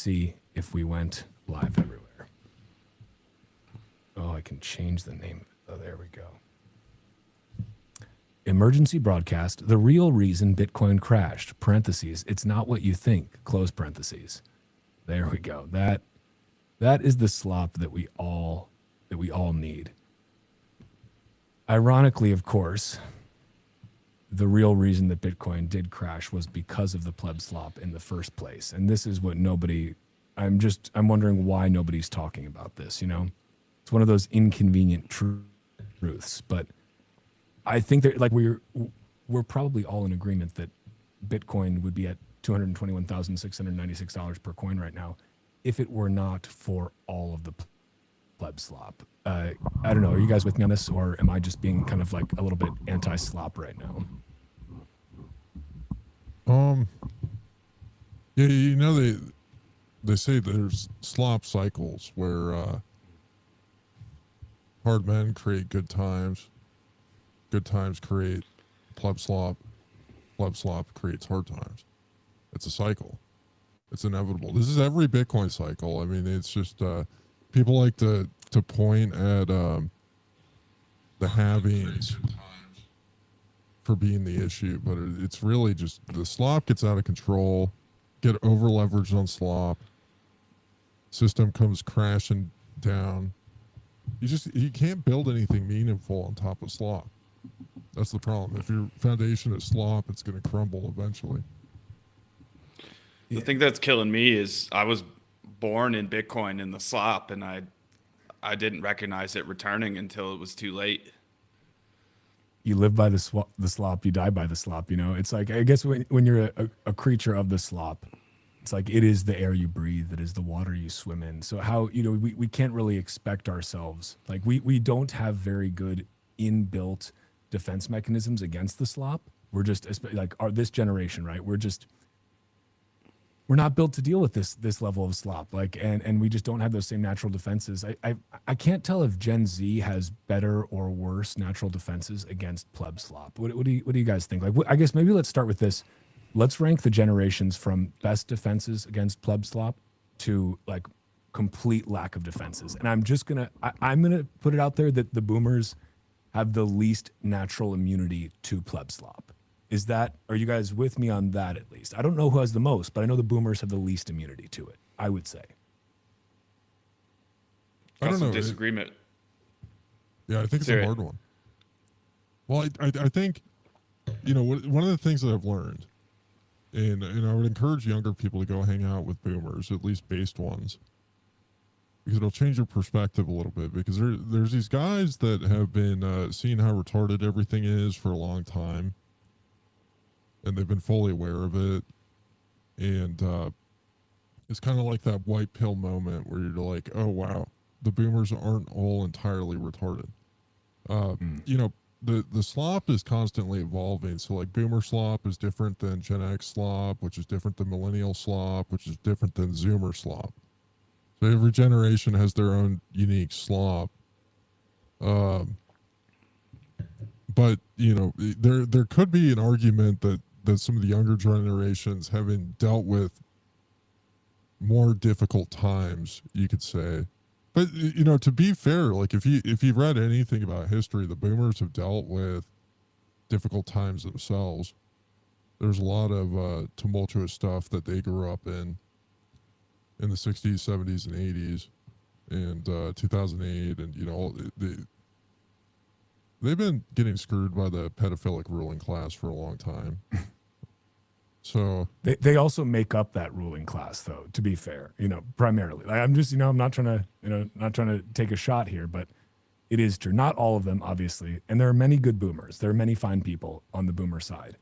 see if we went live everywhere. Oh, I can change the name. Oh, there we go. Emergency broadcast, the real reason Bitcoin crashed, parentheses, it's not what you think, close parentheses. There we go. That is the slop that we all need. Ironically, of course, the real reason that Bitcoin did crash was because of the pleb slop in the first place. And this is what I'm wondering why nobody's talking about this, you know? It's one of those inconvenient truths, but I think that like we're probably all in agreement that Bitcoin would be at $221,696 per coin right now if it were not for all of the pleb slop. I don't know. Are you guys with me on this, or am I just being kind of like a little bit anti-slop right now? Yeah, you know they say there's slop cycles where hard men create good times create pleb slop creates hard times. It's a cycle. It's inevitable. This is every Bitcoin cycle. I mean, it's just people like to point at the halvings for being the issue, but it's really just the slop gets out of control, get over leveraged on slop, system comes crashing down. You can't build anything meaningful on top of slop. That's the problem. If your foundation is slop, it's going to crumble eventually. The thing that's killing me is I was born in Bitcoin in the slop, and I didn't recognize it returning until it was too late. You live by the slop, you die by the slop, you know? It's like, I guess when you're a creature of the slop, it's like it is the air you breathe, it is the water you swim in. So how, you know, we can't really expect ourselves, like we don't have very good inbuilt defense mechanisms against the slop. We're just like this generation, right? We're not built to deal with this level of slop, like, and we just don't have those same natural defenses. I can't tell if Gen Z has better or worse natural defenses against pleb slop. What do you guys think? Like, I guess maybe let's start with this. Let's rank the generations from best defenses against pleb slop to like complete lack of defenses. And I'm gonna put it out there that the boomers have the least natural immunity to pleb slop. Are you guys with me on that at least? I don't know who has the most, but I know the boomers have the least immunity to it, I would say. I don't know. Disagreement. Yeah, I think it's a hard one. Well, I think, you know, one of the things that I've learned, and I would encourage younger people to go hang out with boomers, at least based ones, because it'll change your perspective a little bit. Because there's these guys that have been seeing how retarded everything is for a long time, and they've been fully aware of it. And it's kind of like that white pill moment where you're like, oh, wow, the boomers aren't all entirely retarded. You know, the slop is constantly evolving. So like boomer slop is different than Gen X slop, which is different than millennial slop, which is different than Zoomer slop. So every generation has their own unique slop. But, you know, there could be an argument that some of the younger generations, having dealt with more difficult times, you could say. But, you know, to be fair, like if you've read anything about history, the boomers have dealt with difficult times themselves. There's a lot of tumultuous stuff that they grew up in the 60s, 70s, and 80s, and 2008, and, you know, they've been getting screwed by the pedophilic ruling class for a long time. So they also make up that ruling class, though, to be fair, you know, primarily. Like, I'm just, you know, I'm not trying to take a shot here, but it is true. Not all of them, obviously. And there are many good boomers. There are many fine people on the boomer side.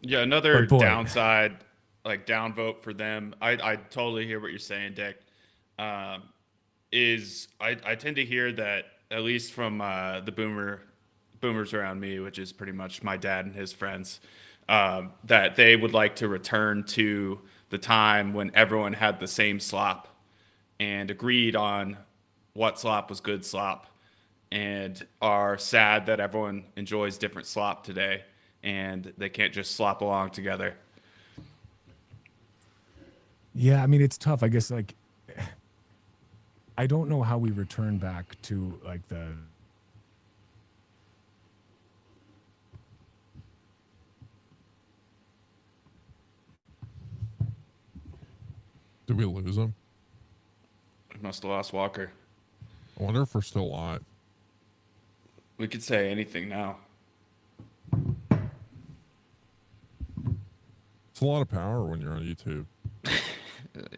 Yeah, another downside, like downvote for them. I totally hear what you're saying, Dick. Is I tend to hear that, at least from the boomers around me, which is pretty much my dad and his friends, that they would like to return to the time when everyone had the same slop and agreed on what slop was good slop, and are sad that everyone enjoys different slop today and they can't just slop along together. Yeah, I mean it's tough. I guess like I don't know how we return back to like the Did we lose him? Must have lost Walker. I wonder if we're still live. We could say anything now. It's a lot of power when you're on YouTube.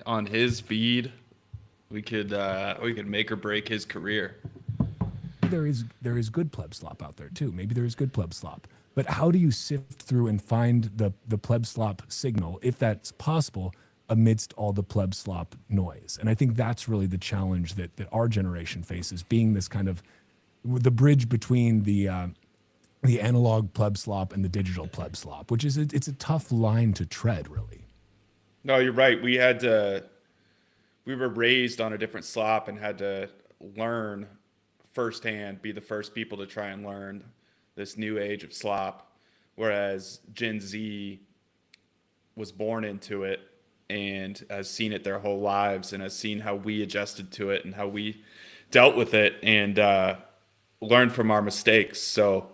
On his feed, we could make or break his career. there is good pleb slop out there too. Maybe there is good pleb slop. But how do you sift through and find the pleb slop signal, if that's possible, amidst all the pleb slop noise? And I think that's really the challenge that our generation faces, being this kind of the bridge between the analog pleb slop and the digital pleb slop, which is it's a tough line to tread, really. No, you're right. We were raised on a different slop and had to learn firsthand, be the first people to try and learn this new age of slop, whereas Gen Z was born into it and has seen it their whole lives and has seen how we adjusted to it and how we dealt with it and learned from our mistakes. So,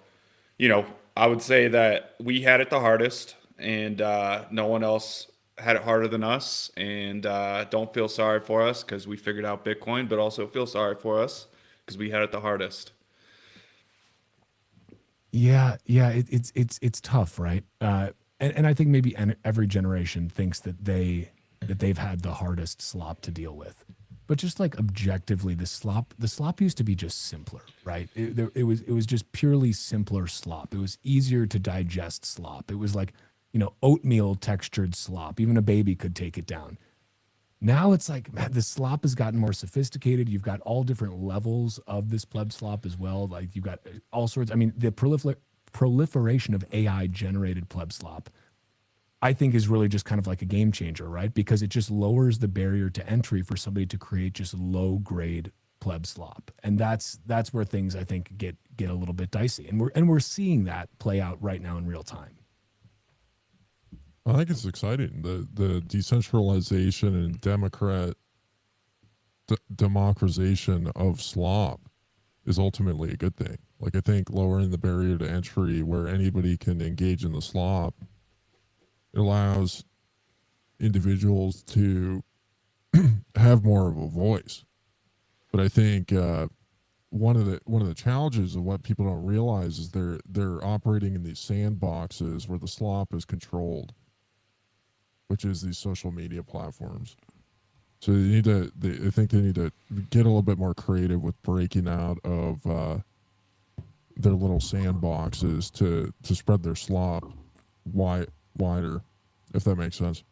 I would say that we had it the hardest, and no one else had it harder than us. And don't feel sorry for us because we figured out Bitcoin, but also feel sorry for us because we had it the hardest. Yeah, it's tough, right? And I think maybe every generation thinks that they've had the hardest slop to deal with, but just like objectively, the slop used to be just simpler, right? It was just purely simpler slop. It was easier to digest slop. It was like oatmeal textured slop. Even a baby could take it down. Now it's like, man, the slop has gotten more sophisticated. You've got all different levels of this pleb slop as well. Like you've got all sorts. I mean, the proliferation of AI generated pleb slop, I think, is really just kind of like a game changer, right? Because it just lowers the barrier to entry for somebody to create just low grade pleb slop, and that's where things I think get a little bit dicey, and we're seeing that play out right now in real time. I think it's exciting. The decentralization and democratization of slop is ultimately a good thing. Like I think lowering the barrier to entry where anybody can engage in the slop, it allows individuals to have more of a voice. But I think one of the challenges of what people don't realize is they're operating in these sandboxes where the slop is controlled, which is these social media platforms. So I think they need to get a little bit more creative with breaking out of their little sandboxes to spread their slop wider, if that makes sense.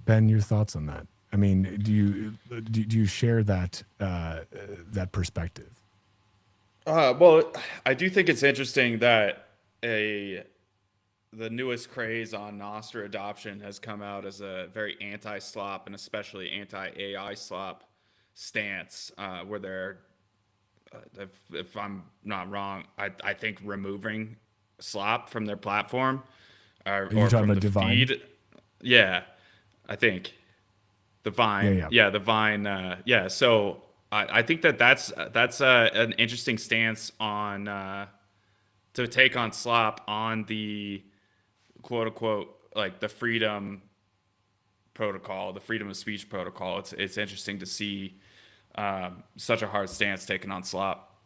Ben, your thoughts on that? I mean, do you share that that perspective? Well, I do think it's interesting that the newest craze on Nostr adoption has come out as a very anti-slop and especially anti-AI slop stance, where they're, if I'm not wrong, I think removing slop from their platform or from the Divine? feed. Yeah, I think the Vine. Yeah, the Vine. Yeah, so I think that's an interesting stance on to take on slop on the quote unquote like the freedom protocol, the freedom of speech protocol. It's interesting to see such a hard stance taken on slop.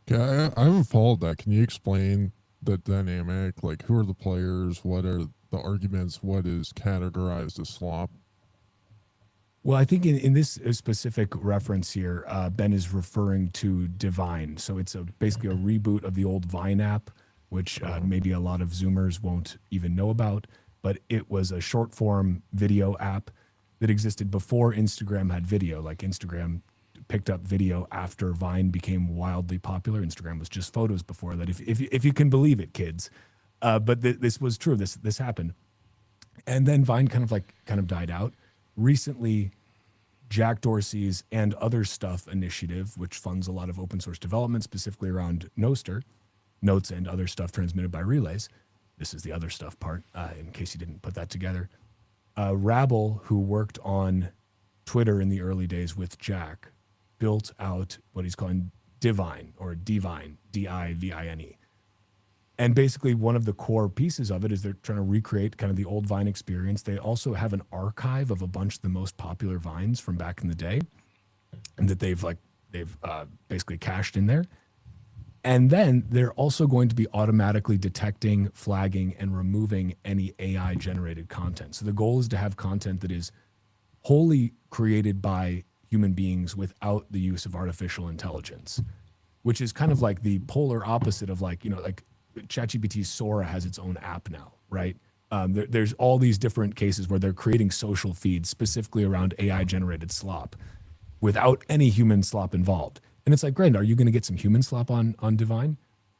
Yeah, I haven't followed that. Can you explain the dynamic? Like, who are the players? What are the arguments? What is categorized as slop? Well, I think in this specific reference here, Ben is referring to Divine. So it's basically a reboot of the old Vine app, which maybe a lot of Zoomers won't even know about. But it was a short form video app that existed before Instagram had video. Like Instagram picked up video after Vine became wildly popular. Instagram was just photos before that, if you can believe it, kids. But this was true. This happened, and then Vine kind of died out. Recently, Jack Dorsey's and Other Stuff initiative, which funds a lot of open source development, specifically around Notes and other stuff transmitted by relays, this is the other stuff part, in case you didn't put that together. Rabble, who worked on Twitter in the early days with Jack, built out what he's calling Divine, or Divine, D-I-V-I-N-E. And basically one of the core pieces of it is they're trying to recreate kind of the old Vine experience. They also have an archive of a bunch of the most popular Vines from back in the day, and that they've basically cached in there. And then they're also going to be automatically detecting, flagging, and removing any AI generated content. So the goal is to have content that is wholly created by human beings without the use of artificial intelligence, which is kind of like the polar opposite of like ChatGPT's Sora has its own app now, right? There's all these different cases where they're creating social feeds specifically around AI generated slop without any human slop involved. And it's like, great, are you going to get some human slop on Divine?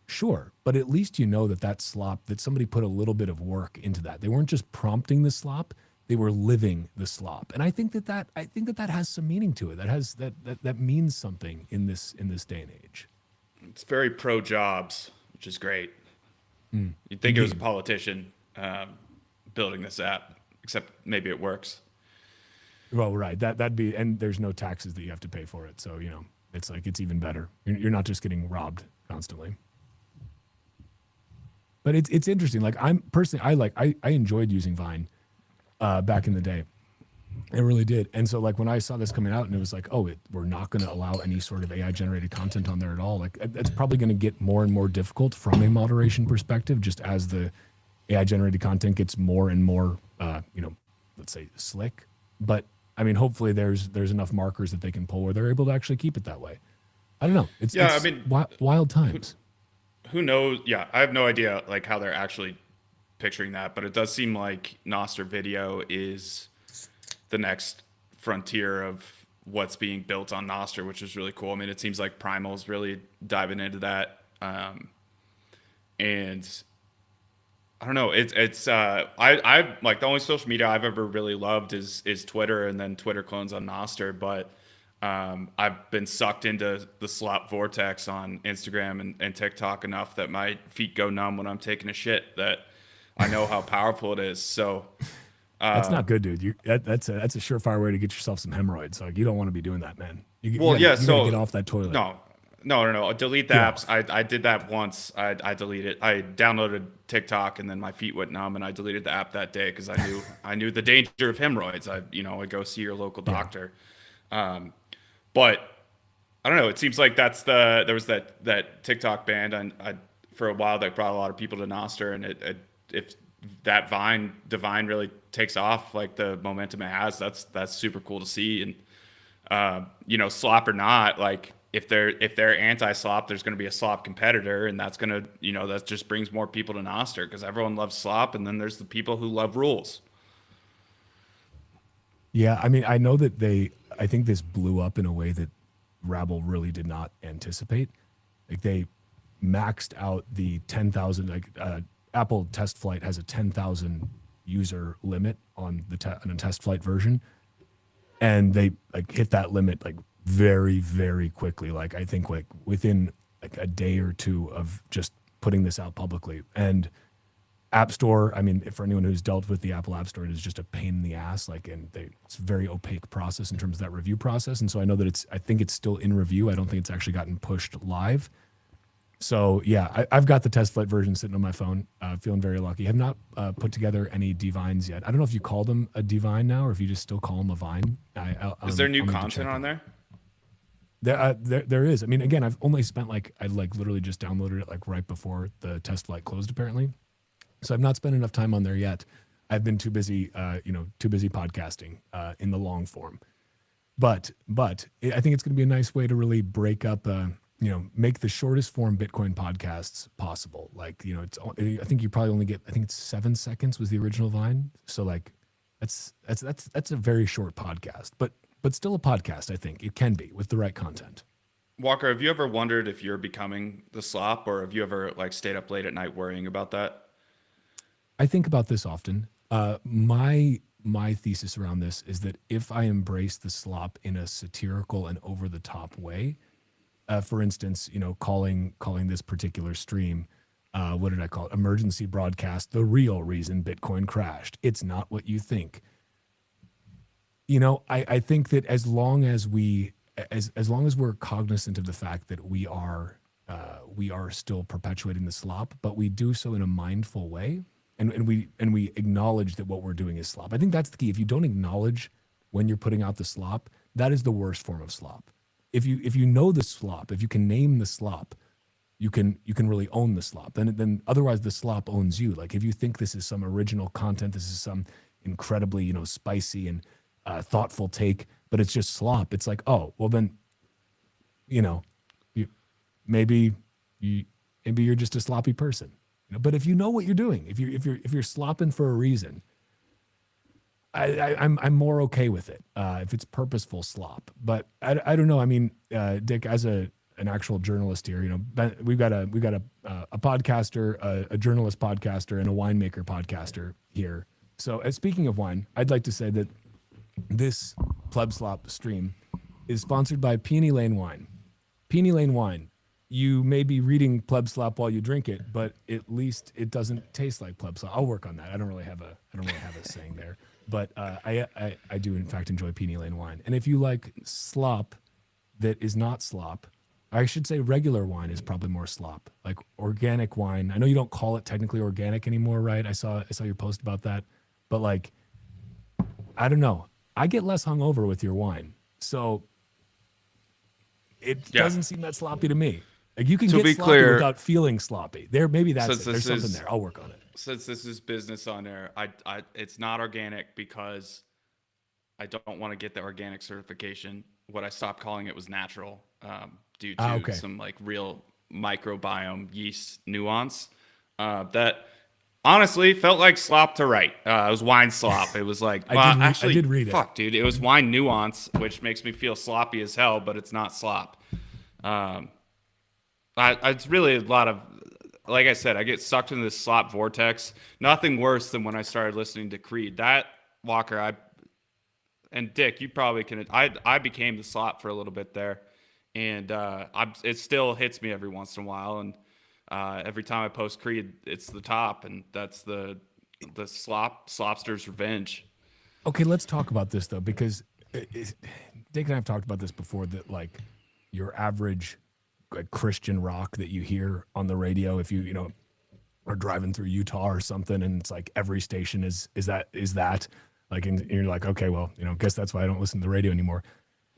Sure. But at least you know that slop, that somebody put a little bit of work into that. They weren't just prompting the slop, they were living the slop. And I think that has some meaning to it. That means something in this day and age. It's very pro jobs, which is great. You'd think it was a politician building this app, except maybe it works. Well, right. That'd be, and there's no taxes that you have to pay for it. So, it's like, it's even better. You're not just getting robbed constantly. But it's interesting. Like I'm personally, I enjoyed using Vine back in the day. I really did. And so like when I saw this coming out and it was like, we're not going to allow any sort of AI generated content on there at all. Like it's probably going to get more and more difficult from a moderation perspective, just as the AI generated content gets more and more, let's say slick. But I mean, hopefully there's enough markers that they can pull where they're able to actually keep it that way. I don't know. It's wild times. Who knows? Yeah, I have no idea like how they're actually picturing that, but it does seem like Nostr Video is the next frontier of what's being built on Nostr, which is really cool. I mean, it seems like Primal's really diving into that. And I don't know. I like the only social media I've ever really loved is Twitter, and then Twitter clones on Nostr. But I've been sucked into the slop vortex on Instagram and TikTok enough that my feet go numb when I'm taking a shit, that I know how powerful it is. So that's not good, dude. That's a surefire way to get yourself some hemorrhoids. Like you don't want to be doing that, man. You gotta get off that toilet. No. Delete the apps. I did that once. I deleted. I downloaded TikTok and then my feet went numb and I deleted the app that day because I knew the danger of hemorrhoids. I go see your local doctor. But I don't know. It seems like there was that TikTok band and for a while that brought a lot of people to Nostr, and if that Divine really takes off like the momentum it has, that's super cool to see. And slop or not, like if they're anti-slop, there's going to be a slop competitor, and that's going to that just brings more people to Nostr because everyone loves slop, and then there's the people who love rules. Yeah, I mean, I know that I think this blew up in a way that Rabble really did not anticipate. Like they maxed out the 10,000. Apple Test Flight has a 10,000 user limit on the test flight version, and they hit that limit very, very quickly. I think within a day or two of just putting this out publicly. And App Store, I mean, for anyone who's dealt with the Apple App Store, it is just a pain in the ass. It's a very opaque process in terms of that review process. And so I know that I think it's still in review. I don't think it's actually gotten pushed live. So yeah, I've got the test flight version sitting on my phone, feeling very lucky. Have not put together any Divines yet. I don't know if you call them a Divine now or if you just still call them a Vine. Is there new content on there? There is. I mean, again, I've only spent I literally just downloaded it right before the test flight closed apparently. So I've not spent enough time on there yet. I've been too busy podcasting in the long form. But I think it's going to be a nice way to really break up, make the shortest form Bitcoin podcasts possible. I think you probably only get, I think it's 7 seconds was the original Vine. So that's a very short podcast, but still a podcast. I think it can be with the right content. Walker, have you ever wondered if you're becoming the slop, or have you ever stayed up late at night worrying about that? I think about this often. My thesis around this is that if I embrace the slop in a satirical and over the top way, for instance, calling this particular stream what did I call it? Emergency broadcast, the real reason Bitcoin crashed. It's not what you think. You know, I think that as long as we're cognizant of the fact that we are still perpetuating the slop, but we do so in a mindful way, and we acknowledge that what we're doing is slop. I think that's the key. If you don't acknowledge when you're putting out the slop, that is the worst form of slop. If you know the slop, if you can name the slop, you can really own the slop. Then otherwise the slop owns you. Like if you think this is some original content, this is some incredibly spicy and thoughtful take, but it's just slop. It's like, oh well, then maybe you're just a sloppy person. But if you know what you're doing, if you're slopping for a reason, I'm more okay with it if it's purposeful slop. But I don't know. I mean, Dick, as an actual journalist here, we've got a podcaster, a journalist podcaster, and a winemaker podcaster here. So, speaking of wine, I'd like to say that this Pleb Slop stream is sponsored by Peony Lane Wine. Peony Lane Wine. You may be reading Pleb Slop while you drink it, but at least it doesn't taste like Pleb Slop. I'll work on that. I don't really have a saying there, but I do in fact enjoy Peony Lane Wine. And if you like slop that is not slop, I should say regular wine is probably more slop, like organic wine. I know you don't call it technically organic anymore, right? I saw your post about that, but like, I don't know. I get less hungover with your wine, so it doesn't seem that sloppy to me. Like you can get sloppy without feeling sloppy. Maybe that's it. There's something there. I'll work on it. Since this is business on there, it's not organic because I don't want to get the organic certification. What I stopped calling it was natural due to some like real microbiome yeast nuance that honestly felt like slop to write. It was wine slop. It was like, I did read it. Fuck, dude. It was wine nuance, which makes me feel sloppy as hell, but it's not slop. It's really a lot of, like I said, I get sucked into this slop vortex. Nothing worse than when I started listening to Creed. That, Walker, and Dick, you probably can. I became the slop for a little bit there, and it still hits me every once in a while. And every time I post Creed, it's the top, and that's the slopster's revenge. Okay, let's talk about this though, because Dick and I have talked about this before. That like your average Christian rock that you hear on the radio, if you are driving through Utah or something, and it's like every station is that like, and you're like, okay, well, guess that's why I don't listen to the radio anymore.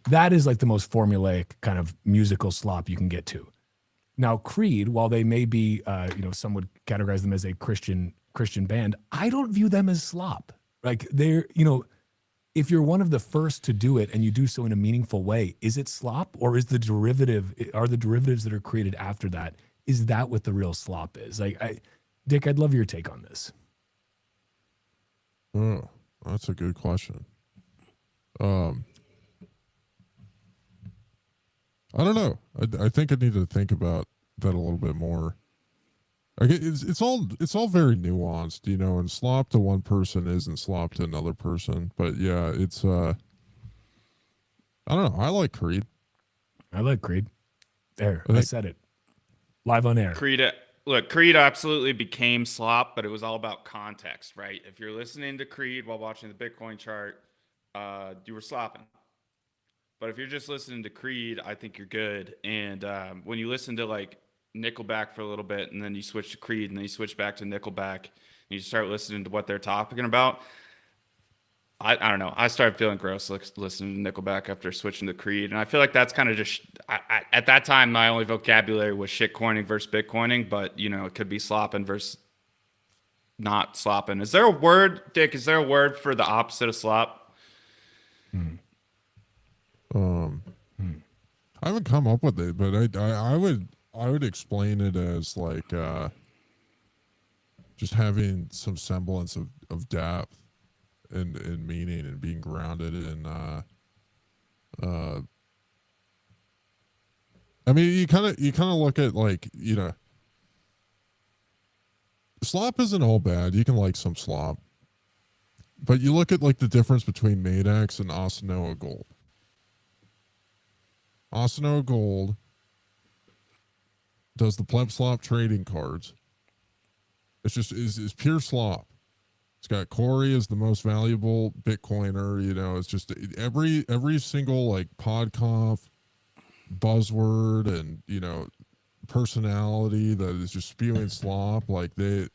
That is like the most formulaic kind of musical slop you can get to. Now, Creed, while they may be, some would categorize them as a Christian band, I don't view them as slop. Like they're, if you're one of the first to do it and you do so in a meaningful way, is it slop, or are the derivatives that are created after that, is that what the real slop is? Like, Dick, I'd love your take on this. Oh, that's a good question. I don't know. I think I need to think about that a little bit more. It's all very nuanced, and slop to one person isn't slop to another person. But yeah, it's I don't know. I like Creed. There, I said it. Live on air. Creed absolutely became slop, but it was all about context, right? If you're listening to Creed while watching the Bitcoin chart, you were slopping. But if you're just listening to Creed, I think you're good. And when you listen to like Nickelback for a little bit, and then you switch to Creed, and then you switch back to Nickelback, and you start listening to what they're talking about, I don't know. I started feeling gross listening to Nickelback after switching to Creed. And I feel like that's kind of just, at that time, my only vocabulary was shitcoining versus Bitcoining, but, it could be slopping versus not slopping. Is there a word, Dick, for the opposite of slop? I haven't come up with it, but I would explain it as like just having some semblance of depth and meaning and being grounded in I mean you kind of look at like slop isn't all bad. You can like some slop, but you look at like the difference between Madex and Asanoa Gold. Asanoa Gold does the pleb slop trading cards, It's just is pure slop. It's got Corey as the most valuable Bitcoiner. You know, it's just every single like podconf buzzword and personality that is just spewing slop. Like they're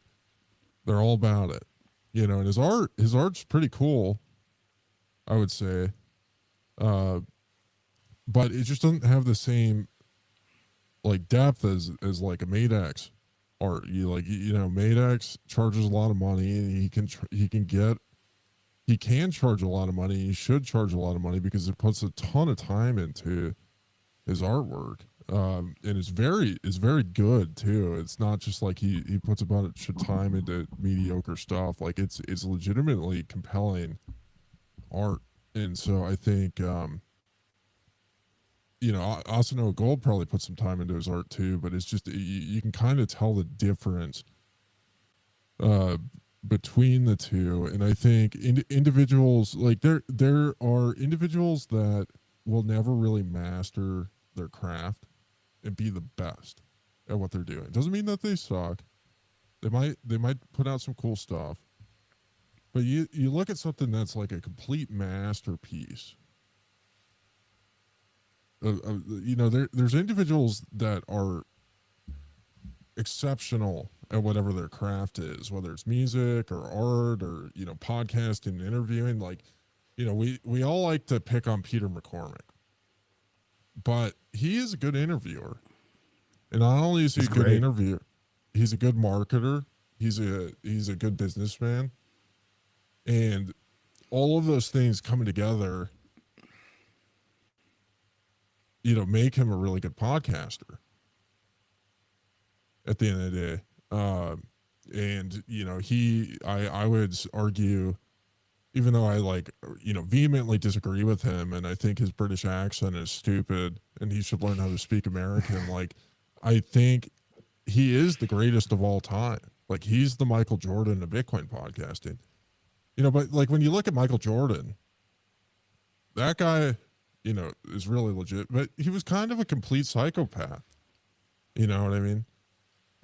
all about it. You know, and his art's pretty cool, I would say. But it just doesn't have the same like depth as like a Madex art. Madex charges a lot of money, and he can charge a lot of money. He should charge a lot of money because it puts a ton of time into his artwork. And it's very good too. It's not just like he puts a bunch of time into mediocre stuff. Like it's legitimately compelling art. And so I think Asano Gold probably put some time into his art too, but it's just you can kind of tell the difference between the two. And I think individuals like there are individuals that will never really master their craft and be the best at what they're doing. It doesn't mean that they suck. They might put out some cool stuff. But you look at something that's like a complete masterpiece. There's individuals that are exceptional at whatever their craft is, whether it's music or art or podcasting and interviewing. Like, we all like to pick on Peter McCormick, but he is a good interviewer, and not only is he a good interviewer, he's a good marketer. He's a good businessman, and all of those things coming together, make him a really good podcaster at the end of the day. I would argue, even though I vehemently disagree with him, and I think his British accent is stupid and he should learn how to speak American. Like, I think he is the greatest of all time. Like, he's the Michael Jordan of Bitcoin podcasting, but like when you look at Michael Jordan, that guy, is really legit, but he was kind of a complete psychopath. You know what I mean?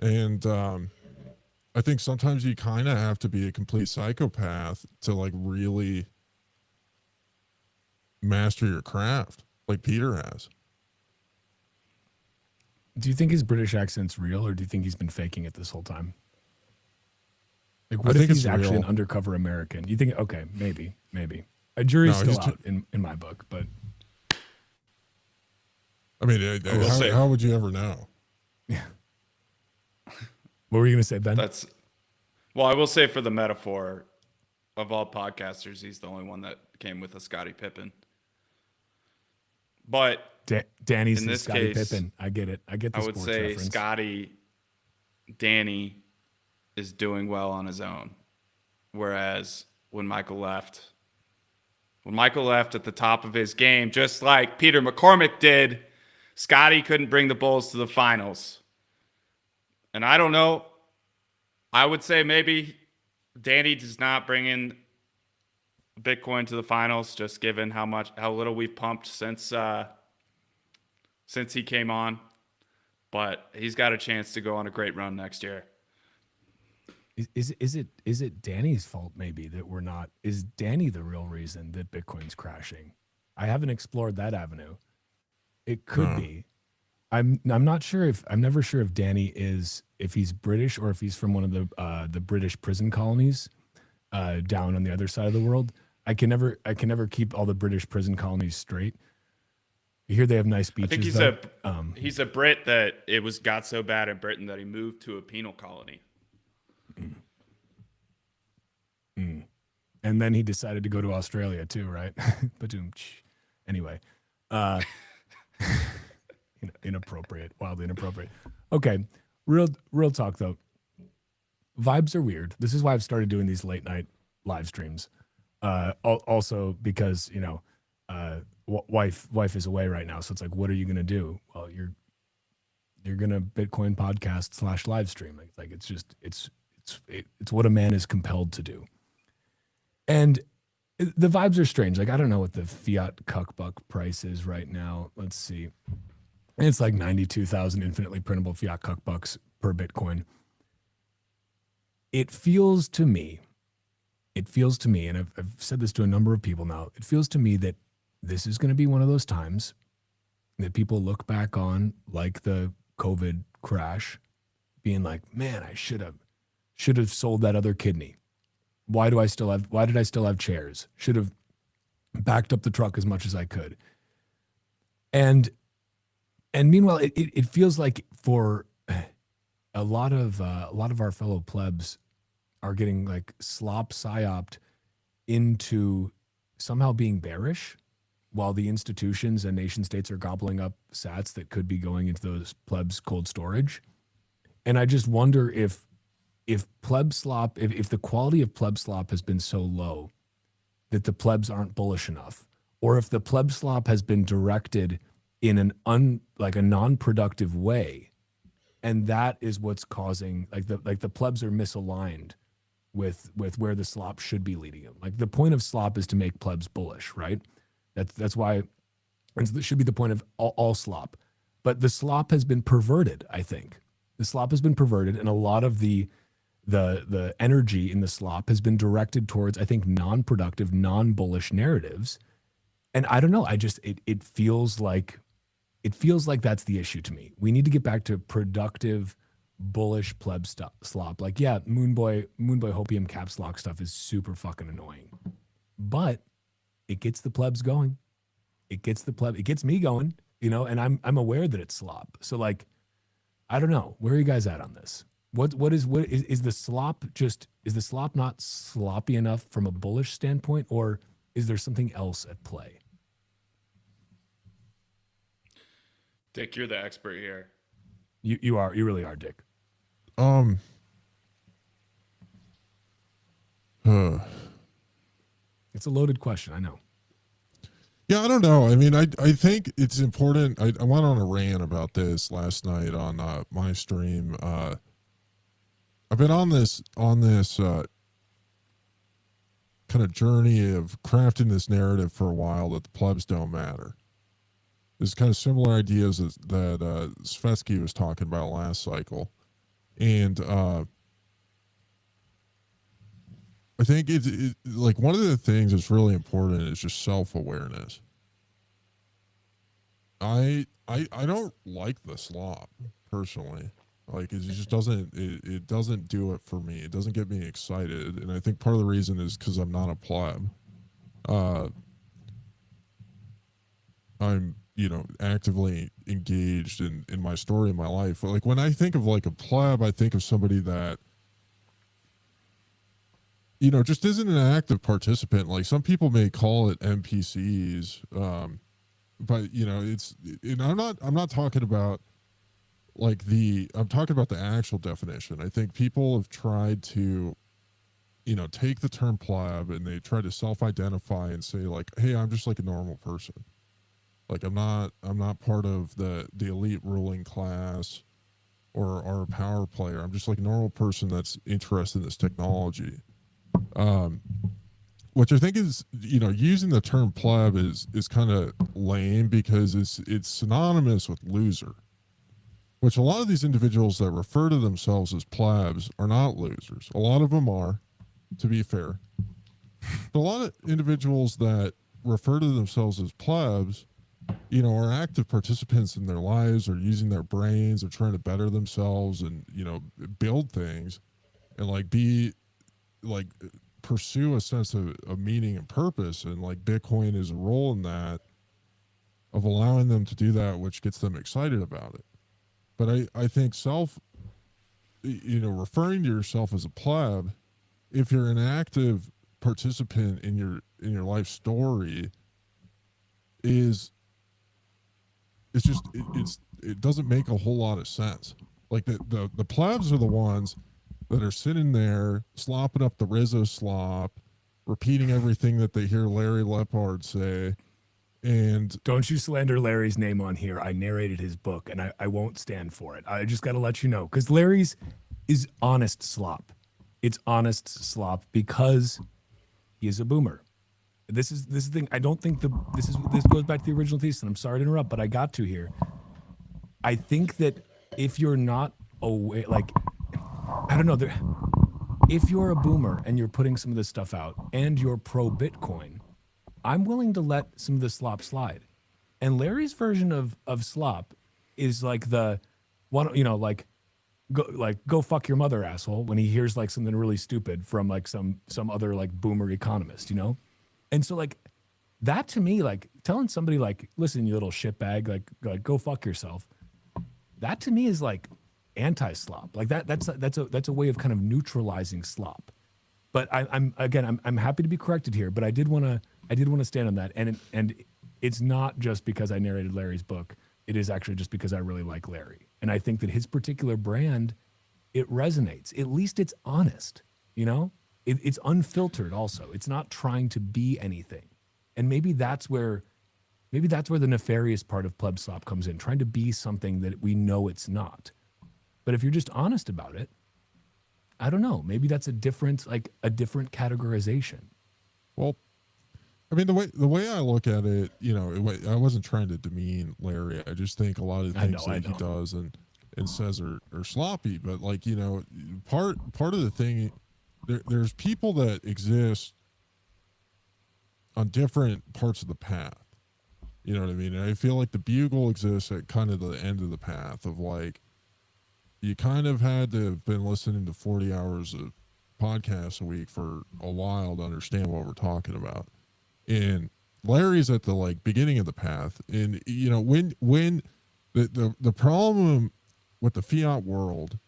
And I think sometimes you kind of have to be a complete psychopath to like really master your craft, like Peter has. Do you think his British accent's real, or do you think he's been faking it this whole time? Like, what I if think he's it's actually real. an undercover American? You think, okay, maybe. A jury's still out in my book, but I mean, how would you ever know? Yeah. What were you going to say, Ben? Well, I will say, for the metaphor of all podcasters, he's the only one that came with a Scottie Pippen. But Danny's the Scottie Pippen. I get it. I get the I would sports say reference. Danny is doing well on his own. Whereas when Michael left at the top of his game, just like Peter McCormick did, Scottie couldn't bring the Bulls to the finals. And I don't know. I would say maybe Danny does not bring in Bitcoin to the finals, just given how little we've pumped since he came on. But he's got a chance to go on a great run next year. Is it Danny's fault maybe that we're not? Is Danny the real reason that Bitcoin's crashing? I haven't explored that avenue. It could be. I'm never sure if Danny if he's British or if he's from one of the British prison colonies down on the other side of the world. I can never keep all the British prison colonies straight. You hear they have nice beaches. I think he's a Brit that got so bad in Britain that he moved to a penal colony. And then he decided to go to Australia too, right? Anyway, inappropriate, wildly inappropriate. Okay, real talk though. Vibes are weird. This is why I've started doing these late night live streams. Also because wife is away right now, so it's like, what are you gonna do? Well, you're gonna Bitcoin podcast / live stream. Like it's what a man is compelled to do. And the vibes are strange. Like, I don't know what the fiat cuckbuck price is right now. Let's see. It's like 92,000 infinitely printable fiat cuckbucks per Bitcoin. it feels to me, and I've said this to a number of people now, it feels to me that this is going to be one of those times that people look back on like the COVID crash, being like, man, I should have sold that other kidney. Why did I still have chairs? Should have backed up the truck as much as I could. And meanwhile, it feels like for a lot of our fellow plebs are getting like psyoped into somehow being bearish, while the institutions and nation states are gobbling up sats that could be going into those plebs' cold storage. And I just wonder if pleb slop, if the quality of pleb slop has been so low that the plebs aren't bullish enough, or if the pleb slop has been directed in a non-productive way, and that is what's causing the plebs are misaligned with where the slop should be leading them. Like the point of slop is to make plebs bullish, right? That's why, and this should be the point of all slop. But the slop has been perverted, I think. The slop has been perverted, and a lot of the energy in the slop has been directed towards, I think, non-productive, non-bullish narratives. And I don't know, it feels like that's the issue to me. We need to get back to productive, bullish pleb slop. Like, yeah, Moonboy Hopium caps lock stuff is super fucking annoying, but it gets the plebs going. It gets me going, and I'm aware that it's slop. So like, I don't know. Where are you guys at on this? What is the slop is the slop not sloppy enough from a bullish standpoint, or is there something else at play? Dick, you're the expert here. You really are, Dick. It's a loaded question, I know. Yeah, I don't know. I mean, I think it's important. I went on a rant about this last night on my stream. I've been on this kind of journey of crafting this narrative for a while that the plebs don't matter. There's kind of similar ideas that Svetsky was talking about last cycle. And I think it like one of the things that's really important is just self-awareness. I don't like the slop personally. Like it just doesn't it doesn't do it for me. It doesn't get me excited, and I think part of the reason is because I'm not a pleb. I'm actively engaged in my story in my life. Like when I think of like a pleb, I think of somebody that just isn't an active participant. Like some people may call it NPCs, but I'm not talking about I'm talking about the actual definition. I think people have tried to, take the term pleb and they try to self-identify and say like, hey, I'm just like a normal person. Like I'm not part of the elite ruling class or a power player. I'm just like a normal person that's interested in this technology. Which I think is, using the term pleb is kind of lame because it's synonymous with loser, which a lot of these individuals that refer to themselves as plebs are not losers. A lot of them are, to be fair. But a lot of individuals that refer to themselves as plebs, are active participants in their lives, or using their brains, or trying to better themselves and, build things and pursue a sense of meaning and purpose. And like Bitcoin is a role in that, of allowing them to do that, which gets them excited about it. But I think referring to yourself as a pleb, if you're an active participant in your life story, it doesn't make a whole lot of sense. Like the plebs are the ones that are sitting there slopping up the Rizzo slop, repeating everything that they hear Larry Lepard say. And don't you slander Larry's name on here. I narrated his book and I won't stand for it. I just got to let you know, because Larry's is honest slop. It's honest slop because he is a boomer. This is the thing. I don't think this goes back to the original thesis, and I'm sorry to interrupt, but I got to here. I think that if you're not aware, like, I don't know, if you're a boomer and you're putting some of this stuff out and you're pro Bitcoin, I'm willing to let some of the slop slide. And Larry's version of slop is like the one, go fuck your mother, asshole, when he hears like something really stupid from like some other like boomer economist, And so like that to me, like telling somebody like, listen, you little shitbag, like go fuck yourself. That to me is like anti-slop. Like that's a way of kind of neutralizing slop. But I'm happy to be corrected here, but I did want to stand on that. And it's not just because I narrated Larry's book. It is actually just because I really like Larry. And I think that his particular brand, it resonates. At least it's honest, It's unfiltered also. It's not trying to be anything. And maybe that's where the nefarious part of pleb slop comes in, trying to be something that we know it's not. But if you're just honest about it, I don't know. Maybe that's a different categorization. Well, I mean, the way I look at it, I wasn't trying to demean Larry. I just think a lot of the things that he does and says are sloppy. But like, part of the thing, there's people that exist on different parts of the path. You know what I mean? And I feel like the bugle exists at kind of the end of the path of like, you kind of had to have been listening to 40 hours of podcasts a week for a while to understand what we're talking about. And Larry's at the like beginning of the path. And when the problem with the fiat world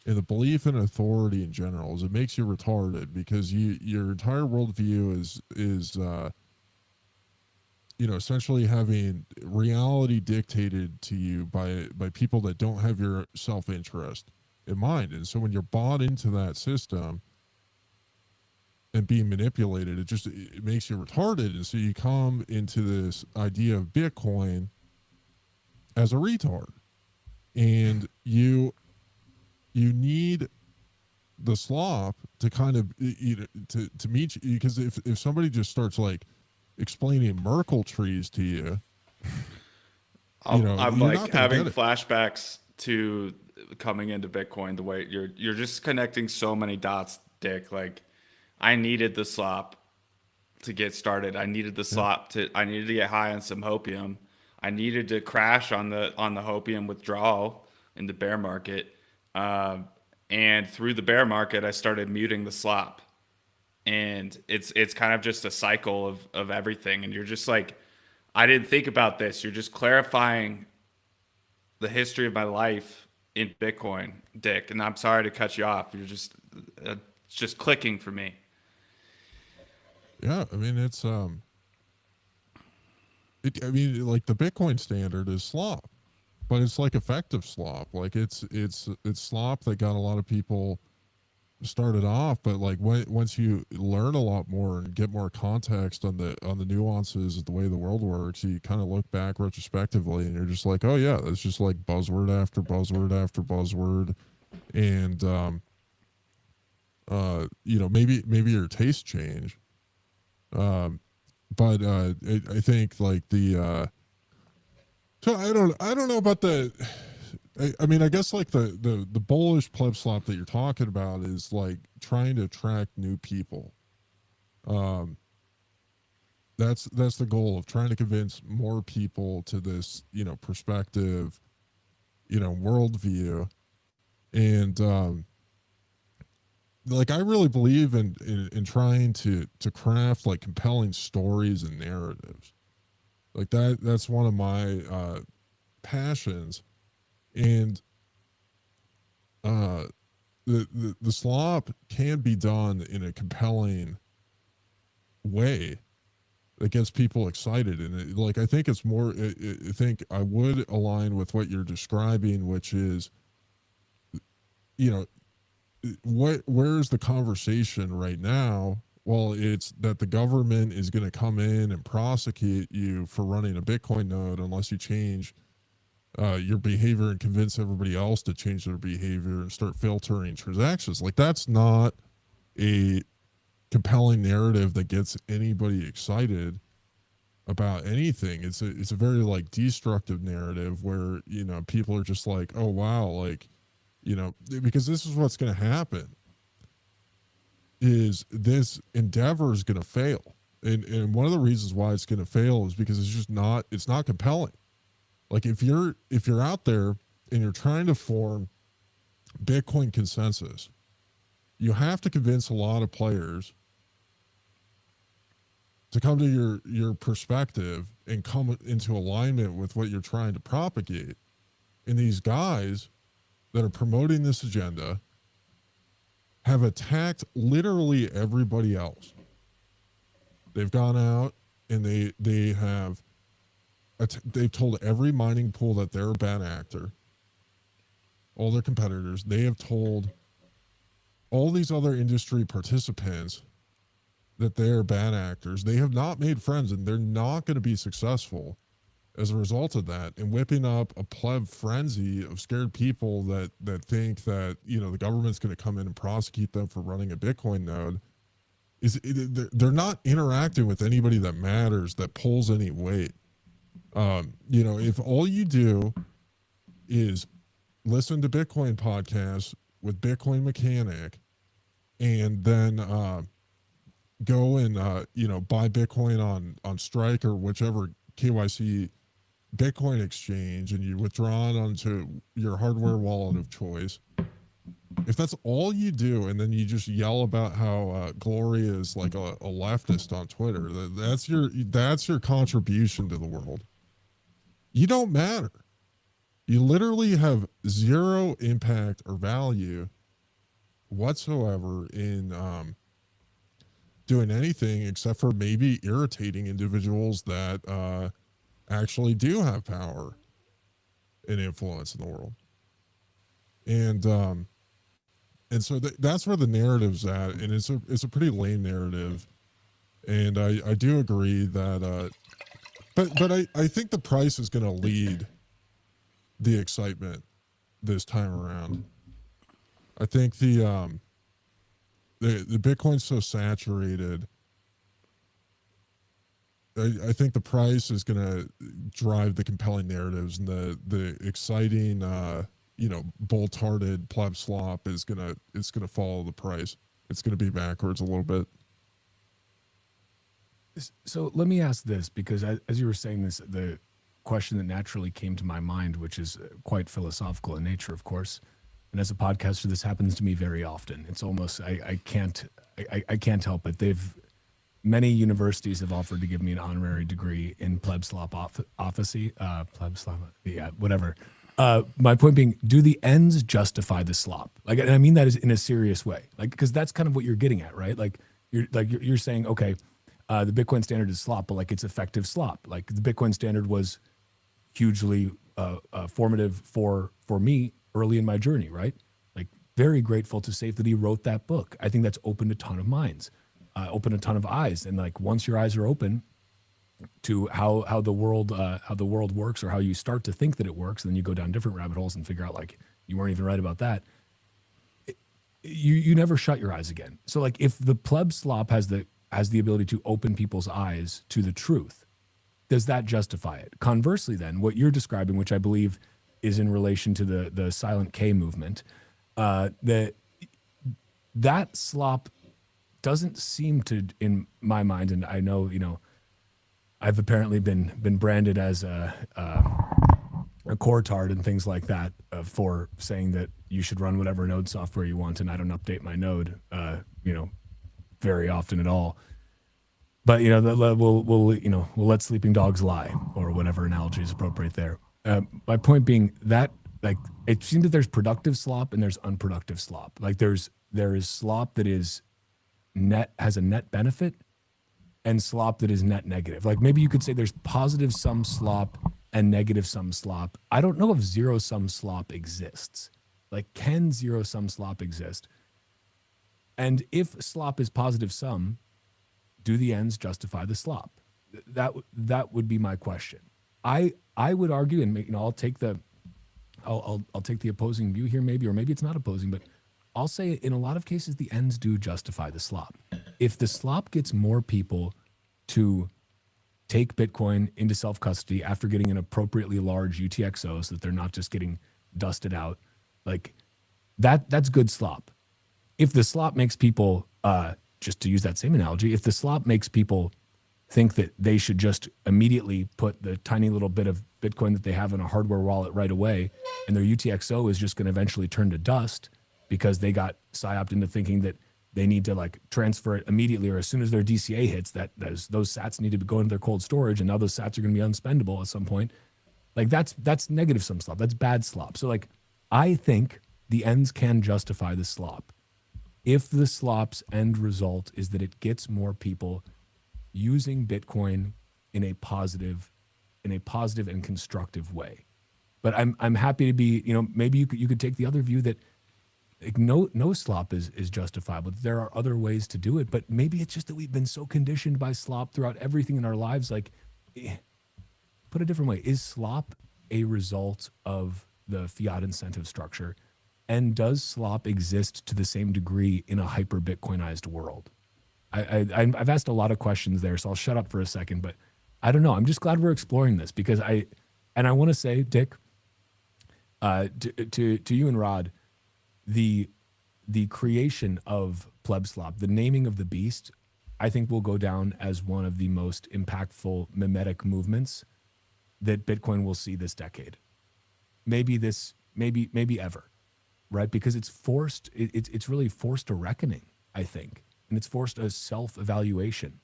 and the belief in authority in general is it makes you retarded because your entire worldview is essentially having reality dictated to you by people that don't have your self-interest in mind. And so when you're bought into that system and being manipulated, it makes you retarded. And so you come into this idea of Bitcoin as a retard. And you need the slop to kind of to meet you, because if somebody just starts like explaining Merkle trees to you, I'm like having flashbacks to coming into Bitcoin. The way you're just connecting so many dots, Dick. Like I needed the slop to get started. I needed the slop I needed to get high on some hopium. I needed to crash on the hopium withdrawal in the bear market. And through the bear market, I started muting the slop. And it's kind of just a cycle of everything. And you're just like, I didn't think about this. You're just clarifying the history of my life in Bitcoin, Dick. And I'm sorry to cut you off. You're just it's just clicking for me. Yeah, I mean it's like the Bitcoin standard is slop, but it's like effective slop. Like it's slop that got a lot of people started off, but like once you learn a lot more and get more context on the nuances of the way the world works, you kind of look back retrospectively and you're just like, oh yeah, that's just like buzzword after buzzword after buzzword. And maybe your taste change, but I think like the so I don't know about the I mean, I guess like the bullish pleb slop that you're talking about is like trying to attract new people. That's the goal of trying to convince more people to this, perspective, worldview. And like I really believe in trying to craft like compelling stories and narratives. Like that's one of my passions. And the slop can be done in a compelling way that gets people excited, and I think it's more. I think I would align with what you're describing, which is, where's the conversation right now? Well, it's that the government is going to come in and prosecute you for running a Bitcoin node unless you change your behavior and convince everybody else to change their behavior and start filtering transactions. Like that's not a compelling narrative that gets anybody excited about anything. It's a very like destructive narrative where, people are just like, oh wow, like, because this is what's going to happen. is this endeavor is going to fail. And one of the reasons why it's going to fail is because it's not compelling. Like if you're out there and you're trying to form Bitcoin consensus, you have to convince a lot of players to come to your perspective and come into alignment with what you're trying to propagate. And these guys that are promoting this agenda have attacked literally everybody else. They've gone out and they've told every mining pool that they're a bad actor. All their competitors. They have told all these other industry participants that they are bad actors. They have not made friends, and they're not going to be successful as a result of that. And whipping up a pleb frenzy of scared people that think that, you know, the government's going to come in and prosecute them for running a Bitcoin node they're not interacting with anybody that matters, that pulls any weight. You know, if all you do is listen to Bitcoin podcasts with Bitcoin Mechanic and then go and you know, buy Bitcoin on Strike or whichever KYC Bitcoin exchange, and you withdraw it onto your hardware wallet of choice, if that's all you do, and then you just yell about how Gloria is like a leftist on Twitter, that's your contribution to the world. You don't matter. You literally have zero impact or value whatsoever in doing anything except for maybe irritating individuals that actually do have power and influence in the world. And so that's where the narrative's at, and it's a pretty lame narrative. And I do agree that but I think the price is going to lead the excitement this time around. I think the Bitcoin's so saturated. I think the price is going to drive the compelling narratives, and the exciting you know, bolt-hearted pleb slop it's gonna follow the price. It's gonna be backwards a little bit. So let me ask this, because as you were saying this, the question that naturally came to my mind, which is quite philosophical in nature, of course, and as a podcaster, this happens to me very often. It's almost I can't help it. Many universities have offered to give me an honorary degree in pleb slop whatever. My point being, do the ends justify the slop? Like, and I mean that is in a serious way, like, because that's kind of what you're getting at, right? Like you're saying, okay, the Bitcoin standard is slop, but like it's effective slop. Like the Bitcoin standard was hugely formative for me early in my journey, right? Like very grateful to Safe that he wrote that book. I think that's opened a ton of minds, opened a ton of eyes, and like once your eyes are open to how the world works, or how you start to think that it works, and then you go down different rabbit holes and figure out like you weren't even right about that. You never shut your eyes again. So like if the pleb slop has the ability to open people's eyes to the truth, does that justify it? Conversely, then, what you're describing, which I believe is in relation to the Silent K movement, that slop doesn't seem to, in my mind, and I know, you know, I've apparently been branded as a cortard and things like that for saying that you should run whatever node software you want, and I don't update my node, you know, very often at all. But you know, we'll let sleeping dogs lie, or whatever analogy is appropriate there. My point being that, like, it seems that there's productive slop and there's unproductive slop. Like there is slop that is has a net benefit, and slop that is net negative. Like maybe you could say there's positive sum slop and negative sum slop. I don't know if zero sum slop exists. Like, can zero sum slop exist? And if slop is positive sum, do the ends justify the slop? That would be my question. I would argue, and you know, I'll take the opposing view here, maybe, or maybe it's not opposing, but I'll say in a lot of cases the ends do justify the slop. If the slop gets more people to take Bitcoin into self-custody after getting an appropriately large UTXO so that they're not just getting dusted out, like that's good slop. If the slop makes people Just to use that same analogy, if the slop makes people think that they should just immediately put the tiny little bit of Bitcoin that they have in a hardware wallet right away, and their UTXO is just going to eventually turn to dust because they got psyoped into thinking that they need to like transfer it immediately, or as soon as their DCA hits, those sats need to go into their cold storage, and now those sats are going to be unspendable at some point. Like that's negative sum slop. That's bad slop. So like I think the ends can justify the slop if the slop's end result is that it gets more people using Bitcoin in a positive and constructive way. But I'm happy to be, maybe you could take the other view that like no slop is justifiable. There are other ways to do it, but maybe it's just that we've been so conditioned by slop throughout everything in our lives. Like, put a different way, is slop a result of the fiat incentive structure? And does slop exist to the same degree in a hyper Bitcoinized world? I've asked a lot of questions there, so I'll shut up for a second. But I don't know. I'm just glad we're exploring this because I want to say, Dick, to you and Rod, the creation of pleb slop, the naming of the beast, I think will go down as one of the most impactful mimetic movements that Bitcoin will see this decade. Maybe ever, right? Because it's forced. It's really forced a reckoning, I think. And it's forced a self-evaluation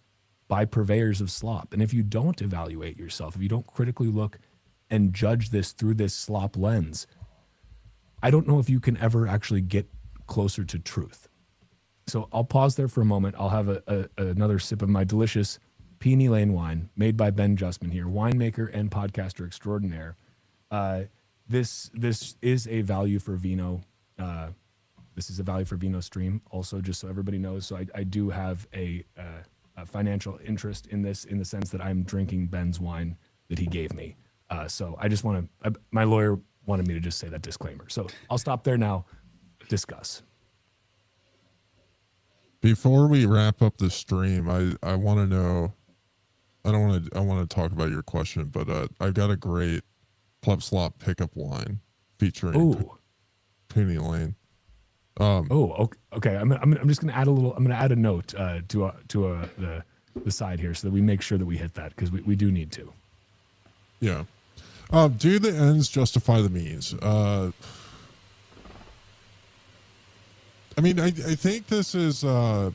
by purveyors of slop. And if you don't evaluate yourself, if you don't critically look and judge this through this slop lens, I don't know if you can ever actually get closer to truth. So I'll pause there for a moment. I'll have another sip of my delicious Peony Lane wine made by Ben Justman here, winemaker and podcaster extraordinaire. This is a value for Vino. This is a value for Vino stream also, just so everybody knows. So I do have a financial interest in this in the sense that I'm drinking Ben's wine that he gave me. So I just want to, my lawyer wanted me to just say that disclaimer. So I'll stop there now. Discuss. Before we wrap up the stream, I want to know, I want to talk about your question, but I've got a great pleb slop pickup line featuring Peony Lane. Okay. I'm just gonna add a little. I'm gonna add a note to the side here so that we make sure that we hit that because we do need to. Yeah. Do the ends justify the means? I mean, I think this is. I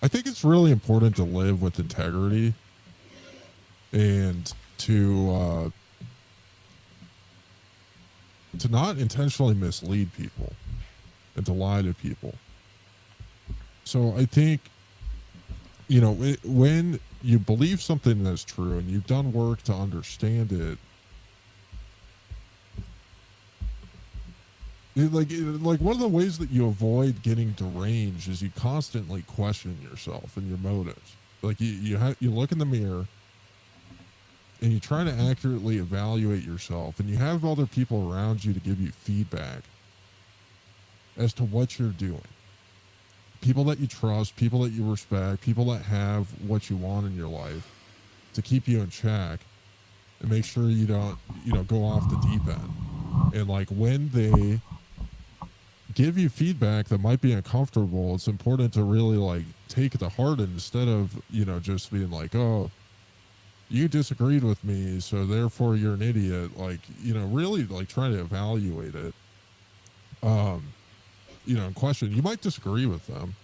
think it's really important to live with integrity and to not intentionally mislead people and to lie to people. So I think, when you believe something that's true and you've done work to understand it, like one of the ways that you avoid getting deranged is you constantly question yourself and your motives. Like you look in the mirror and you try to accurately evaluate yourself, and you have other people around you to give you feedback as to what you're doing. People that you trust, people that you respect, people that have what you want in your life to keep you in check and make sure you don't, go off the deep end. And like when they give you feedback that might be uncomfortable, it's important to really like take it to heart instead of, just being like, oh, you disagreed with me, so therefore you're an idiot. Like, really like trying to evaluate it. And question, you might disagree with them,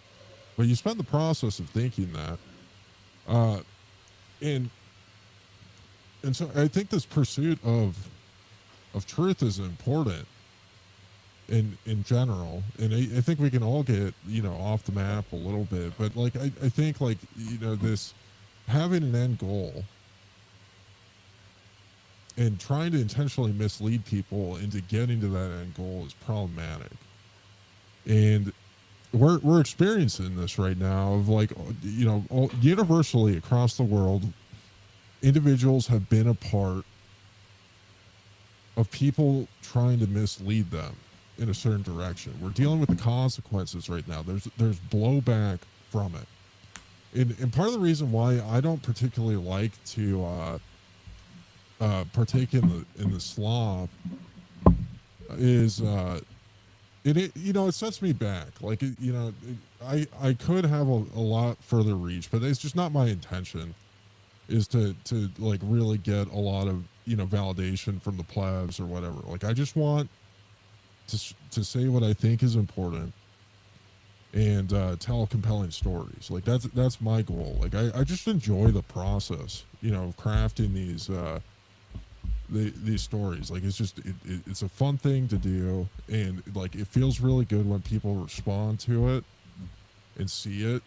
but you spend the process of thinking that. And so I think this pursuit of truth is important in general. And I think we can all get, off the map a little bit, but like, I think like, this having an end goal and trying to intentionally mislead people into getting to that end goal is problematic. And we're experiencing this right now of like, universally across the world, individuals have been a part of people trying to mislead them in a certain direction. We're dealing with the consequences right now. There's blowback from it. And part of the reason why I don't particularly like to partake in the slop is it it sets me back. Like I could have a lot further reach, but it's just not my intention. Is to like really get a lot of validation from the plebs or whatever. Like I just want to say what I think is important and tell compelling stories. Like that's my goal. Like I just enjoy the process, of crafting these stories. Like it's just it's a fun thing to do, and like it feels really good when people respond to it and see it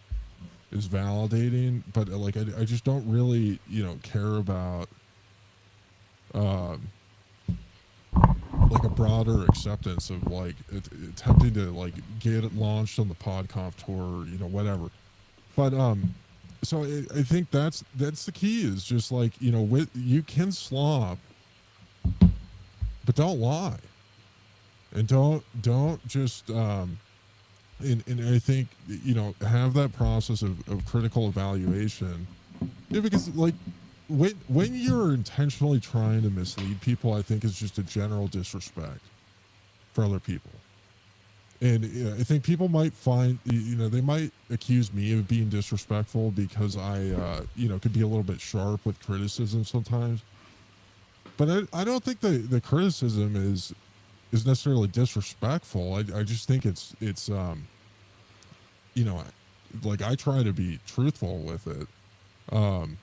is validating. But like I just don't really care about like a broader acceptance of like attempting to like get it launched on the PodConf tour, whatever. But so I think that's the key, is just like you can slop, but don't lie, and don't just and I think have that process of critical evaluation, because like when you're intentionally trying to mislead people, I think it's just a general disrespect for other people. And I think people might find, they might accuse me of being disrespectful because I, could be a little bit sharp with criticism sometimes. But I don't think the criticism is necessarily disrespectful. I just think it's like I try to be truthful with it. And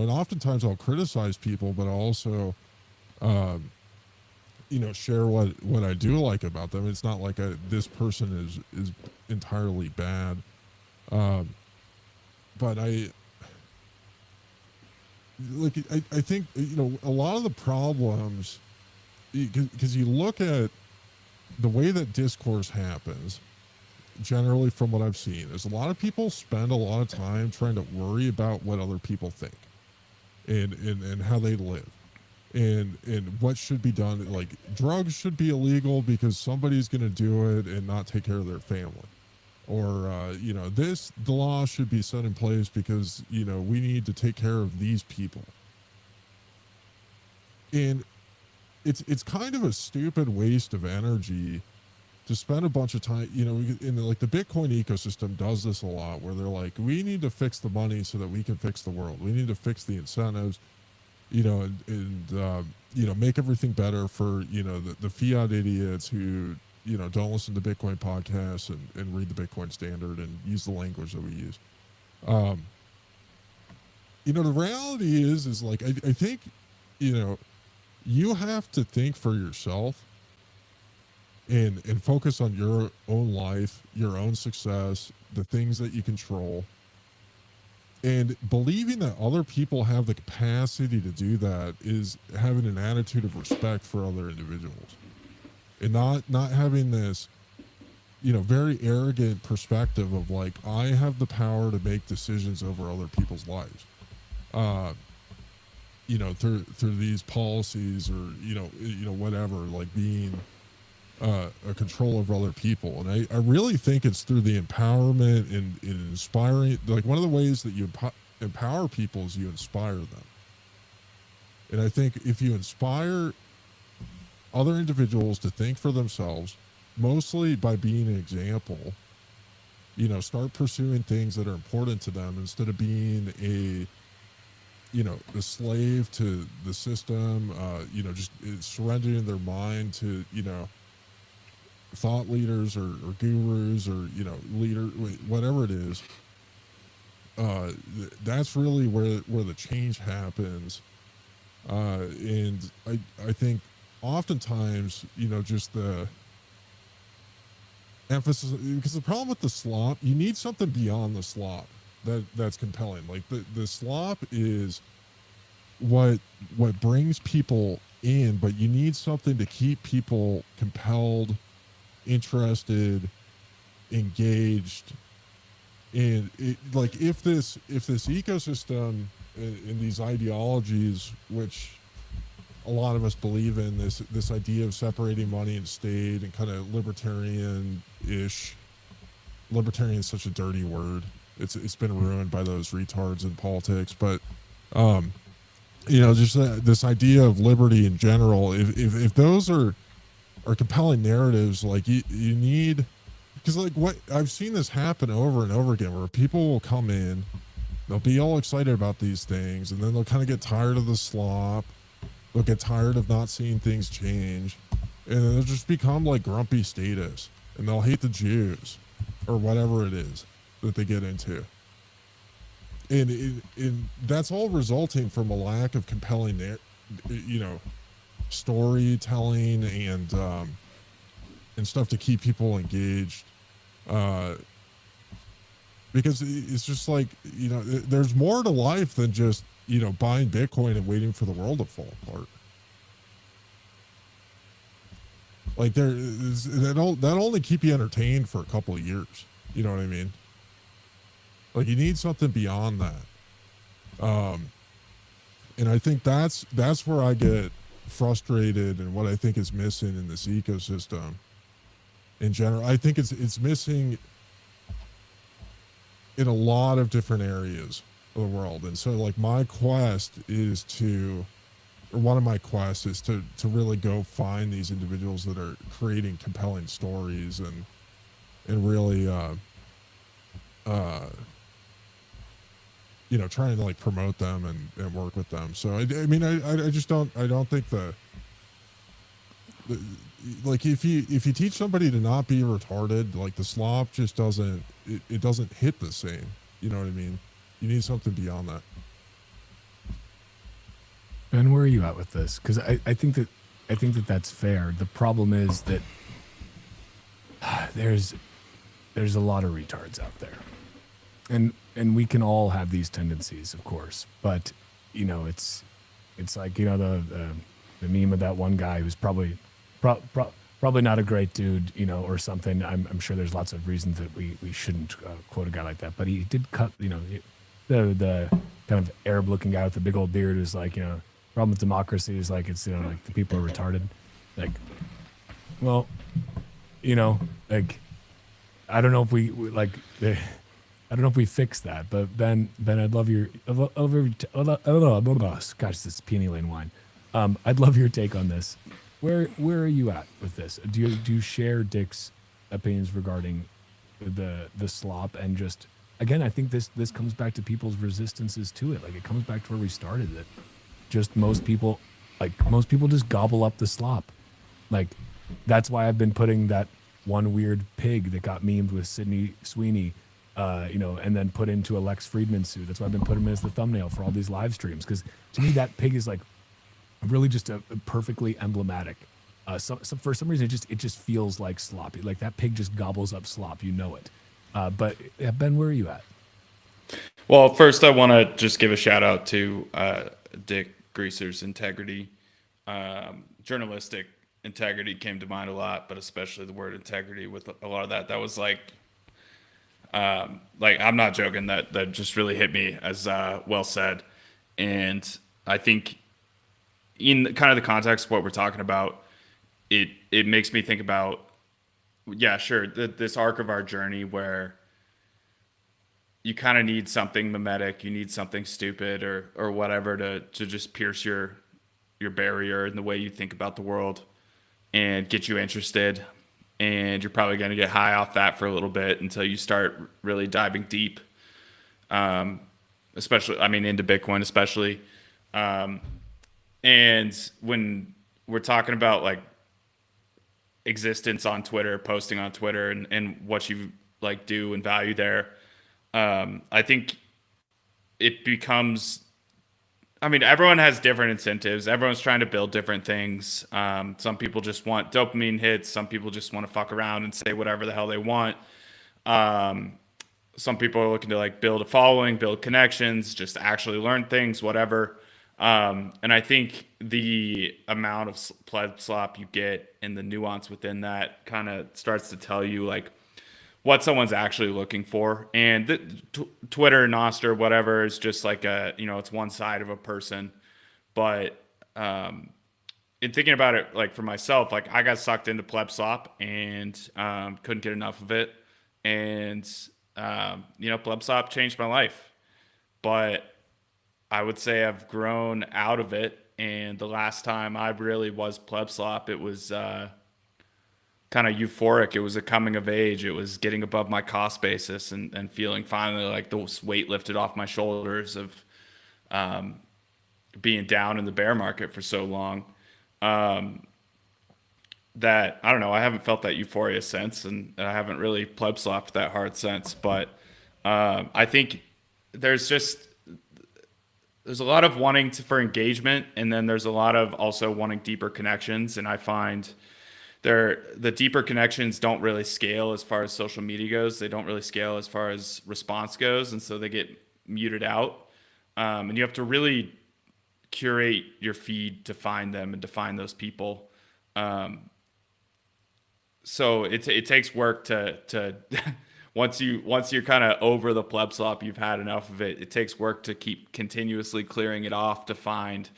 oftentimes I'll criticize people, but I'll also, share what I do like about them. It's not like this person is entirely bad. But I think, a lot of the problems, because you look at the way that discourse happens, generally from what I've seen, is a lot of people spend a lot of time trying to worry about what other people think and how they live. And what should be done. Like drugs should be illegal because somebody's going to do it and not take care of their family, or the law should be set in place because we need to take care of these people. And it's kind of a stupid waste of energy to spend a bunch of time. In like the Bitcoin ecosystem does this a lot, where they're like, we need to fix the money so that we can fix the world. We need to fix the incentives. And make everything better for, the fiat idiots who, don't listen to Bitcoin podcasts and read the Bitcoin Standard and use the language that we use. The reality is like, I think, you have to think for yourself and focus on your own life, your own success, the things that you control. And believing that other people have the capacity to do that is having an attitude of respect for other individuals, and not having this, very arrogant perspective of like, I have the power to make decisions over other people's lives, through these policies or, whatever, like being a control over other people. And I really think it's through the empowerment and inspiring. Like one of the ways that you empower people is you inspire them. And I think if you inspire other individuals to think for themselves, mostly by being an example, start pursuing things that are important to them instead of being a slave to the system, just surrendering their mind to, thought leaders or gurus or leader, whatever it is. That's really where the change happens. And I think oftentimes just the emphasis, because the problem with the slop, you need something beyond the slop that's compelling. Like the slop is what brings people in, but you need something to keep people compelled, interested, engaged. And like if this ecosystem and these ideologies, which a lot of us believe in, this idea of separating money and state and kind of libertarian-ish. Libertarian is such a dirty word. It's been ruined by those retards in politics, but just this idea of liberty in general, if those are or compelling narratives, like you need, because like what I've seen this happen over and over again, where people will come in, they'll be all excited about these things, and then they'll kind of get tired of the slop. They'll get tired of not seeing things change, and then they'll just become like grumpy statists, and they'll hate the Jews or whatever it is that they get into. And that's all resulting from a lack of compelling, storytelling and stuff to keep people engaged. Because it's just like, there's more to life than just, buying Bitcoin and waiting for the world to fall apart. Like that'll only keep you entertained for a couple of years. You know what I mean? Like you need something beyond that. And I think that's where I get frustrated, and what I think is missing in this ecosystem in general. I think it's missing in a lot of different areas of the world. And so like one of my quests is to really go find these individuals that are creating compelling stories and really trying to like promote them and work with them. So I mean I just don't think like if you teach somebody to not be retarded, like the slop just doesn't hit the same. You know what I mean? You need something beyond that. Ben, where are you at with this? Because I think that that's fair. The problem is that there's a lot of retards out there, and we can all have these tendencies, of course. But it's like the meme of that one guy who's probably not a great dude, or something. I'm sure there's lots of reasons that we shouldn't quote a guy like that. But he did cut, the kind of Arab-looking guy with the big old beard who's like, problem with democracy is like it's like the people are retarded. Like, well, like I don't know if we like. I don't know if we fix that, but Ben, I'd love your gosh, this peony lane wine. I'd love your take on this. Where are you at with this? Do you share Dick's opinions regarding the slop? And just again, I think this comes back to people's resistances to it. Like it comes back to where we started. That just most people just gobble up the slop. Like that's why I've been putting that one weird pig that got memed with Sydney Sweeney, and then put into a Lex Friedman suit. That's why I've been putting him as the thumbnail for all these live streams. Because to me, that pig is like really just a perfectly emblematic. So for some reason, it just feels like sloppy. Like that pig just gobbles up slop. It. But Ben, where are you at? Well, first I want to just give a shout out to Dick Greaser's integrity. Journalistic integrity came to mind a lot, but especially the word integrity with a lot of that. That was like I'm not joking. That just really hit me as well said. And I think in kind of the context of what we're talking about, it makes me think about, yeah, sure, this arc of our journey where you kind of need something mimetic, you need something stupid or whatever to just pierce your barrier in the way you think about the world and get you interested. And you're probably going to get high off that for a little bit until you start really diving deep, especially, into Bitcoin especially. And when we're talking about like existence on Twitter, posting on Twitter and what you like do and value there, I think it becomes, everyone has different incentives. Everyone's trying to build different things. Some people just want dopamine hits. Some people just want to fuck around and say whatever the hell they want. Some people are looking to like build a following, build connections, just actually learn things, whatever. And I think the amount of pleb slop you get and the nuance within that kind of starts to tell you like what someone's actually looking for. And Twitter, Nostr, whatever is just like it's one side of a person. But in thinking about it, like for myself, like I got sucked into pleb slop and couldn't get enough of it. And pleb slop changed my life. But I would say I've grown out of it. And the last time I really was pleb slop, it was kind of euphoric. It was a coming of age. It was getting above my cost basis and feeling finally like the weight lifted off my shoulders of being down in the bear market for so long. That I don't know, I haven't felt that euphoria since, and I haven't really pleb slopped that hard since. But I think there's a lot of wanting for engagement, and then there's a lot of also wanting deeper connections. And I find the deeper connections don't really scale as far as social media goes. They don't really scale as far as response goes, and so they get muted out. And you have to really curate your feed to find them and to find those people. So it takes work to once you're kind of over the pleb slop, you've had enough of it. It takes work to keep continuously clearing it off to find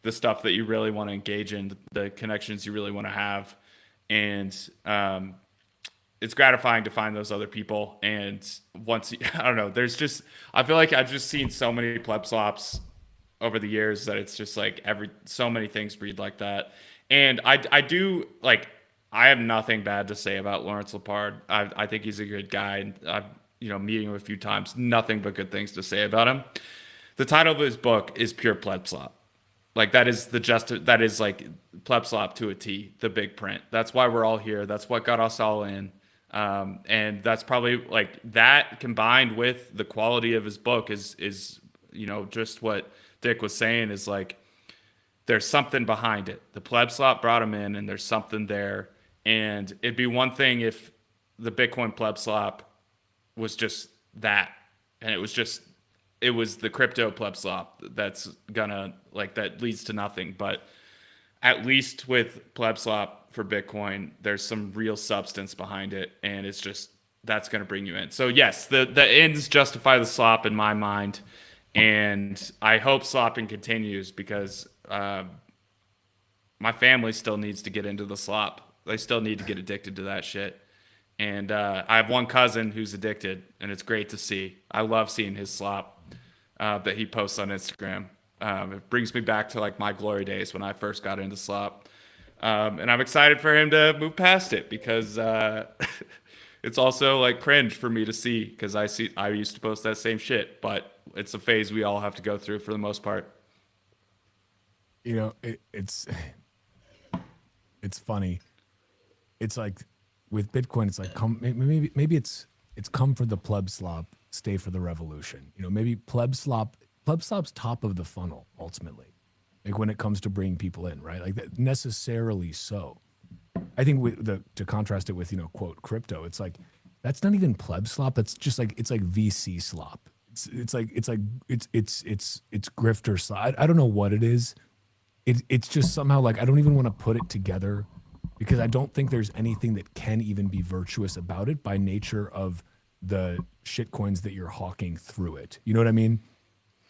the stuff that you really want to engage in, the connections you really want to have. And it's gratifying to find those other people. And I don't know, I feel like I've just seen so many pleb slops over the years that it's just like so many things breed like that. And I do like, I have nothing bad to say about Lawrence Lepard. I think he's a good guy, and I've meeting him a few times. Nothing but good things to say about him. The title of his book is Pure Pleb Slop. Like that is like pleb slop to a T. The big print. That's why we're all here. That's what got us all in. And that's probably like that combined with the quality of his book is just what Dick was saying is like there's something behind it. The pleb slop brought him in, and there's something there. And it'd be one thing if the Bitcoin pleb slop was just that, and it was the crypto pleb slop that's gonna that leads to nothing. But at least with pleb slop for Bitcoin, there's some real substance behind it, and it's just that's gonna bring you in. So yes, the ends justify the slop in my mind, and I hope slopping continues because my family still needs to get into the slop. They still need to get addicted to that shit. And I have one cousin who's addicted, and it's great to see. I love seeing his slop that he posts on Instagram. It brings me back to like my glory days when I first got into slop. And I'm excited for him to move past it because it's also like cringe for me to see because I used to post that same shit, but it's a phase we all have to go through for the most part. It's funny. It's like with Bitcoin, it's like maybe it's come for the pleb slop, stay for the revolution. Maybe pleb slop's top of the funnel ultimately, like when it comes to bringing people in, right? Like that necessarily so. I think to contrast it with quote crypto, it's like that's not even pleb slop. That's just like it's like VC slop. It's grifter slop. I don't know what it is. It's just somehow like I don't even want to put it together. Because I don't think there's anything that can even be virtuous about it by nature of the shit coins that you're hawking through it. You know what I mean?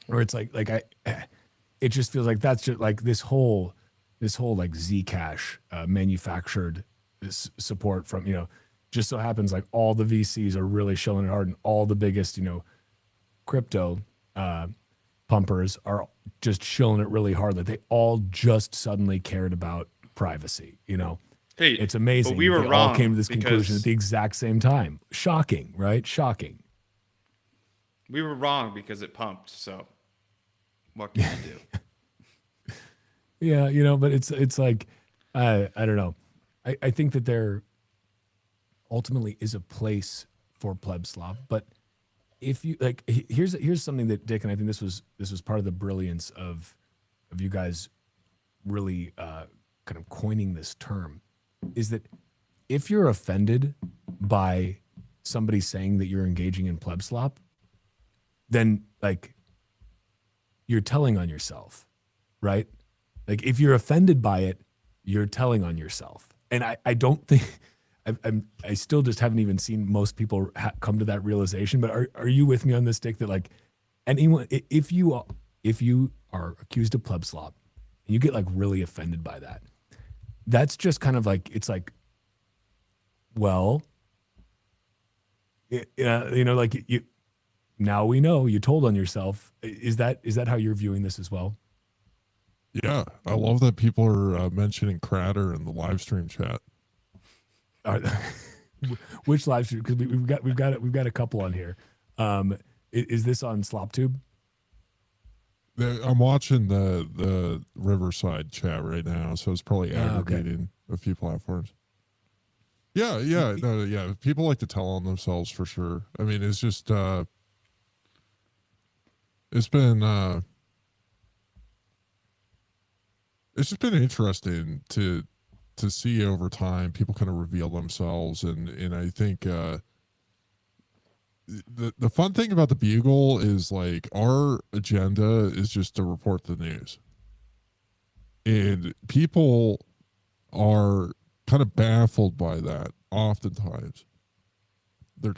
Or it's like it just feels like that's just like this whole like Zcash manufactured support from just so happens like all the VCs are really showing it hard, and all the biggest crypto pumpers are just showing it really hard. Like they all just suddenly cared about privacy. Hey, it's amazing. But we were they wrong. All came to this conclusion at the exact same time. Shocking, right? Shocking. We were wrong because it pumped. So, what can you do? Yeah, but it's like I don't know. I think that there ultimately is a place for pleb slop, but if you like, here's something that Dick and I think this was part of the brilliance of you guys really kind of coining this term. Is that if you're offended by somebody saying that you're engaging in pleb slop, then like you're telling on yourself, right? Like if you're offended by it, you're telling on yourself. And I don't think I still just haven't even seen most people come to that realization. But are you with me on this, Dick? That like anyone, if you are accused of pleb slop and you get like really offended by that, that's just kind of like, it's like, well, like you, now we know you told on yourself. Is that how you're viewing this as well? Yeah. I love that people are mentioning Crater in the live stream chat. Are, which live stream? Because we've got a couple on here. Is this on SlopTube? I'm watching the Riverside chat right now, so it's probably aggregating a few platforms. Yeah. People like to tell on themselves for sure. I mean, it's just it's just been interesting to see over time people kind of reveal themselves, and I think the fun thing about the Bugle is like our agenda is just to report the news, and people are kind of baffled by that. Oftentimes they're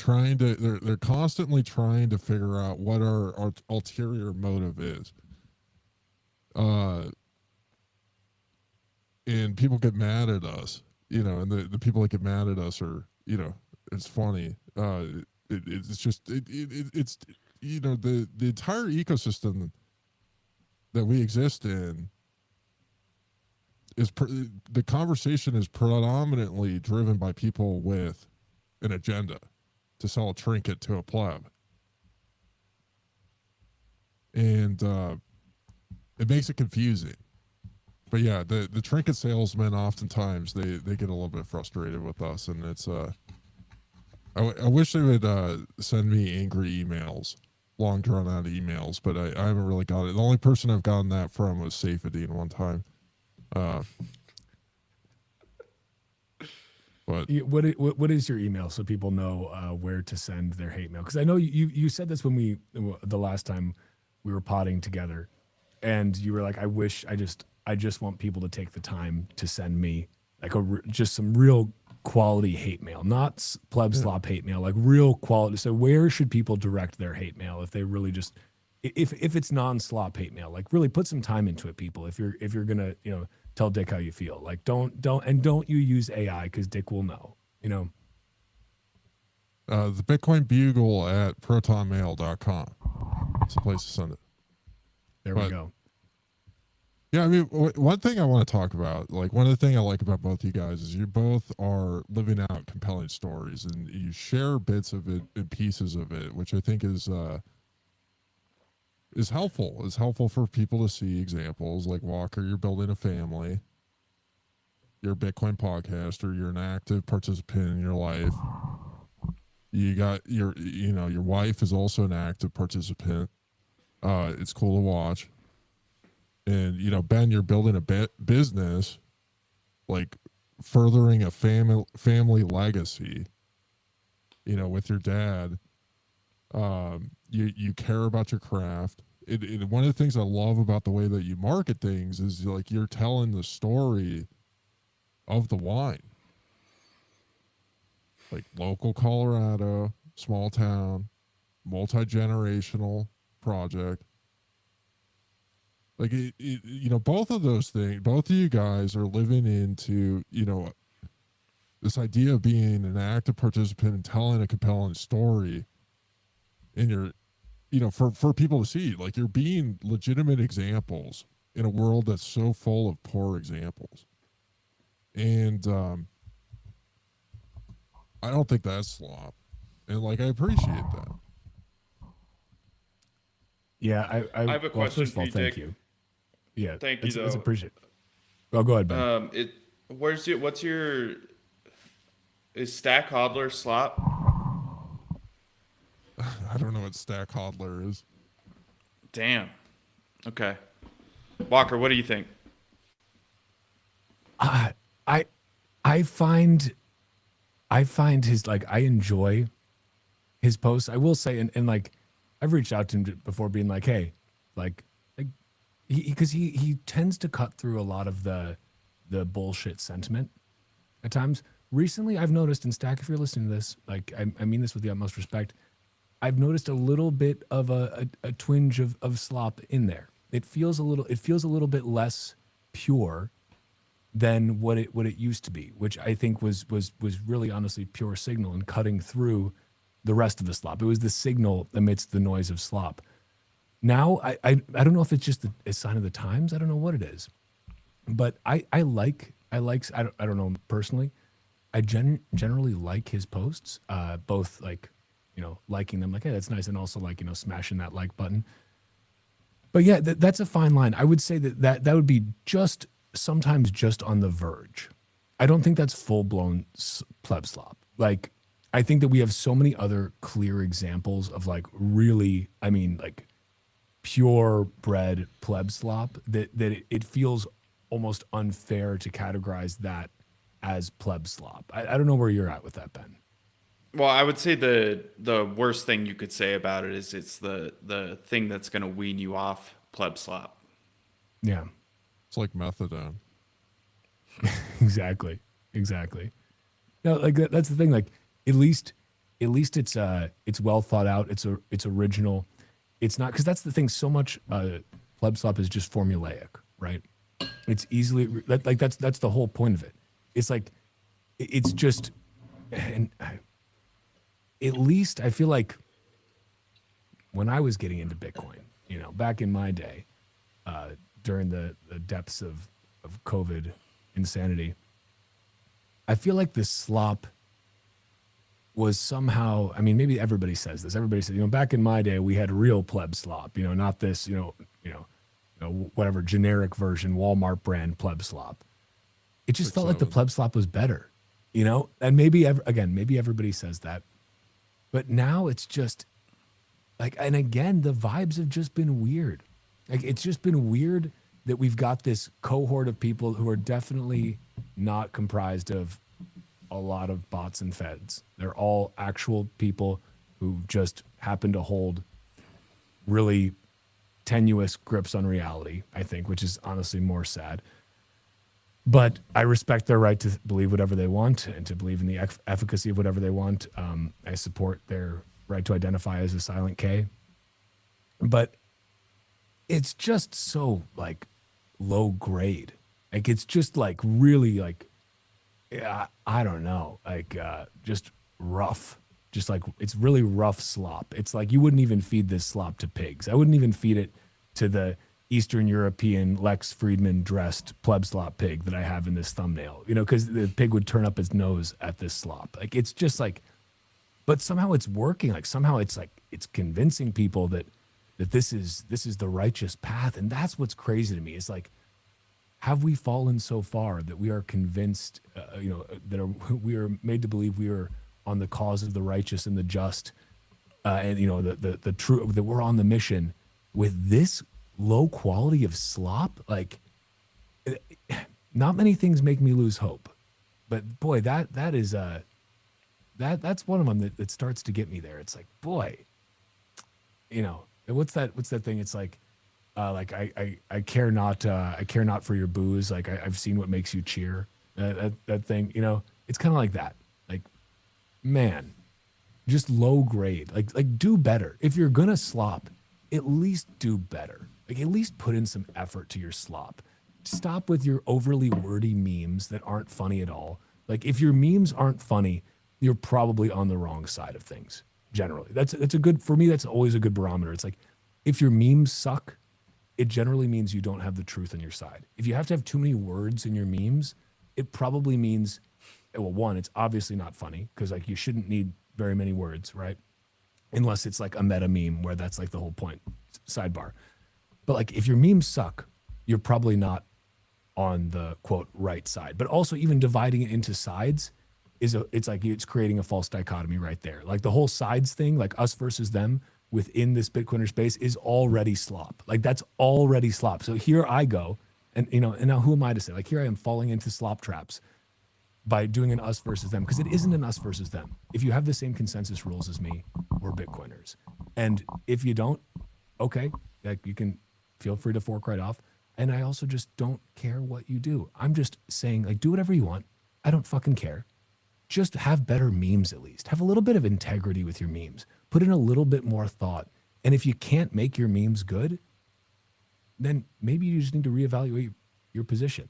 constantly trying to figure out what our ulterior motive is, and people get mad at us, and the people that get mad at us are, it's funny. It's just it's the entire ecosystem that we exist in is the conversation is predominantly driven by people with an agenda to sell a trinket to a pleb, and it makes it confusing. But yeah, the trinket salesmen oftentimes they get a little bit frustrated with us, and it's I wish they would send me angry emails, long drawn out emails, but I haven't really got it. The only person I've gotten that from was Safedine one time. But what is your email so people know where to send their hate mail? Because I know you said this when the last time we were potting together, and you were like, I just want people to take the time to send me like just some real quality hate mail, not pleb slop hate mail, like real quality. So where should people direct their hate mail if they really just if it's non-slop hate mail? Like really put some time into it, people. If you're gonna tell Dick how you feel, like don't you use AI because Dick will know. The Bitcoin Bugle at protonmail.com. It's the place to send it. There we go. Yeah, I mean, one thing I want to talk about, like one of the things I like about both you guys is you both are living out compelling stories, and you share bits of it and pieces of it, which I think is helpful. Is helpful for people to see examples. Like Walker, you're building a family. You're a Bitcoin podcaster. You're an active participant in your life. You got your wife is also an active participant. It's cool to watch. And Ben, you're building a business, like furthering a family legacy. With your dad, you care about your craft. One of the things I love about the way that you market things is like you're telling the story of the wine, like local Colorado, small town, multi-generational project. Like both of those things, both of you guys are living into, this idea of being an active participant and telling a compelling story. And you're, for people to see, like you're being legitimate examples in a world that's so full of poor examples. And I don't think that's slop. And like, I appreciate that. Yeah, I have a question first of all, for you, thank Dick. you. Yeah, Thank you, though. It's appreciated. Oh, go ahead, Ben. What's your is Stack Hodler slop? I don't know what Stack Hodler is. Damn. Okay. Walker, what do you think? I find his I enjoy his posts. I will say, and like I've reached out to him before, being like, hey, because he tends to cut through a lot of the bullshit sentiment at times. Recently, I've noticed, and Stack, if you're listening to this, like I mean this with the utmost respect, I've noticed a little bit of a twinge of slop in there. It feels a little bit less pure than what it used to be, which I think was really honestly pure signal and cutting through the rest of the slop. It was the signal amidst the noise of slop. Now I don't know if it's just a sign of the times. I don't know what it is, but I don't know personally. generally like his posts, both like, liking them, like, hey, that's nice, and also like, smashing that like button. But yeah, that's a fine line. I would say that would be just sometimes just on the verge. I don't think that's full blown pleb slop. Like, I think that we have so many other clear examples of like really, I mean, like purebred pleb slop that it feels almost unfair to categorize that as pleb slop. I don't know where you're at with that, Ben. Well, I would say the worst thing you could say about it is it's the thing that's going to wean you off pleb slop. Yeah. It's like methadone. Exactly. No, like that's the thing. Like at least it's well thought out. It's original. It's not, because that's the thing. So much pleb slop is just formulaic, right? It's easily like that's the whole point of it. It's like it's just, and at least I feel like when I was getting into Bitcoin, back in my day, during the depths of COVID insanity, I feel like the slop was somehow, I mean, maybe everybody says this. Everybody says, back in my day, we had real pleb slop, not this, whatever generic version, Walmart brand pleb slop. It just felt like the pleb slop was better, and maybe everybody says that. But now it's just like, and again, the vibes have just been weird. Like, it's just been weird that we've got this cohort of people who are definitely not comprised of a lot of bots and feds. They're all actual people who just happen to hold really tenuous grips on reality, I think, which is honestly more sad. But I respect their right to believe whatever they want and to believe in the efficacy of whatever they want. I support their right to identify as a silent K. But it's just so like low grade. Like, it's just like really like, yeah, I don't know, like just rough. Just like, it's really rough slop. It's like you wouldn't even feed this slop to pigs. I wouldn't even feed it to the Eastern European Lex Friedman dressed pleb slop pig that I have in this thumbnail, because the pig would turn up his nose at this slop. Like, it's just like, but somehow it's working. Like, somehow it's like, it's convincing people that this is the righteous path. And that's what's crazy to me. It's like, have we fallen so far that we are convinced, we are made to believe we are on the cause of the righteous and the just, and the true, that we're on the mission with this low quality of slop? Like, not many things make me lose hope, but boy, that's one of them that starts to get me there. It's like, boy, what's that thing? It's like I care not for your booze. Like, I've seen what makes you cheer. That thing, it's kind of like that. Like, man, just low grade. Like do better. If you're gonna slop, at least do better. Like, at least put in some effort to your slop. Stop with your overly wordy memes that aren't funny at all. Like, if your memes aren't funny, you're probably on the wrong side of things. Generally, that's a good, for me, that's always a good barometer. It's like, if your memes suck, it generally means you don't have the truth on your side. If you have to have too many words in your memes, it probably means, well, one, it's obviously not funny, because like, you shouldn't need very many words, right? Unless it's like a meta meme where that's like the whole point. Sidebar. But like, if your memes suck, you're probably not on the quote right side. But also, even dividing it into sides it's creating a false dichotomy right there. Like, the whole sides thing, like us versus them within this Bitcoiner space, is already slop. Like, that's already slop. So here I go, and now who am I to say? Like, here I am falling into slop traps by doing an us versus them, because it isn't an us versus them. If you have the same consensus rules as me, we're Bitcoiners. And if you don't, okay, like, you can feel free to fork right off. And I also just don't care what you do. I'm just saying, like, do whatever you want. I don't fucking care. Just have better memes, at least. Have a little bit of integrity with your memes. Put in a little bit more thought. And if you can't make your memes good, then maybe you just need to reevaluate your position.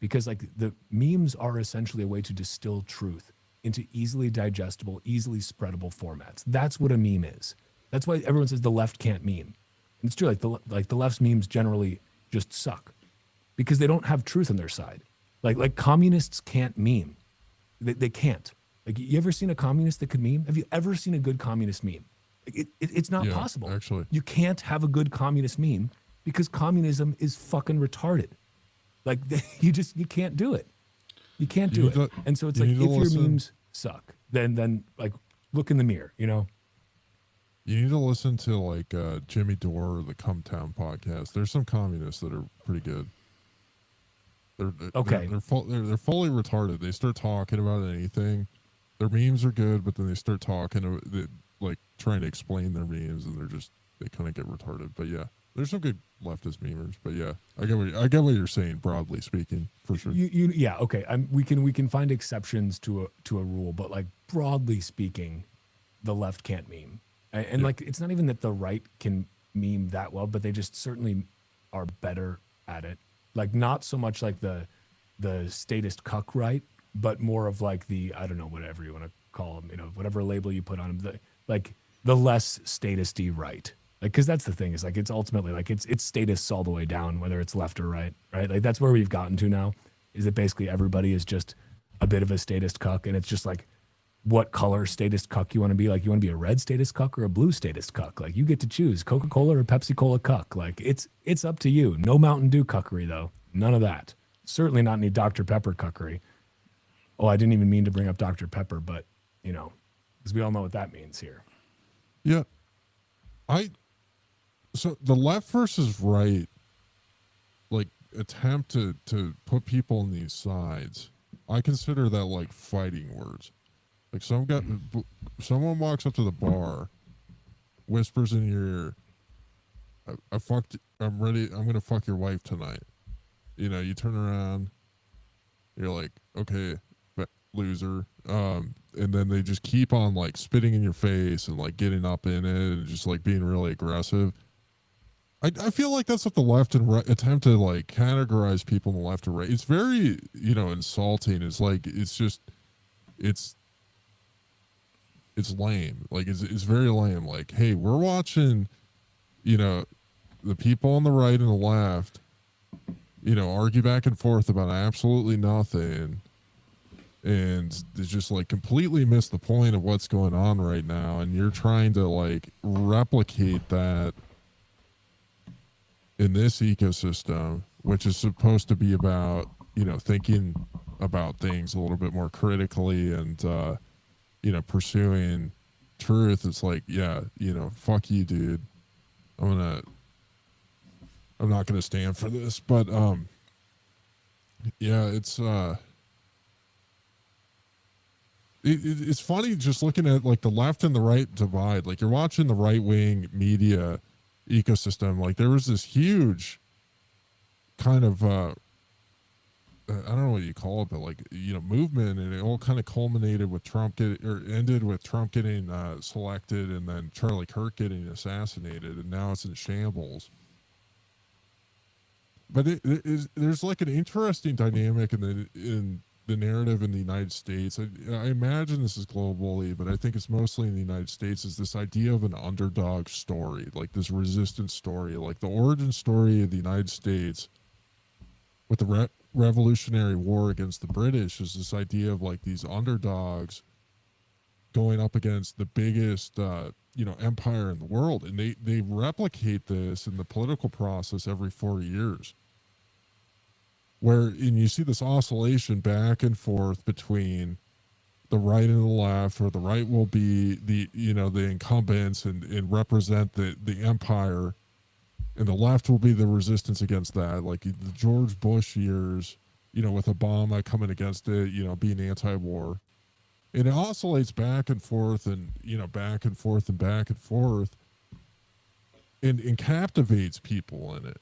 Because like, the memes are essentially a way to distill truth into easily digestible, easily spreadable formats. That's what a meme is. That's why everyone says the left can't meme. And it's true, like the left's memes generally just suck because they don't have truth on their side. Like communists can't meme. They can't. Like, you ever seen a communist that could meme? Have you ever seen a good communist meme? It's not possible. Actually, you can't have a good communist meme because communism is fucking retarded. Like, you can't do it. You can't do it. And so it's like, if your memes suck, then like, look in the mirror, you know? You need to listen to like Jimmy Dore or the Come Town podcast. There's some communists that are pretty good. They're fully retarded. They start talking about anything. Their memes are good, but then they start talking, like trying to explain their memes, and they kind of get retarded. But yeah, there's some good leftist memers. But yeah, I get what you're saying, broadly speaking, for sure. Yeah, okay. We can find exceptions to a rule, but like, broadly speaking, the left can't meme, and like, it's not even that the right can meme that well, but they just certainly are better at it. Like, not so much like the statist cuck right, but more of like the, I don't know, whatever you want to call them, you know, whatever label you put on them, the less statisty right. Like, because that's the thing, is like, it's ultimately like, it's statists all the way down, whether it's left or right, right? Like, that's where we've gotten to now, is that basically everybody is just a bit of a statist cuck, and it's just like, what color statist cuck you want to be. Like, you want to be a red statist cuck or a blue statist cuck. Like, you get to choose Coca-Cola or Pepsi-Cola cuck. Like, it's up to you. No Mountain Dew cuckery, though. None of that. Certainly not any Dr. Pepper cuckery. Oh, I didn't even mean to bring up Dr. Pepper, but, you know, because we all know what that means here. Yeah. So the left versus right, like, attempt to put people on these sides, I consider that like fighting words. Like, someone walks up to the bar, whispers in your ear, I'm ready, I'm gonna fuck your wife tonight. You know, you turn around, you're like, okay, loser. And then they just keep on like spitting in your face and like getting up in it and just like being really aggressive. I feel like that's what the left and right attempt to like categorize people in the left and right. It's very, you know, insulting. It's like, it's lame. Like, it's very lame. Like, hey, we're watching, you know, the people on the right and the left, you know, argue back and forth about absolutely nothing, and they just like completely miss the point of what's going on right now, and you're trying to like replicate that in this ecosystem, which is supposed to be about, you know, thinking about things a little bit more critically and you know, pursuing truth. It's like, yeah, you know, fuck you, dude. I'm not gonna stand for this. But yeah, it's funny just looking at like the left and the right divide. Like, you're watching the right wing media ecosystem. Like, there was this huge kind of I don't know what you call it, but like, you know, movement, and it all kind of culminated with ended with Trump getting selected, and then Charlie Kirk getting assassinated, and now it's in shambles. But there's like an interesting dynamic in the narrative in the United States. I imagine this is globally, but I think it's mostly in the United States, is this idea of an underdog story, like this resistance story, like the origin story of the United States with the Revolutionary War against the British, is this idea of like these underdogs going up against the biggest, you know, empire in the world. And they replicate this in the political process every 4 years, and you see this oscillation back and forth between the right and the left, where the right will be the, you know, the incumbents and represent the empire, and the left will be the resistance against that, like the George Bush years, you know, with Obama coming against it, you know, being anti-war. And it oscillates back and forth, and, you know, back and forth and back and forth, and captivates people in it,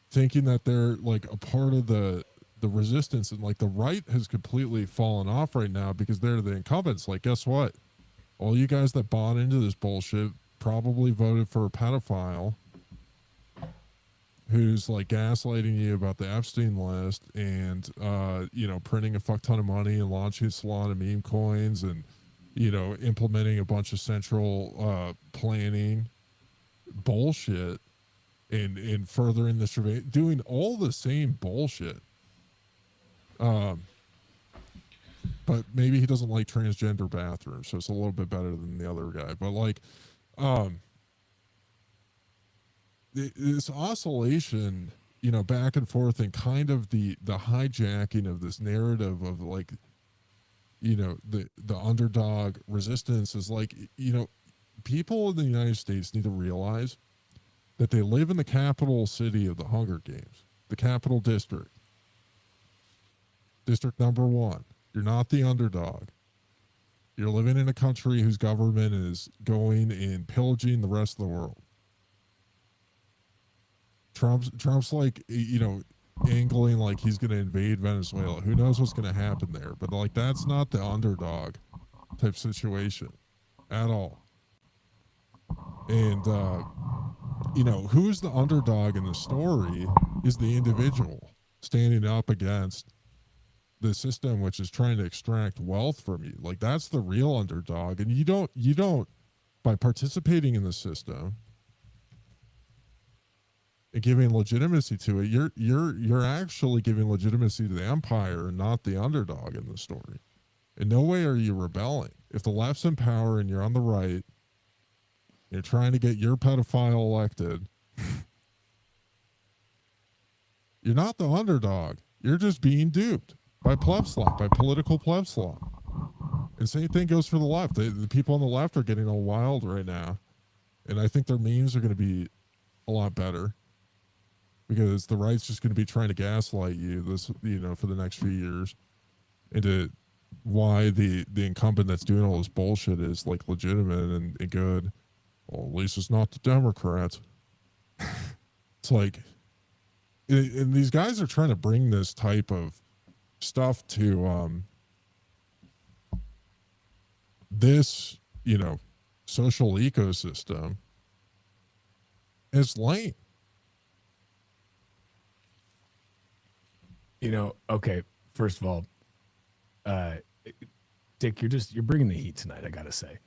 thinking that they're like a part of the resistance. And like, the right has completely fallen off right now because they're the incumbents. Like, guess what? All you guys that bought into this bullshit probably voted for a pedophile who's like gaslighting you about the Epstein list, and you know, printing a fuck ton of money and launching a salon of meme coins, and, you know, implementing a bunch of central planning bullshit, and furthering the survey, doing all the same bullshit. But but maybe he doesn't like transgender bathrooms, so it's a little bit better than the other guy. But like, this oscillation, back and forth, and kind of the hijacking of this narrative of like, the underdog resistance is like, people in the United States need to realize that they live in the capital city of the Hunger Games, the capital district. District number 1. You're not the underdog. You're living in a country whose government is going and pillaging the rest of the world. Trump's like, angling like he's going to invade Venezuela. Who knows what's going to happen there? But like, that's not the underdog type situation at all. And, who's the underdog in the story is the individual standing up against the system, which is trying to extract wealth from you. Like, that's the real underdog. And you don't, by participating in the system and giving legitimacy to it, you're actually giving legitimacy to the empire and not the underdog in the story. In no way are you rebelling. If the left's in power and you're on the right, you're trying to get your pedophile elected, you're not the underdog. You're just being duped by pleb slop, by political pleb slop. And same thing goes for the left. The people on the left are getting all wild right now. And I think their memes are going to be a lot better, because the right's just going to be trying to gaslight you for the next few years into why the incumbent that's doing all this bullshit is like legitimate and good. Well, at least it's not the Democrats. It's like, and these guys are trying to bring this type of stuff to this, social ecosystem. It's lame. Okay, first of all, Dick, you're bringing the heat tonight, I gotta say.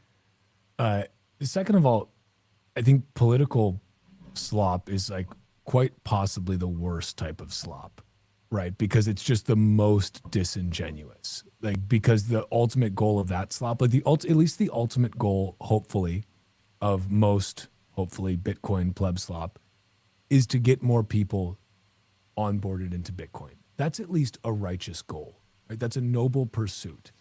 Second of all, I think political slop is like quite possibly the worst type of slop, right? Because it's just the most disingenuous. Like, because the ultimate goal of that slop, like at least the ultimate goal, hopefully, of most, hopefully, Bitcoin pleb slop is to get more people onboarded into Bitcoin. That's at least a righteous goal, right? That's a noble pursuit.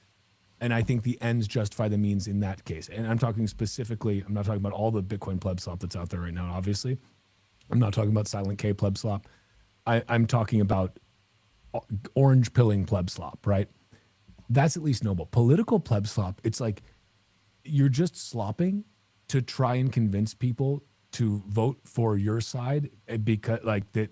And I think the ends justify the means in that case. And I'm talking specifically, I'm not talking about all the Bitcoin pleb slop that's out there right now, obviously. I'm not talking about Silent K pleb slop. I'm talking about orange pilling pleb slop, right? That's at least noble. Political pleb slop, it's like you're just slopping to try and convince people to vote for your side, because like that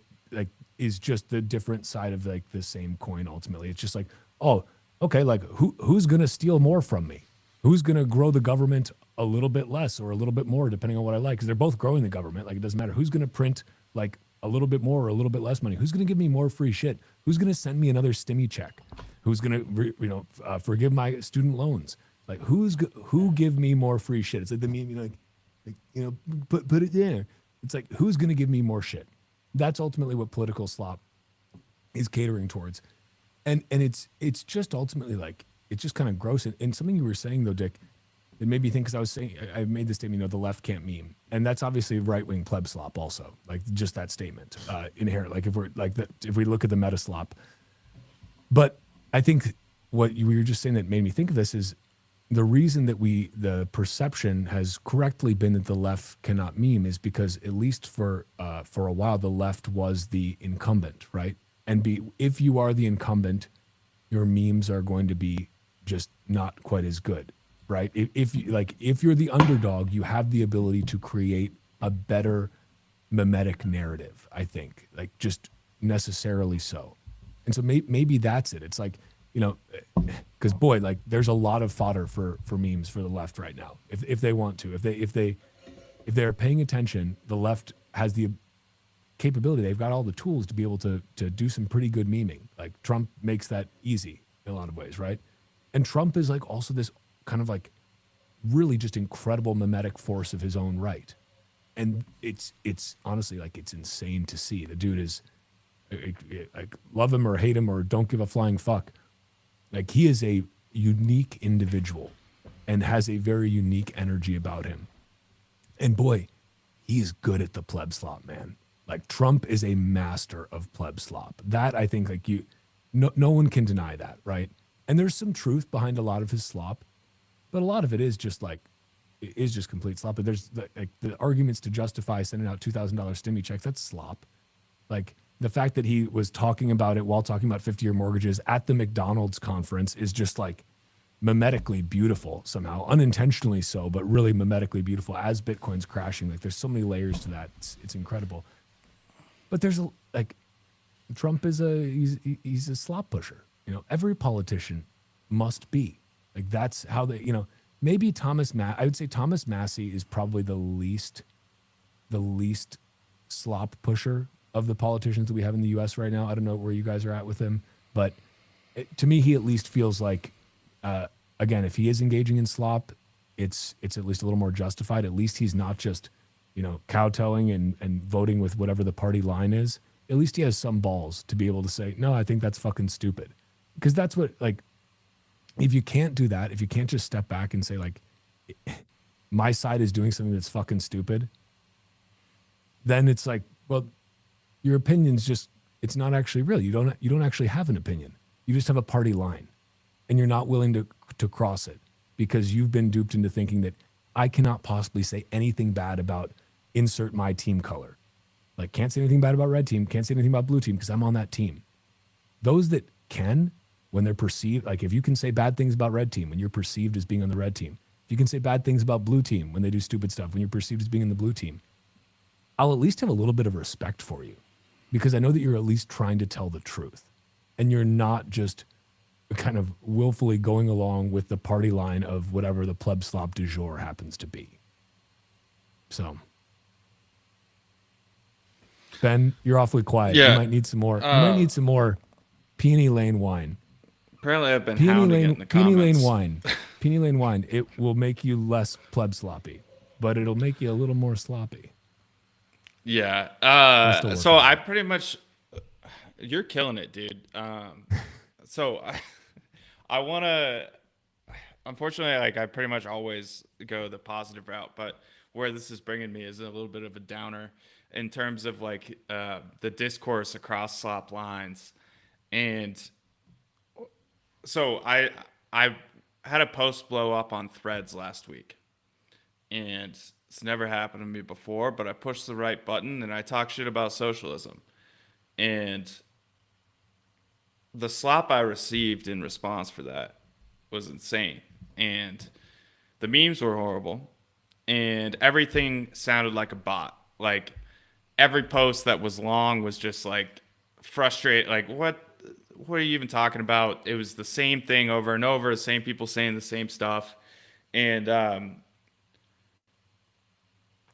is just the different side of like the same coin ultimately. It's just like, oh, okay, like who's going to steal more from me? Who's going to grow the government a little bit less or a little bit more, depending on what I like? Because they're both growing the government. Like, it doesn't matter. Who's going to print like a little bit more or a little bit less money? Who's going to give me more free shit? Who's going to send me another stimmy check? Who's going to, forgive my student loans? Like, who give me more free shit? It's like the meme, put it there. It's like, who's going to give me more shit? That's ultimately what political slop is catering towards. And it's just ultimately like, it's just kind of gross. And something you were saying though, Dick, it made me think, because I was saying, I made the statement, the left can't meme. And that's obviously right-wing pleb slop also, like just that statement, inherent. Like if we look at the meta slop. But I think what you were just saying that made me think of this is the reason that the perception has correctly been that the left cannot meme is because at least for a while, the left was the incumbent, right? And if you are the incumbent, your memes are going to be just not quite as good, right? If you're the underdog, you have the ability to create a better mimetic narrative, I think, like just necessarily so. And so maybe that's it. It's like, because boy, like there's a lot of fodder for memes for the left right now. If they want to, if they're paying attention, the left has the capability. They've got all the tools to be able to do some pretty good memeing. Like Trump makes that easy in a lot of ways, right? And Trump is like also this kind of like really just incredible mimetic force of his own right. And it's honestly like, it's insane to see. The dude is like, love him or hate him or don't give a flying fuck. Like he is a unique individual and has a very unique energy about him. And boy, he's good at the pleb slop, man. Like Trump is a master of pleb slop. That I think like no one can deny that, right? And there's some truth behind a lot of his slop, but a lot of it is just complete slop. But there's the arguments to justify sending out $2,000 stimmy checks. That's slop. Like the fact that he was talking about it while talking about 50-year mortgages at the McDonald's conference is just like mimetically beautiful somehow, unintentionally so, but really mimetically beautiful as Bitcoin's crashing. Like there's so many layers to that. It's incredible. But there's Trump is he's a slop pusher. You know, every politician must be. Like that's how they, you know, maybe I would say Thomas Massey is probably the least slop pusher of the politicians that we have in the US right now. I don't know where you guys are at with him, but to me, he at least feels like, again, if he is engaging in slop, it's at least a little more justified. At least he's not just, you know, kowtowing and voting with whatever the party line is. At least he has some balls to be able to say, no, I think that's fucking stupid. Because that's what, like, if you can't do that, if you can't just step back and say, like, my side is doing something that's fucking stupid, then it's like, well, your opinion's just, it's not actually real. You don't actually have an opinion. You just have a party line. And you're not willing to cross it because you've been duped into thinking that I cannot possibly say anything bad about insert my team color. Like, can't say anything bad about red team, can't say anything about blue team because I'm on that team. Those that can, when they're perceived, like if you can say bad things about red team when you're perceived as being on the red team, if you can say bad things about blue team when they do stupid stuff, when you're perceived as being in the blue team, I'll at least have a little bit of respect for you because I know that you're at least trying to tell the truth and you're not just kind of willfully going along with the party line of whatever the pleb slop du jour happens to be. So, Ben, you're awfully quiet. Yeah. You might need some more. You might need some more Peony Lane wine. Apparently, I've been hounding it in the Peony comments. Lane wine. Peony Lane wine. It will make you less pleb sloppy, but it'll make you a little more sloppy. Yeah. So I pretty much, you're killing it, dude. So I want to, unfortunately, like I pretty much always go the positive route, but where this is bringing me is a little bit of a downer in terms of like the discourse across slop lines. And so I had a post blow up on Threads last week, and it's never happened to me before, but I pushed the right button and I talk shit about socialism. And the slop I received in response for that was insane. And the memes were horrible. And everything sounded like a bot. Like every post that was long was just like frustrated. Like, what are you even talking about? It was the same thing over and over, the same people saying the same stuff. And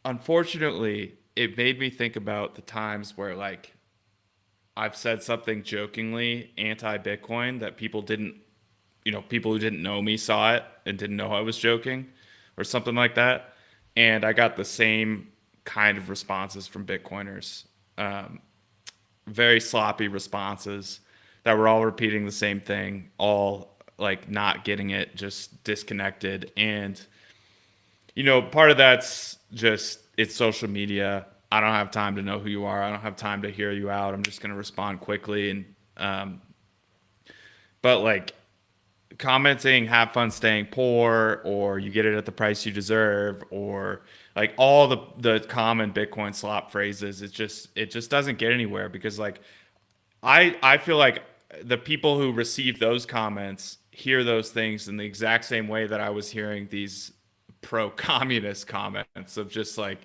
unfortunately, it made me think about the times where like I've said something jokingly anti-Bitcoin that people who didn't know me saw it and didn't know I was joking or something like that. And I got the same kind of responses from Bitcoiners. Very sloppy responses that were all repeating the same thing, all like not getting it, just disconnected. And, you know, part of that's just, it's social media. I don't have time to know who you are. I don't have time to hear you out. I'm just going to respond quickly. And, but like commenting, have fun staying poor, or you get it at the price you deserve, or like all the common Bitcoin slop phrases, it just doesn't get anywhere because like, I feel like the people who receive those comments hear those things in the exact same way that I was hearing these pro-communist comments of just like,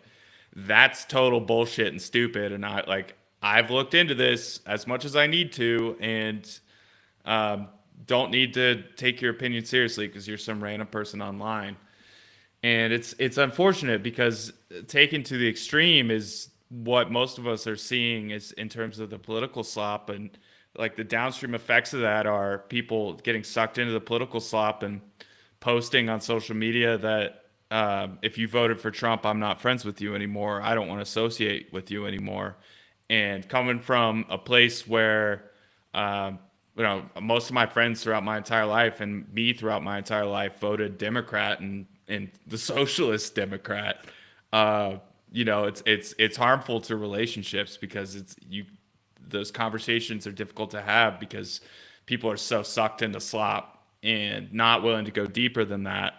that's total bullshit and stupid. And I've looked into this as much as I need to, and don't need to take your opinion seriously because you're some random person online. And it's unfortunate because taken to the extreme is what most of us are seeing is in terms of the political slop, and like the downstream effects of that are people getting sucked into the political slop and posting on social media that if you voted for Trump, I'm not friends with you anymore. I don't want to associate with you anymore. And coming from a place where most of my friends throughout my entire life and me throughout my entire life voted Democrat and the Socialist Democrat. It's harmful to relationships because those conversations are difficult to have because people are so sucked into slop and not willing to go deeper than that.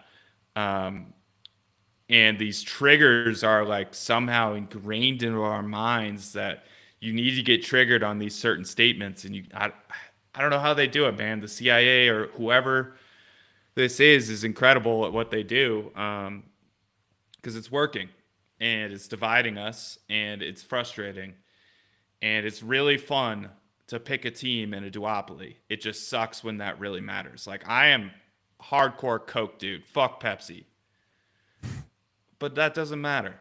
And these triggers are like somehow ingrained into our minds that you need to get triggered on these certain statements. And I don't know how they do it, man. The CIA or whoever this is incredible at what they do, because it's working and it's dividing us and it's frustrating and it's really fun to pick a team in a duopoly. It just sucks when that really matters. Like I am hardcore Coke dude. Fuck Pepsi. But that doesn't matter.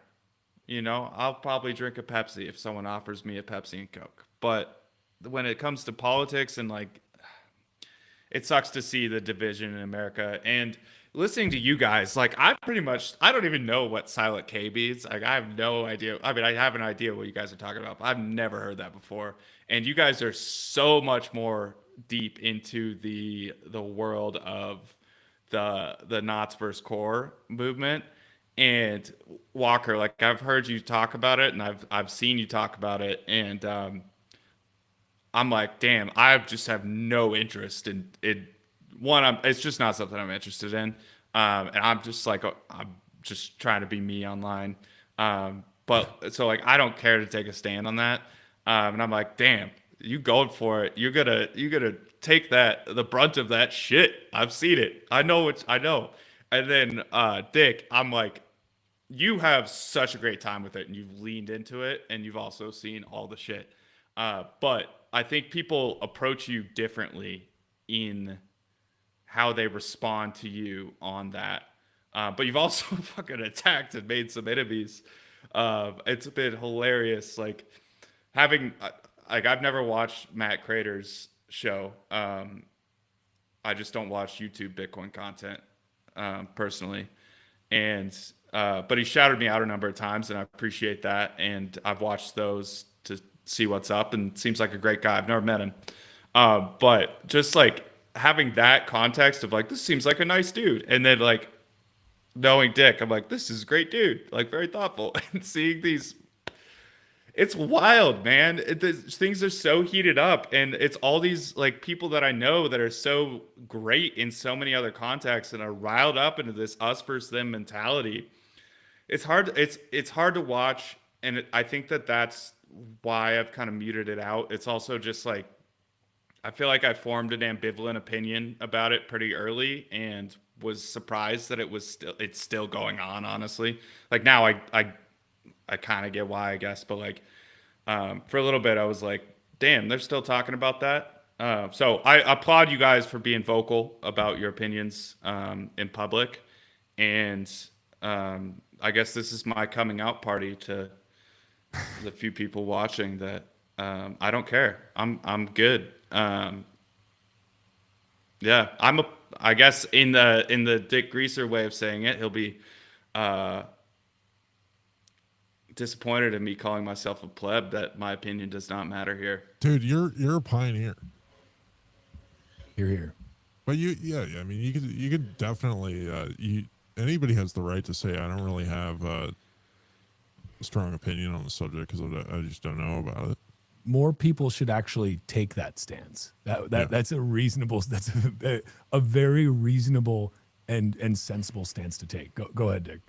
I'll probably drink a Pepsi if someone offers me a Pepsi and Coke. But when it comes to politics and like, it sucks to see the division in America. And listening to you guys, like I don't even know what Silent K means. Like I have no idea. I mean, I have an idea what you guys are talking about, but I've never heard that before. And you guys are so much more deep into the world of the Knots versus Core movement. And Walker, like I've heard you talk about it and I've seen you talk about it. And I'm like, damn, I just have no interest in it. It's just not something I'm interested in. And I'm just like, I'm just trying to be me online. But so like, I don't care to take a stand on that. And I'm like, damn, you going for it. You're gonna take the brunt of that shit. I've seen it. I know. And then, Dick, I'm like, you have such a great time with it and you've leaned into it and you've also seen all the shit. But I think people approach you differently in how they respond to you on that. But you've also fucking attacked and made some enemies. It's been hilarious. Like I've never watched Matt Crater's show. I just don't watch YouTube Bitcoin content, personally. And, but he shouted me out a number of times and I appreciate that. And I've watched those to see what's up and seems like a great guy. I've never met him. But just like having that context of like, this seems like a nice dude. And then like knowing Dick, I'm like, this is a great dude, like very thoughtful. And seeing these, it's wild, man. Things are so heated up and it's all these like people that I know that are so great in so many other contexts and are riled up into this us versus them mentality. It's hard to watch. And I think that's why I've kind of muted it out. It's also just like, I feel like I formed an ambivalent opinion about it pretty early and was surprised that it's still going on, honestly. Like now I kind of get why, I guess, but like for a little bit I was like, damn, they're still talking about that. So I applaud you guys for being vocal about your opinions in public. And I guess this is my coming out party to the few people watching that I don't care. I'm good. Yeah, I guess in the Dick Greaser way of saying it, he'll be disappointed in me calling myself a pleb that my opinion does not matter here. Dude, you're a pioneer. You're here. But I mean, you could definitely anybody has the right to say I don't really have a strong opinion on the subject because I just don't know about it. More people should actually take that stance. That's a reasonable. That's a very reasonable and sensible stance to take. Go ahead, Dick.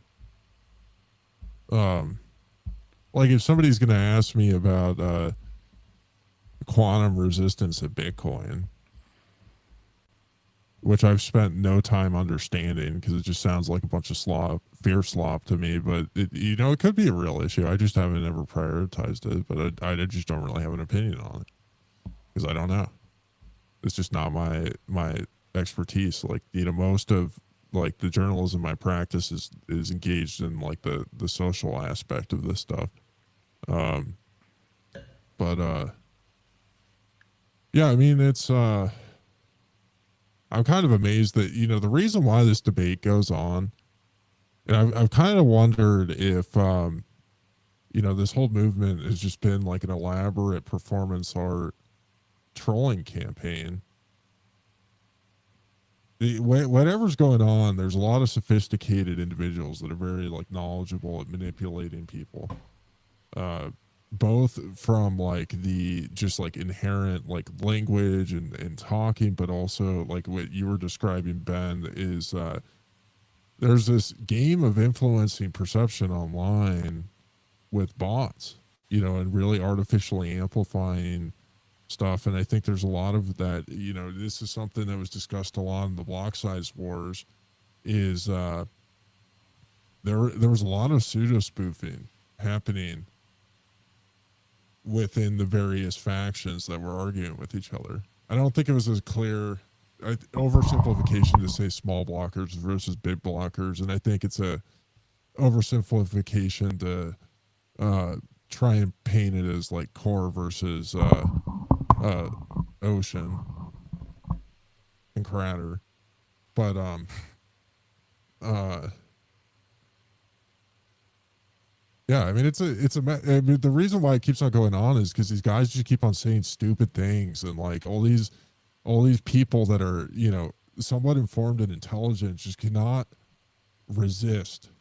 Like if somebody's going to ask me about quantum resistance of Bitcoin, which I've spent no time understanding because it just sounds like a bunch of fear slop to me, but it could be a real issue. I just haven't ever prioritized it, but I just don't really have an opinion on it because I don't know. It's just not my expertise. Like, most of like the journalism I practice is engaged in like the social aspect of this stuff. Yeah, I mean, it's, I'm kind of amazed that, the reason why this debate goes on, and I've kind of wondered if, this whole movement has just been like an elaborate performance art trolling campaign whatever's going on, there's a lot of sophisticated individuals that are very like knowledgeable at manipulating people. Both from like the just like inherent like language and talking, but also like what you were describing, Ben, is there's this game of influencing perception online with bots, and really artificially amplifying stuff. And I think there's a lot of that. This is something that was discussed a lot in the block size wars. Is there was a lot of pseudo spoofing happening within the various factions that were arguing with each other. I don't think it was as clear oversimplification to say small blockers versus big blockers, and I think it's a oversimplification to try and paint it as like core versus ocean and crater. But yeah, I mean the reason why it keeps on going on is because these guys just keep on saying stupid things, and like all these people that are somewhat informed and intelligent just cannot resist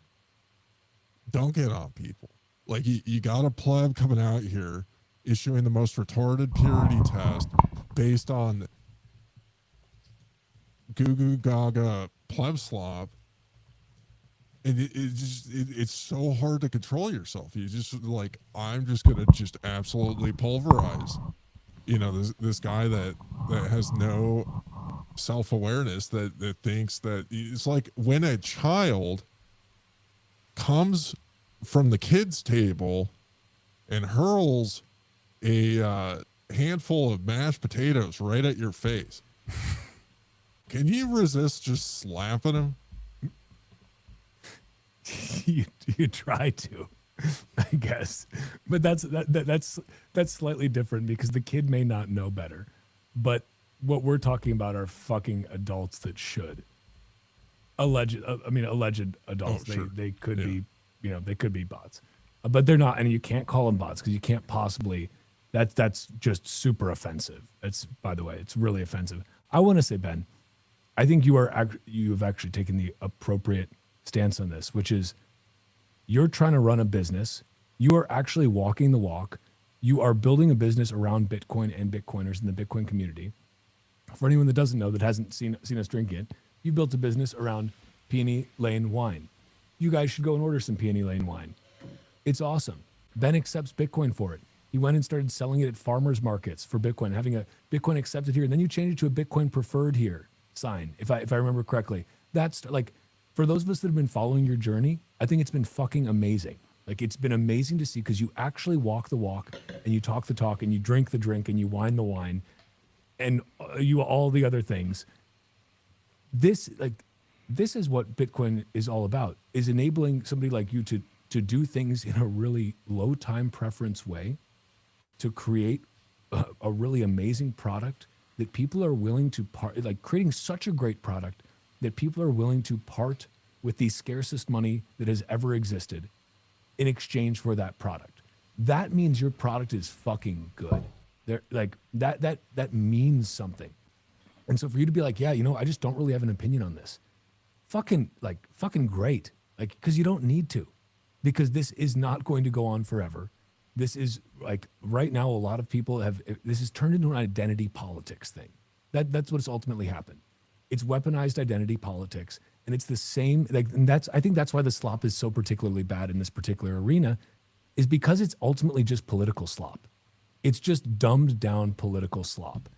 dunking on people. Like you got a pleb coming out here issuing the most retarded purity test based on goo goo gaga pleb slop, and it's so hard to control yourself. You just like, I'm just gonna just absolutely pulverize this guy that has no self-awareness, that thinks that it's like when a child comes from the kids table and hurls a handful of mashed potatoes right at your face. Can you resist just slapping him? You try to, I guess, but that's slightly different because the kid may not know better. But what we're talking about are fucking adults that should. Alleged adults. Oh, sure. They could be, they could be bots, but they're not, and you can't call them bots because you can't possibly. That's just super offensive. By the way, it's really offensive. I want to say, Ben, I think you've actually taken the appropriate stance on this, which is you're trying to run a business. You are actually walking the walk. You are building a business around Bitcoin and Bitcoiners in the Bitcoin community. For anyone that doesn't know, that hasn't seen us drink it, you built a business around Peony Lane wine. You guys should go and order some Peony Lane wine. It's awesome. Ben accepts Bitcoin for it. He went and started selling it at farmers markets for Bitcoin, having a Bitcoin accepted here. And then you changed it to a Bitcoin preferred here sign, if I remember correctly. That's like, for those of us that have been following your journey, I think it's been fucking amazing. Like, it's been amazing to see because you actually walk the walk and you talk the talk and you drink the drink and you wine the wine and you all the other things. This is what Bitcoin is all about, is enabling somebody like you to do things in a really low time preference way, to create a really amazing product that people are willing to creating such a great product that people are willing to part with the scarcest money that has ever existed in exchange for that product. That means your product is fucking good. That means something. And so for you to be like, yeah, I just don't really have an opinion on this. Fucking great. Like, because you don't need to, because this is not going to go on forever. This is like, right now, a lot of people this has turned into an identity politics thing. That's what's ultimately happened. It's weaponized identity politics. And it's the same, and I think that's why the slop is so particularly bad in this particular arena, is because it's ultimately just political slop. It's just dumbed down political slop.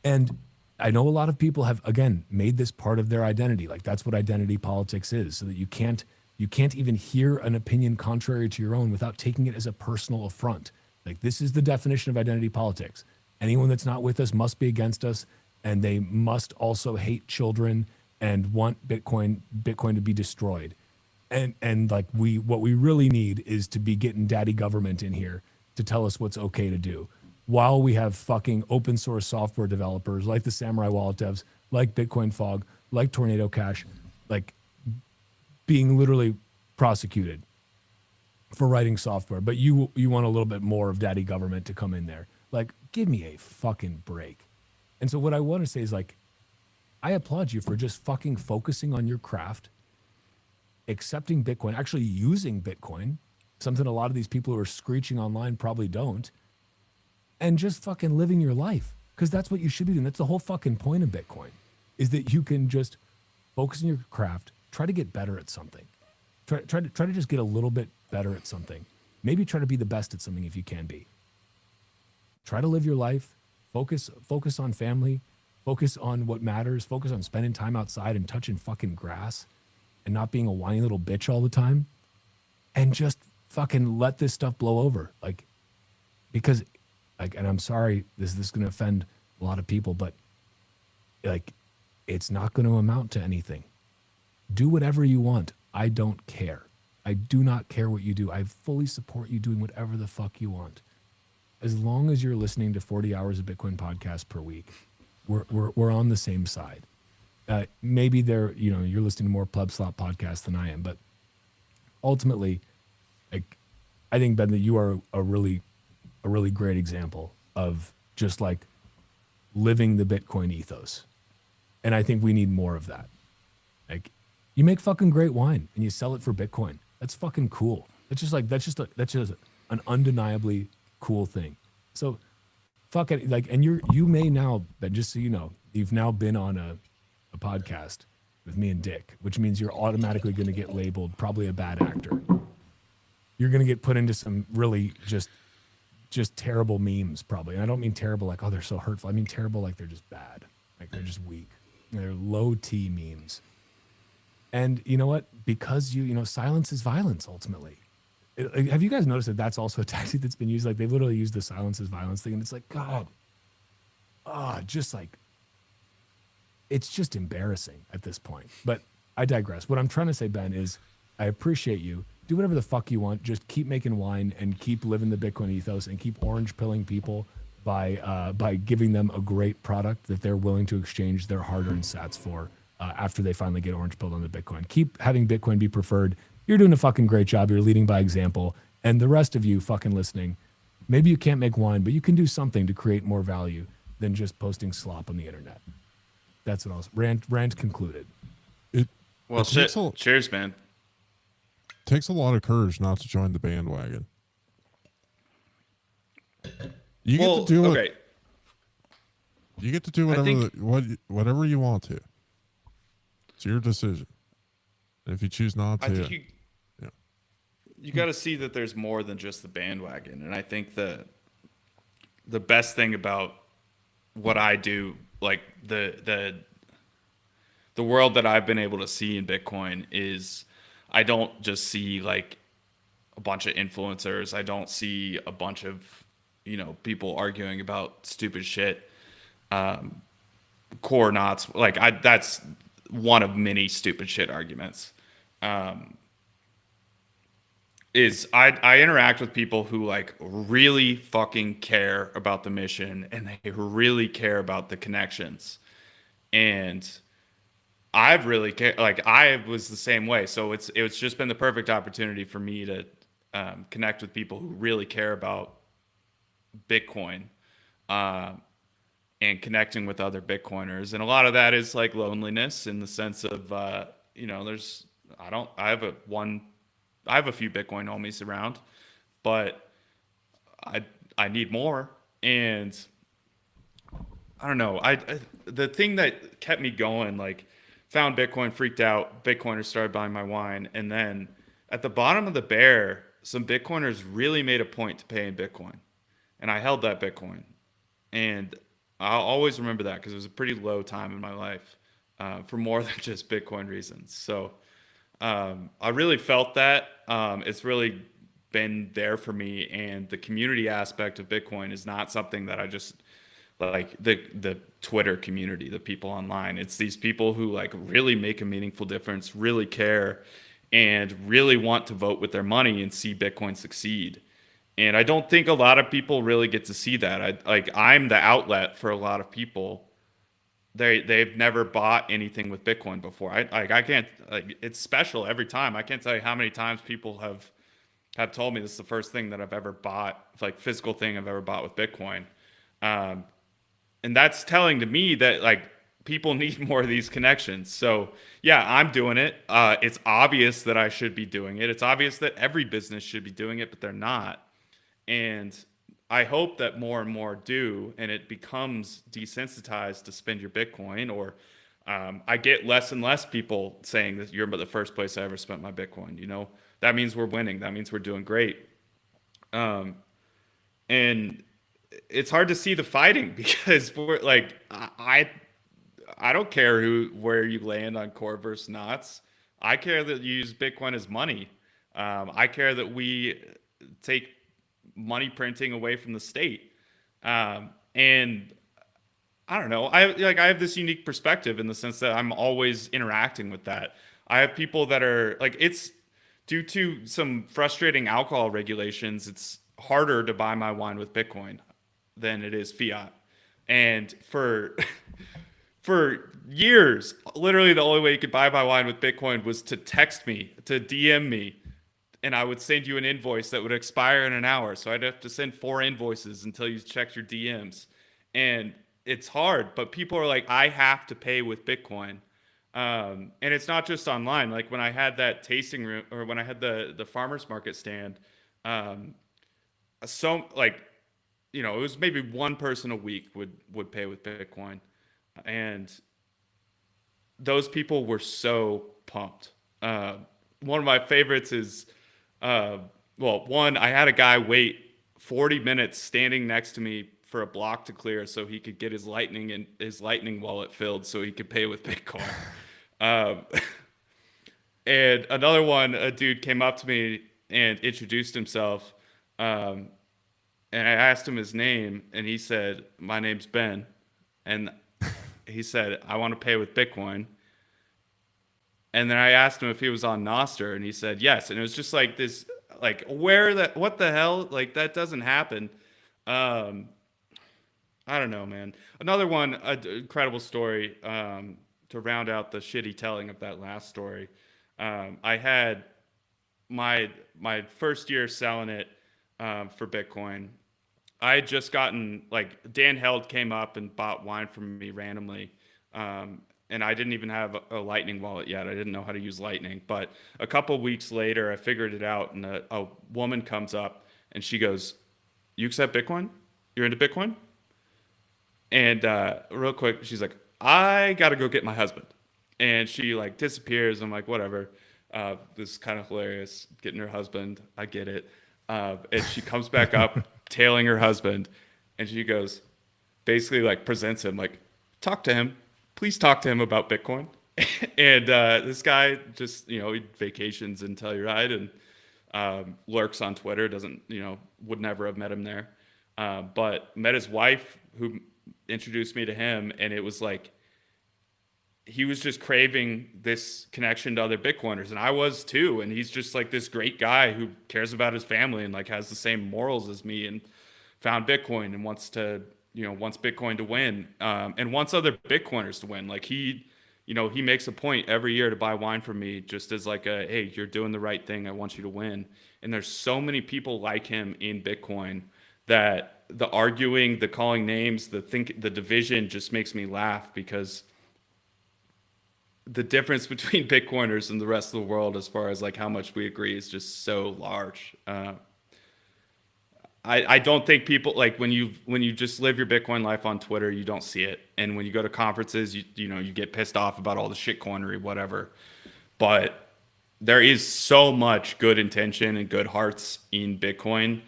And I know a lot of people have, again, made this part of their identity. Like, that's what identity politics is, so that you can't even hear an opinion contrary to your own without taking it as a personal affront. Like, this is the definition of identity politics. Anyone that's not with us must be against us, and they must also hate children and want Bitcoin to be destroyed. And like, what we really need is to be getting daddy government in here to tell us what's okay to do, while we have fucking open source software developers like the Samurai Wallet devs, like Bitcoin Fog, like Tornado Cash, like being literally prosecuted for writing software. But you want a little bit more of daddy government to come in there. Like, give me a fucking break. And so what I want to say is, like, I applaud you for just fucking focusing on your craft, accepting Bitcoin, actually using Bitcoin, something a lot of these people who are screeching online probably don't, and just fucking living your life. Because that's what you should be doing. That's the whole fucking point of Bitcoin, is that you can just focus on your craft, try to get better at something. Try to just get a little bit better at something. Maybe try to be the best at something if you can be. Try to live your life, focus on family, focus on what matters, focus on spending time outside and touching fucking grass and not being a whiny little bitch all the time, and just fucking let this stuff blow over. Like, because, like, and I'm sorry, this is going to offend a lot of people, but like, it's not going to amount to anything. Do whatever you want. I don't care. I do not care what you do. I fully support you doing whatever the fuck you want. As long as you're listening to 40 hours of Bitcoin podcast per week, we're on the same side. Maybe you're listening to more Pleb Slop podcasts than I am, but ultimately, like, I think, Ben, that you are a really great example of just like living the Bitcoin ethos. And I think we need more of that. Like, you make fucking great wine and you sell it for Bitcoin. That's fucking cool. That's just an undeniably cool thing. So fuck it. Like, and you may now, Ben, just so you know, you've now been on a podcast with me and Dick, which means you're automatically going to get labeled probably a bad actor. You're going to get put into some really just terrible memes probably. And I don't mean terrible like, oh, they're so hurtful. I mean terrible like they're just bad. Like they're just weak. They're low T memes. And you know what? Because silence is violence ultimately. Have you guys noticed that that's also a tactic that's been used? Like they literally use the silence is violence thing. And it's like, God, just like, it's just embarrassing at this point. But I digress. What I'm trying to say, Ben, is I appreciate you. Do whatever the fuck you want. Just keep making wine and keep living the Bitcoin ethos and keep orange pilling people by giving them a great product that they're willing to exchange their hard-earned sats for after they finally get orange pilled on the Bitcoin. Keep having Bitcoin be preferred. You're doing a fucking great job. You're leading by example. And the rest of you fucking listening, maybe you can't make wine, but you can do something to create more value than just posting slop on the internet. That's what I was rant concluded. Cheers, man. Takes a lot of courage not to join the bandwagon. You get to do it. You get to do whatever you want to. It's your decision. And if you choose not to, I think you got to see that there's more than just the bandwagon. And I think the best thing about what I do, like the world that I've been able to see in Bitcoin, is I don't just see like a bunch of influencers. I don't see a bunch of, people arguing about stupid shit. Core knots. Like that's one of many stupid shit arguments. Is I interact with people who like really fucking care about the mission and they really care about the connections. And I've really cared, like I was the same way. So it's just been the perfect opportunity for me to connect with people who really care about Bitcoin and connecting with other Bitcoiners. And a lot of that is like loneliness in the sense of, I have a few Bitcoin homies around, but I need more. And I don't know. The thing that kept me going, like, found Bitcoin, freaked out. Bitcoiners started buying my wine. And then at the bottom of the bear, some Bitcoiners really made a point to pay in Bitcoin. And I held that Bitcoin. And I'll always remember that because it was a pretty low time in my life for more than just Bitcoin reasons. So I really felt that. It's really been there for me. And the community aspect of Bitcoin is not something that I just like the Twitter community, the people online. It's these people who like really make a meaningful difference, really care, and really want to vote with their money and see Bitcoin succeed. And I don't think a lot of people really get to see that. I'm the outlet for a lot of people. They've never bought anything with Bitcoin before. I can't, like, it's special every time. I can't tell you how many times people have told me this is the first thing that I've ever bought, like physical thing I've ever bought with Bitcoin. And that's telling to me that like people need more of these connections. So yeah, I'm doing it. It's obvious that I should be doing it. It's obvious that every business should be doing it, but they're not. And I hope that more and more do, and it becomes desensitized to spend your Bitcoin. Or I get less and less people saying that you're the first place I ever spent my Bitcoin. You know, that means we're winning. That means we're doing great. And it's hard to see the fighting because we're like, I don't care where you land on core versus knots. I care that you use Bitcoin as money. I care that we take money printing away from the state. And I don't know. I have this unique perspective in the sense that I'm always interacting with that. I have people that are like, it's due to some frustrating alcohol regulations. It's harder to buy my wine with Bitcoin than it is fiat. And for years, literally the only way you could buy my wine with Bitcoin was to text me, to DM me, and I would send you an invoice that would expire in an hour. So I'd have to send 4 invoices until you checked your DMs. And it's hard, but people are like, I have to pay with Bitcoin. And it's not just online. Like when I had that tasting room, or when I had the farmer's market stand, so like, you know, it was maybe one person a week would pay with Bitcoin. And those people were so pumped. One of my favorites is, one, I had a guy wait 40 minutes standing next to me for a block to clear so he could get his lightning wallet filled so he could pay with Bitcoin. And another one, a dude came up to me and introduced himself. And I asked him his name, and he said, "My name's Ben." And he said, "I want to pay with Bitcoin." And then I asked him if he was on Nostr, and he said yes. And it was just like this, like, what the hell? Like, that doesn't happen. I don't know, man. Another one, incredible story, to round out the shitty telling of that last story. I had my first year selling it for Bitcoin. I had just gotten, like, Dan Held came up and bought wine from me randomly. And I didn't even have a Lightning wallet yet. I didn't know how to use Lightning. But a couple weeks later, I figured it out. And a woman comes up and she goes, "You accept Bitcoin? You're into Bitcoin?" And real quick, she's like, "I got to go get my husband." And she like disappears. I'm like, whatever. This is kind of hilarious. Getting her husband. I get it. And she comes back up tailing her husband. And she goes, basically like presents him like, "Talk to him. Please talk to him about Bitcoin." And this guy just, you know, he vacations in Telluride and lurks on Twitter. Doesn't, you know, would never have met him there. But met his wife who introduced me to him. And it was like, he was just craving this connection to other Bitcoiners. And I was too. And he's just like this great guy who cares about his family and like has the same morals as me and found Bitcoin and wants Bitcoin to win, and wants other Bitcoiners to win. Like he makes a point every year to buy wine from me just as like a, hey, you're doing the right thing. I want you to win. And there's so many people like him in Bitcoin that the arguing, the calling names, the division just makes me laugh, because the difference between Bitcoiners and the rest of the world as far as like how much we agree is just so large. I don't think people, like when you just live your Bitcoin life on Twitter, you don't see it. And when you go to conferences, you get pissed off about all the shitcoinery, whatever. But there is so much good intention and good hearts in Bitcoin.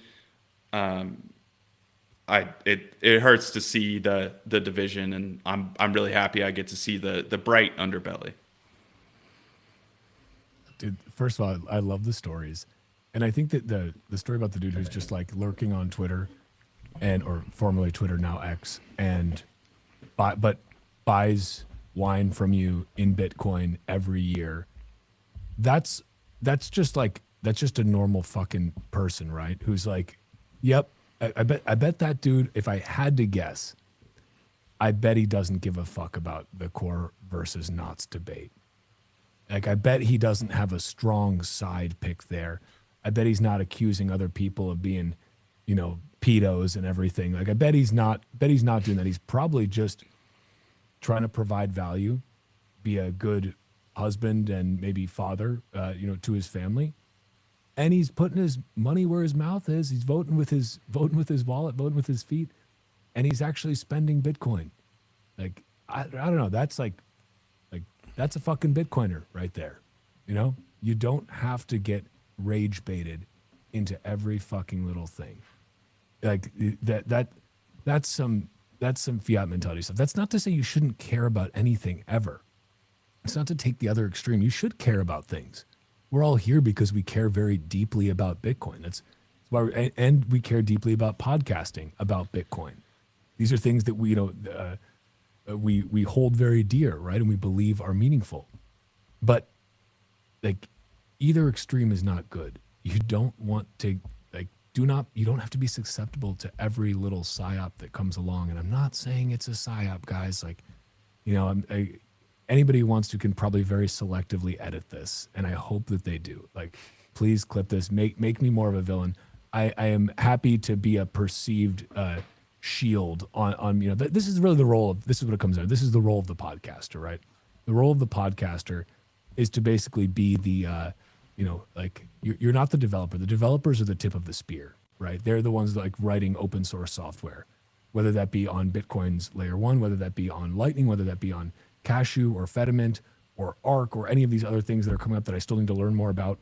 It hurts to see the division, and I'm really happy I get to see the bright underbelly. Dude, first of all, I love the stories. And I think that the story about the dude who's just like lurking on Twitter or formerly Twitter, now X, and but buys wine from you in Bitcoin every year. That's just a normal fucking person, right? Who's like, yep, I bet that dude, if I had to guess, I bet he doesn't give a fuck about the core versus knots debate. Like, I bet he doesn't have a strong side pick there. I bet he's not accusing other people of being, pedos and everything. Like, I bet he's not doing that. He's probably just trying to provide value, be a good husband and maybe father, to his family. And he's putting his money where his mouth is. He's voting with his wallet, voting with his feet, and he's actually spending Bitcoin. Like, I don't know. That's like that's a fucking Bitcoiner right there. You don't have to get rage baited into every fucking little thing. Like that's some fiat mentality stuff. That's not to say you shouldn't care about anything ever. It's not to take the other extreme. You should care about things. We're all here because we care very deeply about Bitcoin. That's why, and we care deeply about podcasting about Bitcoin. These are things that we hold very dear, right? And we believe are meaningful. But like, either extreme is not good. You don't want to you don't have to be susceptible to every little psyop that comes along. And I'm not saying it's a psyop, guys. Like, anybody who wants to can probably very selectively edit this, and I hope that they do. Like, please clip this. Make me more of a villain. I am happy to be a perceived shield on this is really the role of, this is what it comes down to. This is the role of the podcaster, right? The role of the podcaster is to basically be the you're not the developer. The developers are the tip of the spear, right? They're the ones like writing open source software, whether that be on Bitcoin's layer 1, whether that be on Lightning, whether that be on Cashew or Fediment or Arc or any of these other things that are coming up that I still need to learn more about.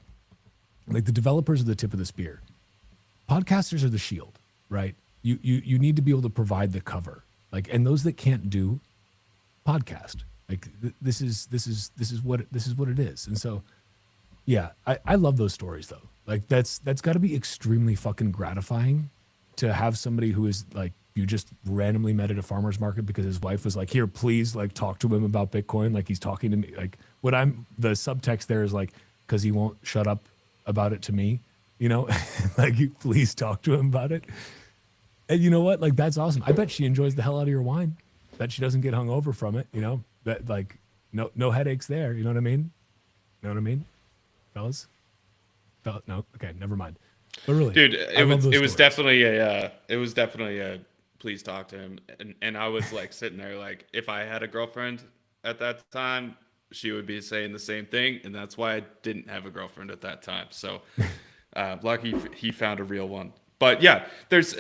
Like, the developers are the tip of the spear. Podcasters are the shield, right? You need to be able to provide the cover. Like, and those that can't do podcast, like this is what it is. And so, yeah, I love those stories though. Like, that's got to be extremely fucking gratifying to have somebody who is like, you just randomly met at a farmer's market because his wife was like, here, please, like, talk to him about Bitcoin. Like, he's talking to me. Like, the subtext there is like, because he won't shut up about it to me, like, you please talk to him about it. And you know what? Like, that's awesome. I bet she enjoys the hell out of your wine. Bet she doesn't get hungover from it, that, like, no headaches there. You know what I mean? Fellas? No? Okay, never mind. But really, dude, it was definitely a please talk to him. And I was like sitting there like, if I had a girlfriend at that time, she would be saying the same thing. And that's why I didn't have a girlfriend at that time. So lucky he found a real one. But yeah, there's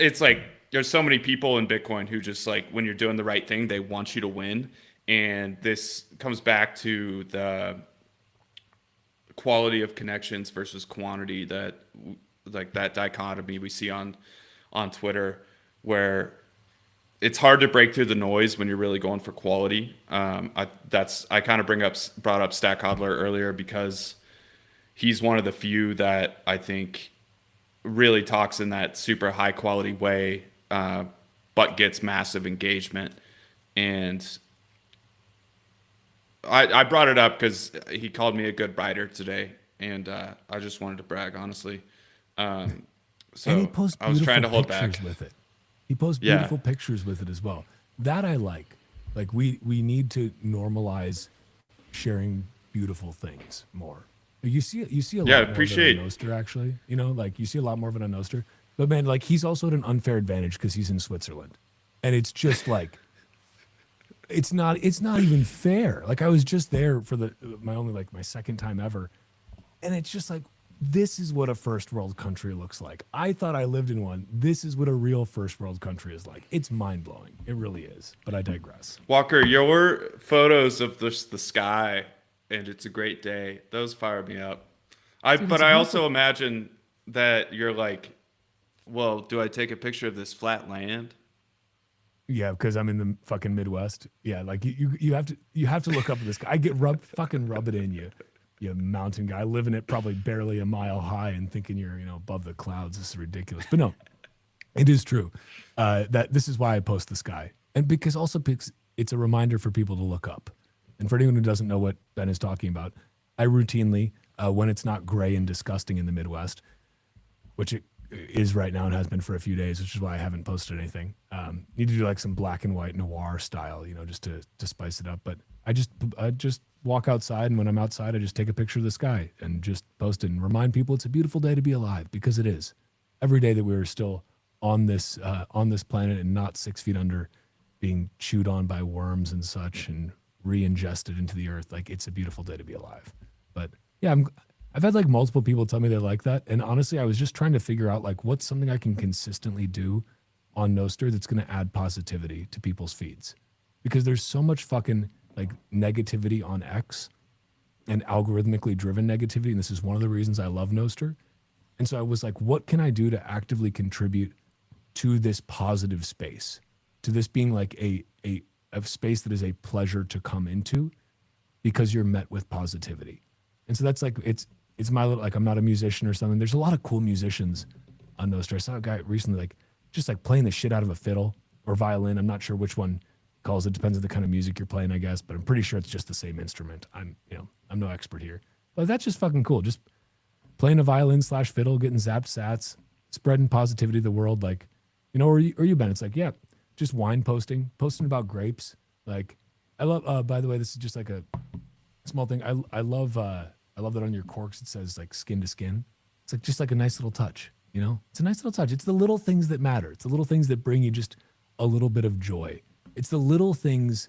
so many people in Bitcoin who just, like, when you're doing the right thing, they want you to win. And this comes back to the quality of connections versus quantity, that dichotomy we see on Twitter, where it's hard to break through the noise when you're really going for quality. I kind of brought up Stack Hodler earlier because he's one of the few that I think really talks in that super high quality way, but gets massive engagement. And I brought it up because he called me a good writer today, and I just wanted to brag, honestly. So and he posts I was trying to hold back with it. He posts beautiful pictures with it as well. That I like. Like, we need to normalize sharing beautiful things more. You see a lot more appreciate. of it on Noster, actually. Like, you see a lot more of it on Noster. But man, like, he's also at an unfair advantage because he's in Switzerland, and it's just like, it's not even fair. Like, I was just there for my second time ever, and it's just like, this is what a first world country looks like. I thought I lived in one. This is what a real first world country is like. It's mind blowing. It really is. But I digress. Walker, your photos of the sky and it's a great day, those fire me up. But I also imagine that you're like, well, do I take a picture of this flat land? Yeah, because I'm in the fucking Midwest. Yeah, like you have to look up at this guy. I get rub it in you. You mountain guy living it probably barely a mile high and thinking you're above the clouds. This is ridiculous. But no, it is true. That this is why I post the sky, and because it's a reminder for people to look up. And for anyone who doesn't know what Ben is talking about, I routinely, when it's not gray and disgusting in the Midwest, which it is right now and has been for a few days, which is why I haven't posted anything. Need to do like some black and white noir style, just to spice it up. But I just walk outside, and when I'm outside, I just take a picture of the sky and just post it and remind people it's a beautiful day to be alive, because it is. Every day that we are still on this planet and not 6 feet under, being chewed on by worms and such and re-ingested into the earth. Like, it's a beautiful day to be alive. But yeah, I've had like multiple people tell me they like that. And honestly, I was just trying to figure out like what's something I can consistently do on Noster that's going to add positivity to people's feeds, because there's so much fucking like negativity on X and algorithmically driven negativity. And this is one of the reasons I love Noster. And so I was like, what can I do to actively contribute to this positive space, to this being like a space that is a pleasure to come into because you're met with positivity. And so that's like, it's my little, like, I'm not a musician or something. There's a lot of cool musicians on Noster. I saw a guy recently, like, just like playing the shit out of a fiddle or violin. I'm not sure which one calls it. Depends on the kind of music you're playing, I guess, but I'm pretty sure it's just the same instrument. I'm no expert here, but that's just fucking cool. Just playing a violin / fiddle, getting zapped sats, spreading positivity to the world. Like, or you, Ben, it's like, yeah, just wine posting about grapes. Like, I love, by the way, this is just like a small thing. I love that on your corks, it says like skin to skin. It's like, just like a nice little touch, it's a nice little touch. It's the little things that matter. It's the little things that bring you just a little bit of joy. It's the little things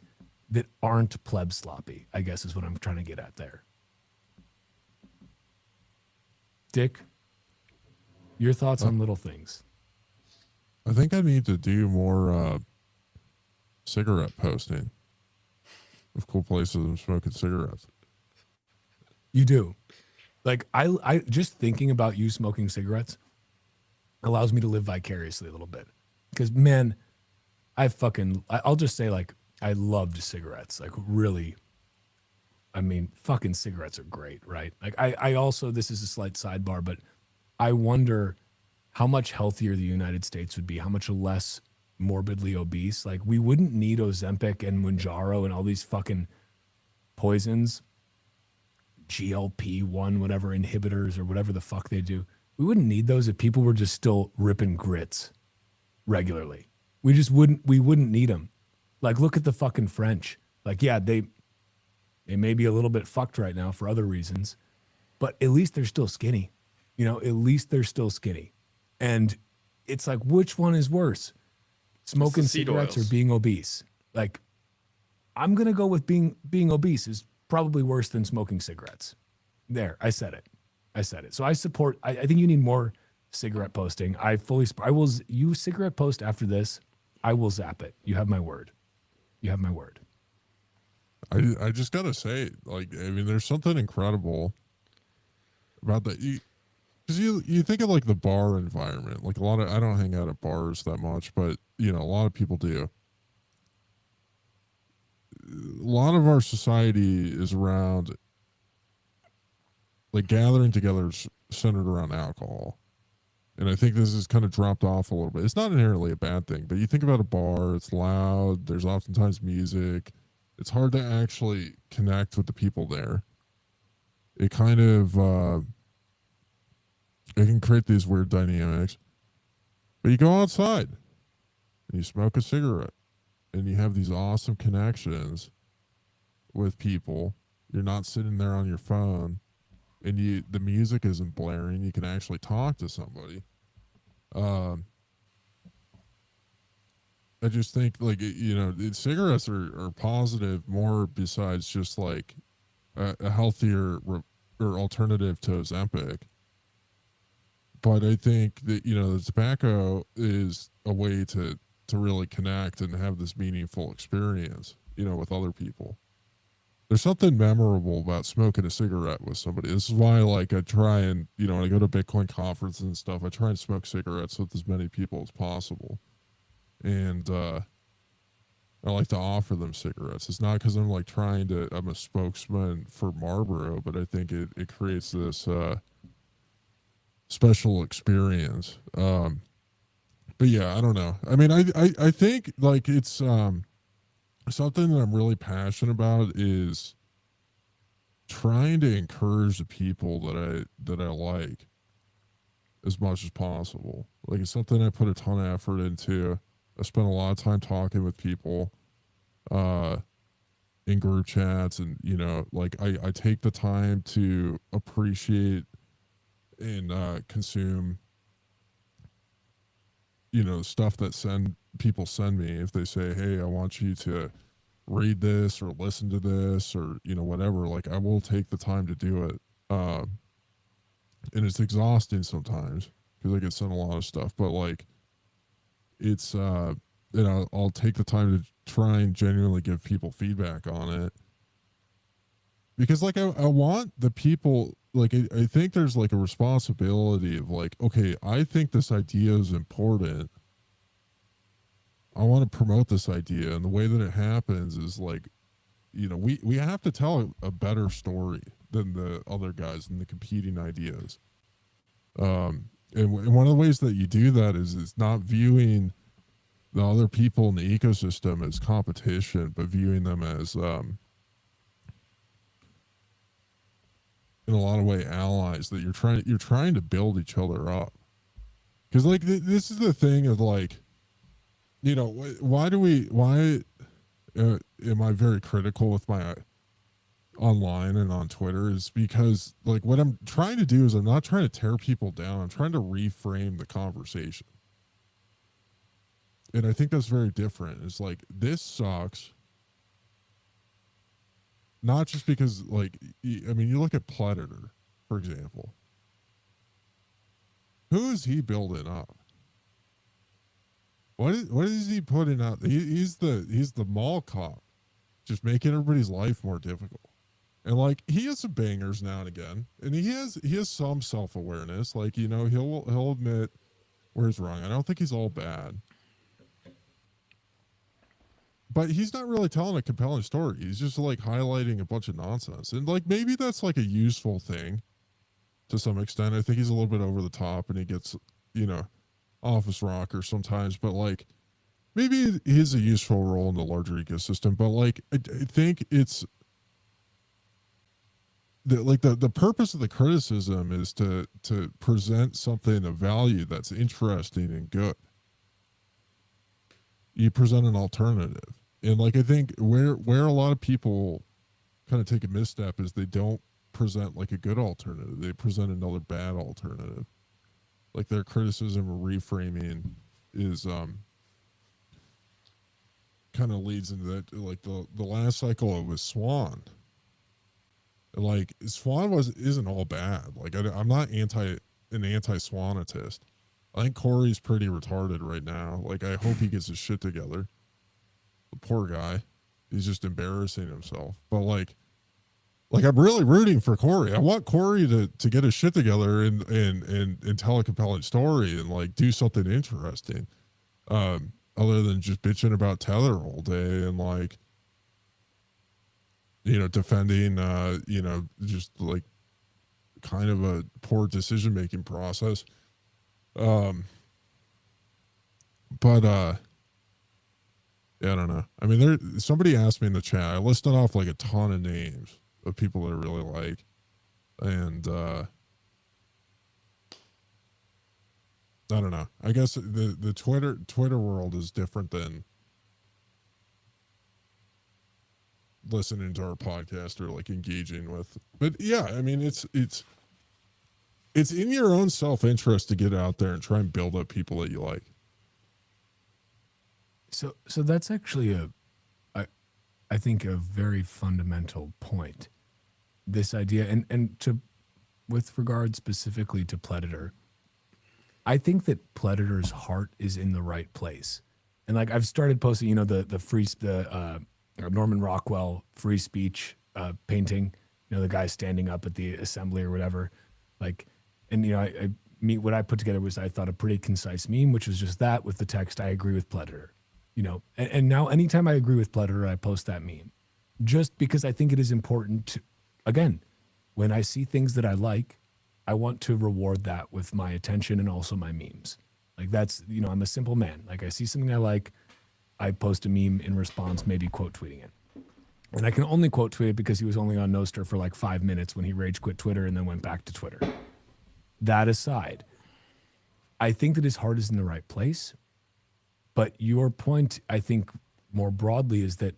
that aren't pleb sloppy, I guess is what I'm trying to get at there. Dick, your thoughts on little things? I think I need to do more cigarette posting of cool places I'm smoking cigarettes. You do. Like, I just thinking about you smoking cigarettes allows me to live vicariously a little bit. Because, man, I'll just say, like, I loved cigarettes. Like, really, I mean, fucking cigarettes are great, right? Like, I also, this is a slight sidebar, but I wonder how much healthier the United States would be, how much less morbidly obese. Like, we wouldn't need Ozempic and Mounjaro and all these fucking poisons, GLP-1, whatever, inhibitors or whatever the fuck they do. We wouldn't need those if people were just still ripping grits regularly. We wouldn't need them. Like, look at the fucking French. Like, yeah, they may be a little bit fucked right now for other reasons, but at least they're still skinny. At least they're still skinny. And it's like, which one is worse? Smoking cigarettes or being obese? Like, I'm going to go with being obese is probably worse than smoking cigarettes. There, I said it. So I support, I think you need more cigarette posting. You cigarette post after this, I will zap it. You have my word. I just got to say, like, I mean, there's something incredible about that. Because you think of like the bar environment, like I don't hang out at bars that much, but a lot of people do. A lot of our society is around like gathering together centered around alcohol. And I think this has kind of dropped off a little bit. It's not inherently a bad thing, but you think about a bar, it's loud, there's oftentimes music. It's hard to actually connect with the people there. It kind of it can create these weird dynamics. But you go outside and you smoke a cigarette and you have these awesome connections with people. You're not sitting there on your phone and the music isn't blaring. You can actually talk to somebody. I just think like, cigarettes are positive more besides just like a healthier or alternative to Ozempic. But I think that, the tobacco is a way to really connect and have this meaningful experience, with other people. There's something memorable about smoking a cigarette with somebody. This is why, like, I try and, when I go to Bitcoin conferences and stuff, I try and smoke cigarettes with as many people as possible. And I like to offer them cigarettes. It's not because I'm a spokesman for Marlboro, but I think it creates this special experience. But yeah, I don't know. I mean, I think like it's something that I'm really passionate about is trying to encourage the people that I like as much as possible. Like, it's something I put a ton of effort into. I spend a lot of time talking with people in group chats, and like I take the time to appreciate and consume stuff that people send me, if they say, hey, I want you to read this or listen to this or whatever, like I will take the time to do it. And it's exhausting sometimes because I get sent a lot of stuff, but like it's I'll take the time to try and genuinely give people feedback on it, because like I want the people, like I think there's like a responsibility of like, okay, I think this idea is important, I want to promote this idea, and the way that it happens is like, we have to tell a better story than the other guys and the competing ideas. And one of the ways that you do that is not viewing the other people in the ecosystem as competition, but viewing them as, in a lot of way, allies that you're trying to build each other up. Because like this is the thing of like, why am I very critical with my online and on Twitter, is because like what I'm trying to do is I'm not trying to tear people down. I'm trying to reframe the conversation. And I think that's very different. It's like, this sucks. Not just because like, I mean, you look at Predator, for example. Who is he building up? What is he putting out? He's the mall cop, just making everybody's life more difficult. And like, he has some bangers now and again, and he has some self-awareness. Like, he'll admit where he's wrong. I don't think he's all bad, but he's not really telling a compelling story. He's just like highlighting a bunch of nonsense, and like maybe that's like a useful thing to some extent. I think he's a little bit over the top, and he gets office rocker sometimes, but like maybe he has a useful role in the larger ecosystem. But like I think it's the purpose of the criticism is to present something of value that's interesting and good. You present an alternative. And like I think where a lot of people kind of take a misstep is they don't present like a good alternative. They present another bad alternative. Like their criticism or reframing is kind of leads into that, like the last cycle it was Swan. Like Swan isn't all bad. Like I'm not an anti-Swanatist. I think Corey's pretty retarded right now. Like I hope he gets his shit together. The poor guy, he's just embarrassing himself. But like I'm really rooting for Corey. I want Corey to get his shit together and tell a compelling story and like do something interesting, other than just bitching about Tether all day and like, defending, just like kind of a poor decision-making process. But yeah, I don't know. I mean, somebody asked me in the chat, I listed off like a ton of names of people that I really like. And, I don't know. I guess the Twitter world is different than listening to our podcast or like engaging with, but yeah, I mean, it's in your own self-interest to get out there and try and build up people that you like. So that's actually I think a very fundamental point. This idea, and with regard specifically to Predator, I think that Predator's heart is in the right place. And like I've started posting, the Norman Rockwell free speech painting, the guy standing up at the assembly or whatever. Like, and what I put together was, I thought, a pretty concise meme, which was just that with the text, "I agree with Predator." And now anytime I agree with Predator, I post that meme, just because I think it is important to, again, when I see things that I like, I want to reward that with my attention and also my memes. Like that's, I'm a simple man. Like I see something I like, I post a meme in response, maybe quote tweeting it. And I can only quote tweet it because he was only on Nostr for like 5 minutes when he rage quit Twitter and then went back to Twitter. That aside, I think that his heart is in the right place. But your point, I think, more broadly is that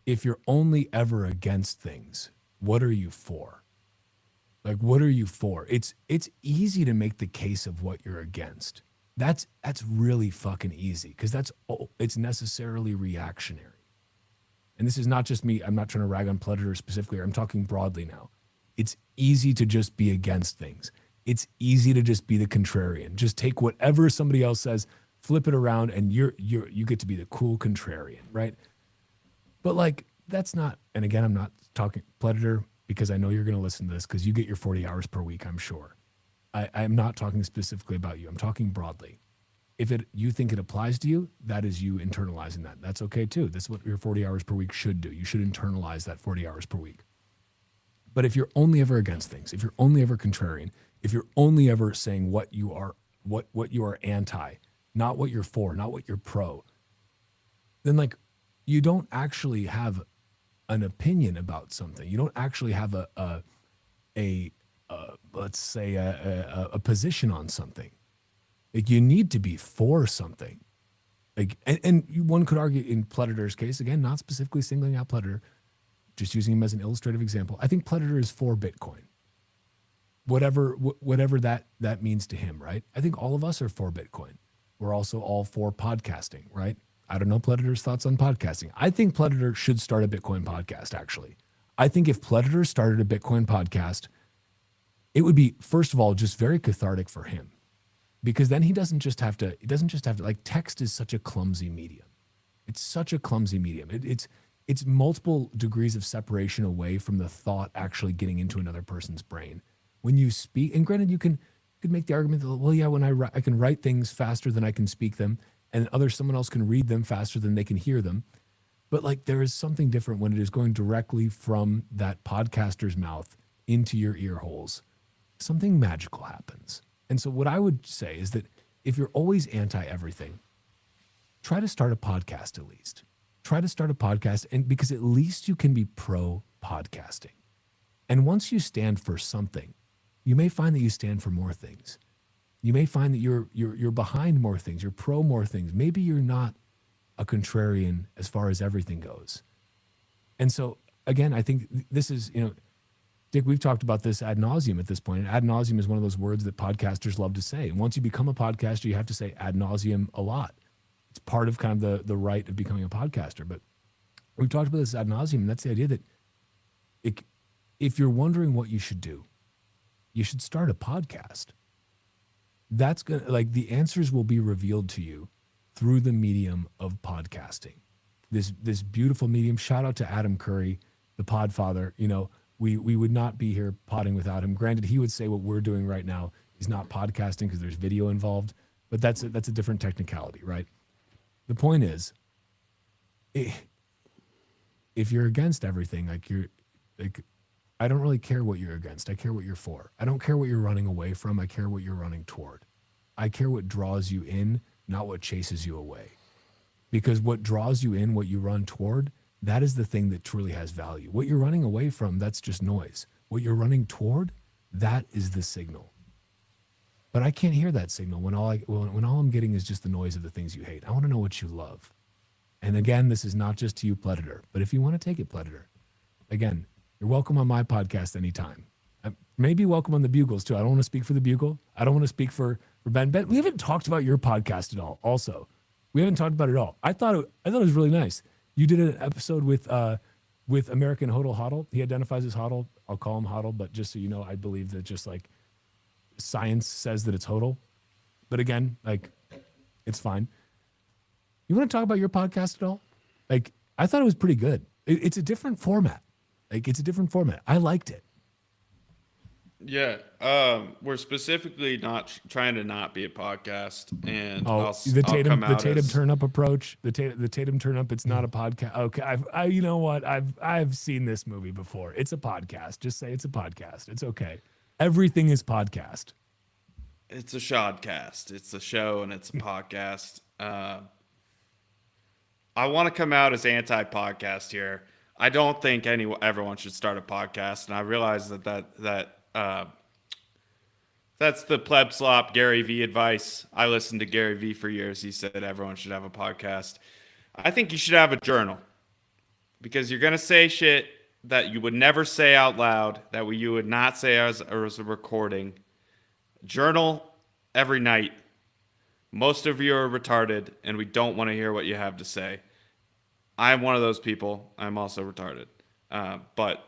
if you're only ever against things, what are you for? Like, what are you for? It's easy to make the case of what you're against. That's really fucking easy because it's necessarily reactionary. And this is not just me. I'm not trying to rag on Predator specifically. I'm talking broadly now. It's easy to just be against things. It's easy to just be the contrarian. Just take whatever somebody else says, flip it around, and you get to be the cool contrarian, right? But like that's not. And again, I'm not talking Predator because I know you're going to listen to this because you get your 40 hours per week. I'm sure. I'm not talking specifically about you. I'm talking broadly. If you think it applies to you, that is you internalizing that. That's okay too. That's what your 40 hours per week should do. You should internalize that 40 hours per week. But if you're only ever against things, if you're only ever contrarian, if you're only ever saying what you are anti, not what you're for, not what you're pro, then like you don't actually have an opinion about something. You don't actually have a let's say a position on something. Like you need to be for something. Like and one could argue in Predator's case, again, not specifically singling out Predator, just using him as an illustrative example. I think Predator is for Bitcoin. Whatever that means to him, right? I think all of us are for Bitcoin. We're also all for podcasting, right? I don't know Predator's thoughts on podcasting. I think Predator should start a Bitcoin podcast, actually. I think if Predator started a Bitcoin podcast, it would be, first of all, just very cathartic for him. Because then he doesn't just have to, like text is such a clumsy medium. It's such a clumsy medium. It's multiple degrees of separation away from the thought actually getting into another person's brain. When you speak, and granted, you could make the argument that, well, yeah, when I can write things faster than I can speak them, and someone else can read them faster than they can hear them. But like there is something different when it is going directly from that podcaster's mouth into your ear holes. Something magical happens. And so what I would say is that if you're always anti everything, try to start a podcast at least. Try to start a podcast, and because at least you can be pro podcasting. And once you stand for something, you may find that you stand for more things. You may find that you're behind more things, you're pro more things. Maybe you're not a contrarian as far as everything goes. And so again, I think this is, Dick, we've talked about this ad nauseum at this point. And ad nauseum is one of those words that podcasters love to say. And once you become a podcaster, you have to say ad nauseum a lot. It's part of kind of the right of becoming a podcaster. But we've talked about this ad nauseum, and that's the idea that if you're wondering what you should do, you should start a podcast. That's gonna, like, the answers will be revealed to you through the medium of podcasting. This beautiful medium. Shout out to Adam Curry, the Podfather. We would not be here podding without him. Granted, he would say what we're doing right now is not podcasting because there's video involved, but that's a different technicality, right? The point is, if you're against everything, I don't really care what you're against. I care what you're for. I don't care what you're running away from. I care what you're running toward. I care what draws you in, not what chases you away. Because what draws you in, what you run toward, that is the thing that truly has value. What you're running away from, that's just noise. What you're running toward, that is the signal. But I can't hear that signal when all I'm getting is just the noise of the things you hate. I want to know what you love. And again, this is not just to you, Predator, but if you want to take it, Predator, again, you're welcome on my podcast anytime. Maybe welcome on the Bugles too. I don't want to speak for the Bugle. I don't want to speak for Ben. Ben, we haven't talked about your podcast at all. Also, we haven't talked about it at all. I thought it was really nice. You did an episode with American Hodl Hodl. He identifies as Hodl. I'll call him Hodl, but just so you know, I believe that just like science says that it's Hodl. But again, like, it's fine. You want to talk about your podcast at all? Like, I thought it was pretty good. It's a different format. I liked it. Yeah. We're specifically not trying to not be a podcast, and the Tatum turn up approach. The Tatum turn up. It's not a podcast. Okay. You know what? I've seen this movie before. It's a podcast. Just say it's a podcast. It's okay. Everything is podcast. It's a shodcast. It's a show and it's a podcast. I want to come out as anti-podcast here. I don't think everyone should start a podcast, and I realize that that's the pleb slop Gary V advice. I listened to Gary V for years. He said everyone should have a podcast. I think you should have a journal, because you're gonna say shit that you would never say out loud, that you would not say as a recording. Journal every night. most of you are retarded and we don't want to hear what you have to say. I'm one of those people. I'm also retarded. But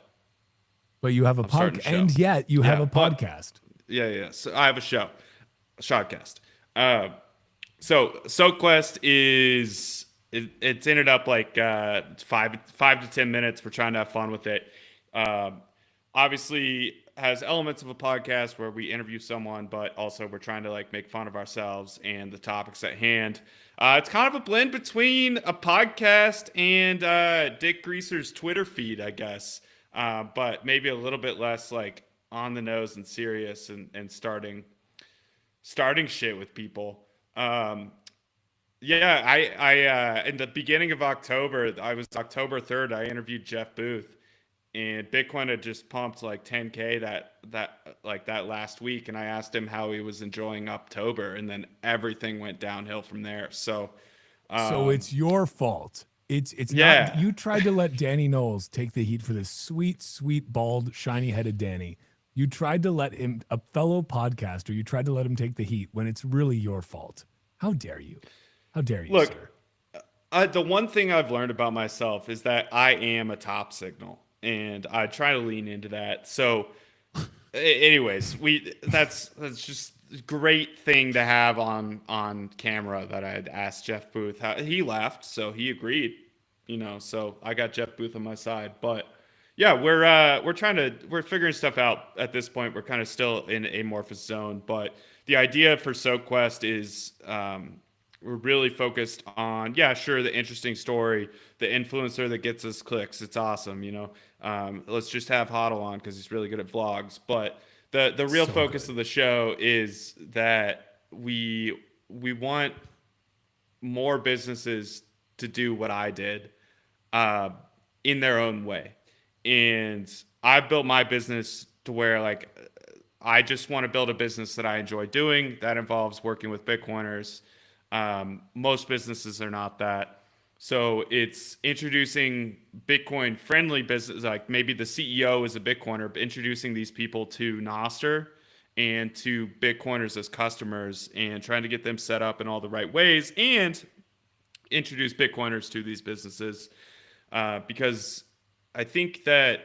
you have a podcast, and yet you have a podcast. Yeah. So I have a show, a Shotcast. So SoapQuest it's ended up like 5 to 10 minutes. We're trying to have fun with it. Obviously has elements of a podcast where we interview someone, but also we're trying to like make fun of ourselves and the topics at hand. It's kind of a blend between a podcast and Dick Greaser's Twitter feed, I guess. But maybe a little bit less like on the nose and serious and starting shit with people. Yeah, I in the beginning of October, I was October 3rd, I interviewed Jeff Booth, and Bitcoin had just pumped like 10K that last week, and I asked him how he was enjoying October, and then everything went downhill from there. So it's your fault. It's yeah. not, you tried to let Danny Knowles take the heat for this sweet, bald, shiny-headed Danny. You tried to let him, a fellow podcaster, you tried to let him take the heat when it's really your fault. How dare you? How dare you, Look, sir? The one thing I've learned about myself is that I am a top signal, and I try to lean into that. So, anyways, that's just a great thing to have on camera that I had asked Jeff Booth. He laughed, so he agreed. So I got Jeff Booth on my side, but yeah, we're figuring stuff out at this point. We're kind of still in amorphous zone, but the idea for SoapQuest is we're really focused on, the interesting story, the influencer that gets us clicks. It's awesome, let's just have Hoddle on because he's really good at vlogs. But the real focus of the show is that we want more businesses to do what I did in their own way. And I built my business to where like I just want to build a business that I enjoy doing. That involves working with Bitcoiners. Most businesses are not that. So it's introducing Bitcoin friendly business, like maybe the CEO is a Bitcoiner, but introducing these people to Nostr and to Bitcoiners as customers and trying to get them set up in all the right ways and introduce Bitcoiners to these businesses. Because I think that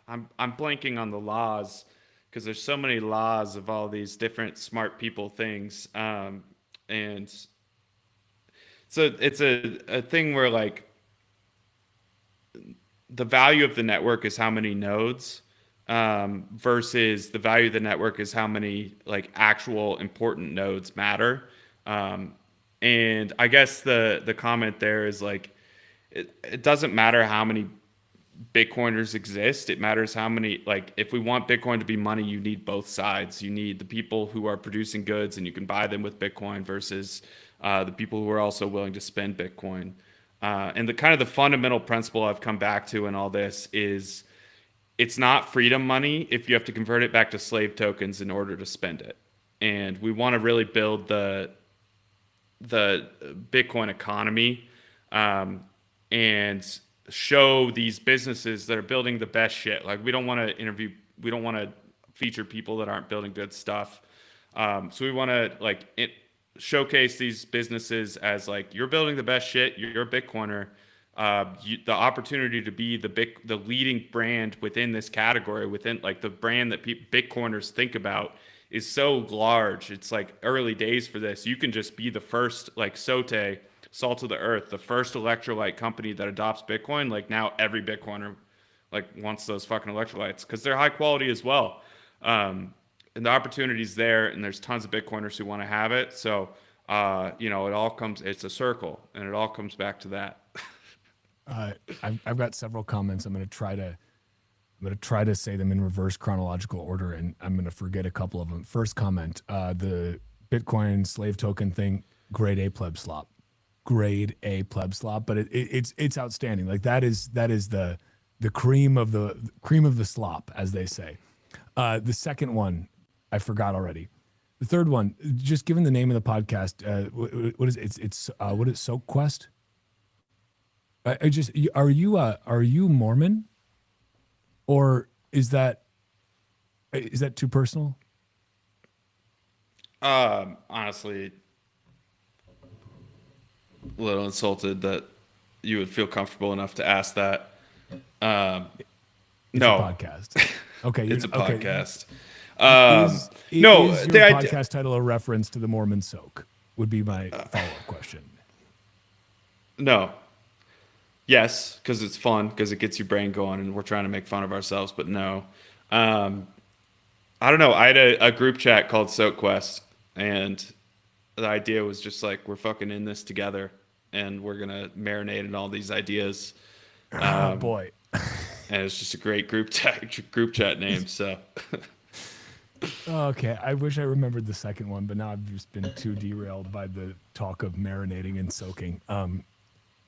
I'm blanking on the laws because there's so many laws of all these different smart people things. And so it's a thing where like the value of the network is how many nodes versus the value of the network is how many like actual important nodes matter. And I guess the comment there is like, it doesn't matter how many Bitcoiners exist. It matters how many, like, if we want Bitcoin to be money, you need both sides. You need the people who are producing goods and you can buy them with Bitcoin versus the people who are also willing to spend Bitcoin. And the kind of the fundamental principle I've come back to in all this is it's not freedom money if you have to convert it back to slave tokens in order to spend it. And we want to really build the Bitcoin economy and show these businesses that are building the best shit. Like we don't want to feature people that aren't building good stuff. So we want to showcase these businesses as like, you're building the best shit. You're a Bitcoiner. The opportunity to be the leading brand within this category, within like the brand that Bitcoiners think about is so large. It's like early days for this. You can just be the first, like Sote, Salt of the Earth, the first electrolyte company that adopts Bitcoin. Like now every Bitcoiner like wants those fucking electrolytes because they're high quality as well. And the opportunity's there, and there's tons of Bitcoiners who want to have it. So, it's a circle, and it all comes back to that. I've got several comments. I'm going to try to say them in reverse chronological order, and I'm going to forget a couple of them. First comment, the Bitcoin slave token thing, grade A pleb slop. Grade A pleb slop, but it's outstanding. Like that is the cream of the slop, as they say. The second one, I forgot already. The third one, just given the name of the podcast, what is it? It's what is SoapQuest? Are you Mormon, or is that too personal? Honestly, a little insulted that you would feel comfortable enough to ask that. Um, It's a no, podcast. Okay, it's a okay. podcast. No, Is your the podcast title a reference to the Mormon soak? Would be my follow-up question. no. Yes, because it's fun, because it gets your brain going, and we're trying to make fun of ourselves. But no, um, I don't know. I had a group chat called Soak Quest, and the idea was just like we're fucking in this together, and we're gonna marinate in all these ideas. Oh boy. And it's just a great group chat name. So Okay, I wish I remembered the second one, but now I've just been too derailed by the talk of marinating and soaking.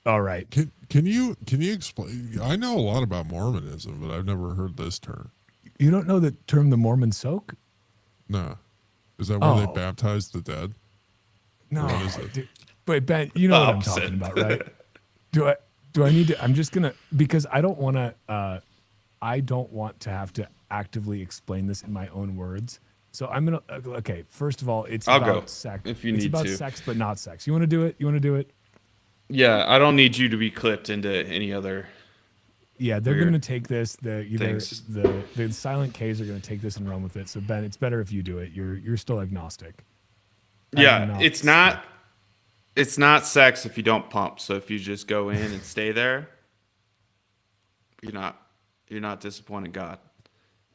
All right. Can you explain? I know a lot about Mormonism, but I've never heard this term. You don't know the term the Mormon soak? No, is that where they Oh. baptize the dead? No. What is it? Dude, wait, Ben, you know what I'm Opposite. talking about, right? Do I need to? I'm just gonna, because I don't want to. I don't want to have to actively explain this in my own words. So I'm gonna. Okay, first of all, it's I'll about go sex. if you it's need about to. sex, but not sex. You want to do it? You want to do it? yeah, I don't need you to be clipped into any other. Yeah, they're Weird going to take this. things. The silent K's are going to take this and run with it. So Ben, it's better if you do it. You're still agnostic. I'm Yeah, not it's sick. not. It's not sex if you don't pump. So if you just go in and stay there, you're not disappointing God.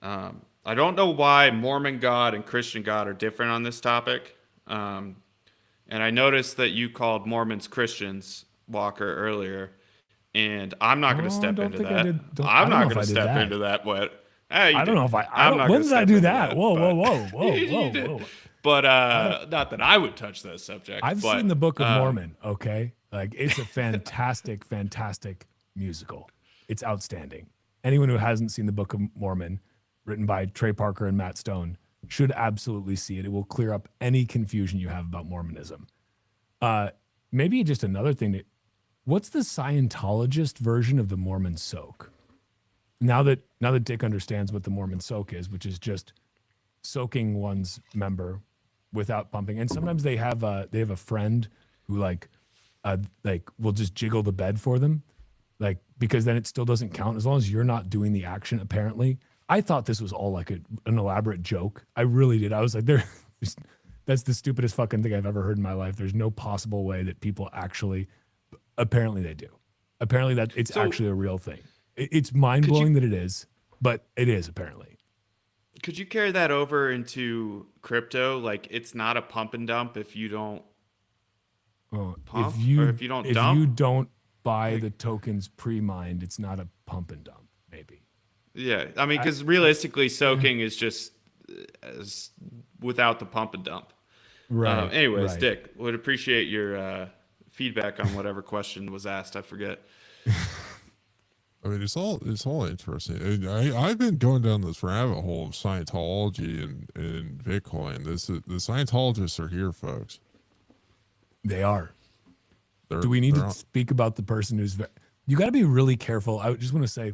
I don't know why Mormon God and Christian God are different on this topic. And I noticed that you called Mormons Christians, Walker, earlier, and I'm not going to Oh, step don't into think I that. did- don't- I I'm don't not know if going I to did step that. into that. What? I don't know if I I'm not when gonna did I step do into that? Whoa, but- whoa. You did. Whoa. But not that I would touch that subject. I've but, seen the Book of Mormon. Okay, like it's a fantastic, fantastic musical. It's outstanding. Anyone who hasn't seen the Book of Mormon, written by Trey Parker and Matt Stone, should absolutely see it. It will clear up any confusion you have about Mormonism. Maybe just another thing that, what's the Scientologist version of the Mormon soak? Now that Dick understands what the Mormon soak is, which is just soaking one's member without pumping, and sometimes they have a friend who like will just jiggle the bed for them, like, because then it still doesn't count as long as you're not doing the action. Apparently, I thought this was all like an elaborate joke. I really did. I was like, that's the stupidest fucking thing I've ever heard in my life. There's no possible way that people actually. Apparently they do. Apparently that it's So- actually a real thing. It's mind blowing that it is, but it is apparently. Could you carry that over into crypto? Like, it's not a pump and dump if you don't. Pump? If you Or if you don't dump? don't buy the tokens pre-mined, it's not a pump and dump. Maybe. Yeah, I mean, because realistically, soaking is just without the pump and dump. Right. Anyways, right. Dick, would appreciate your feedback on whatever question was asked. I forget. I mean, it's all interesting. I've been going down this rabbit hole of Scientology and Bitcoin. The Scientologists are here, folks. They are. They're, Do we need they're to on- speak about the person who's? You got to be really careful. I just want to say,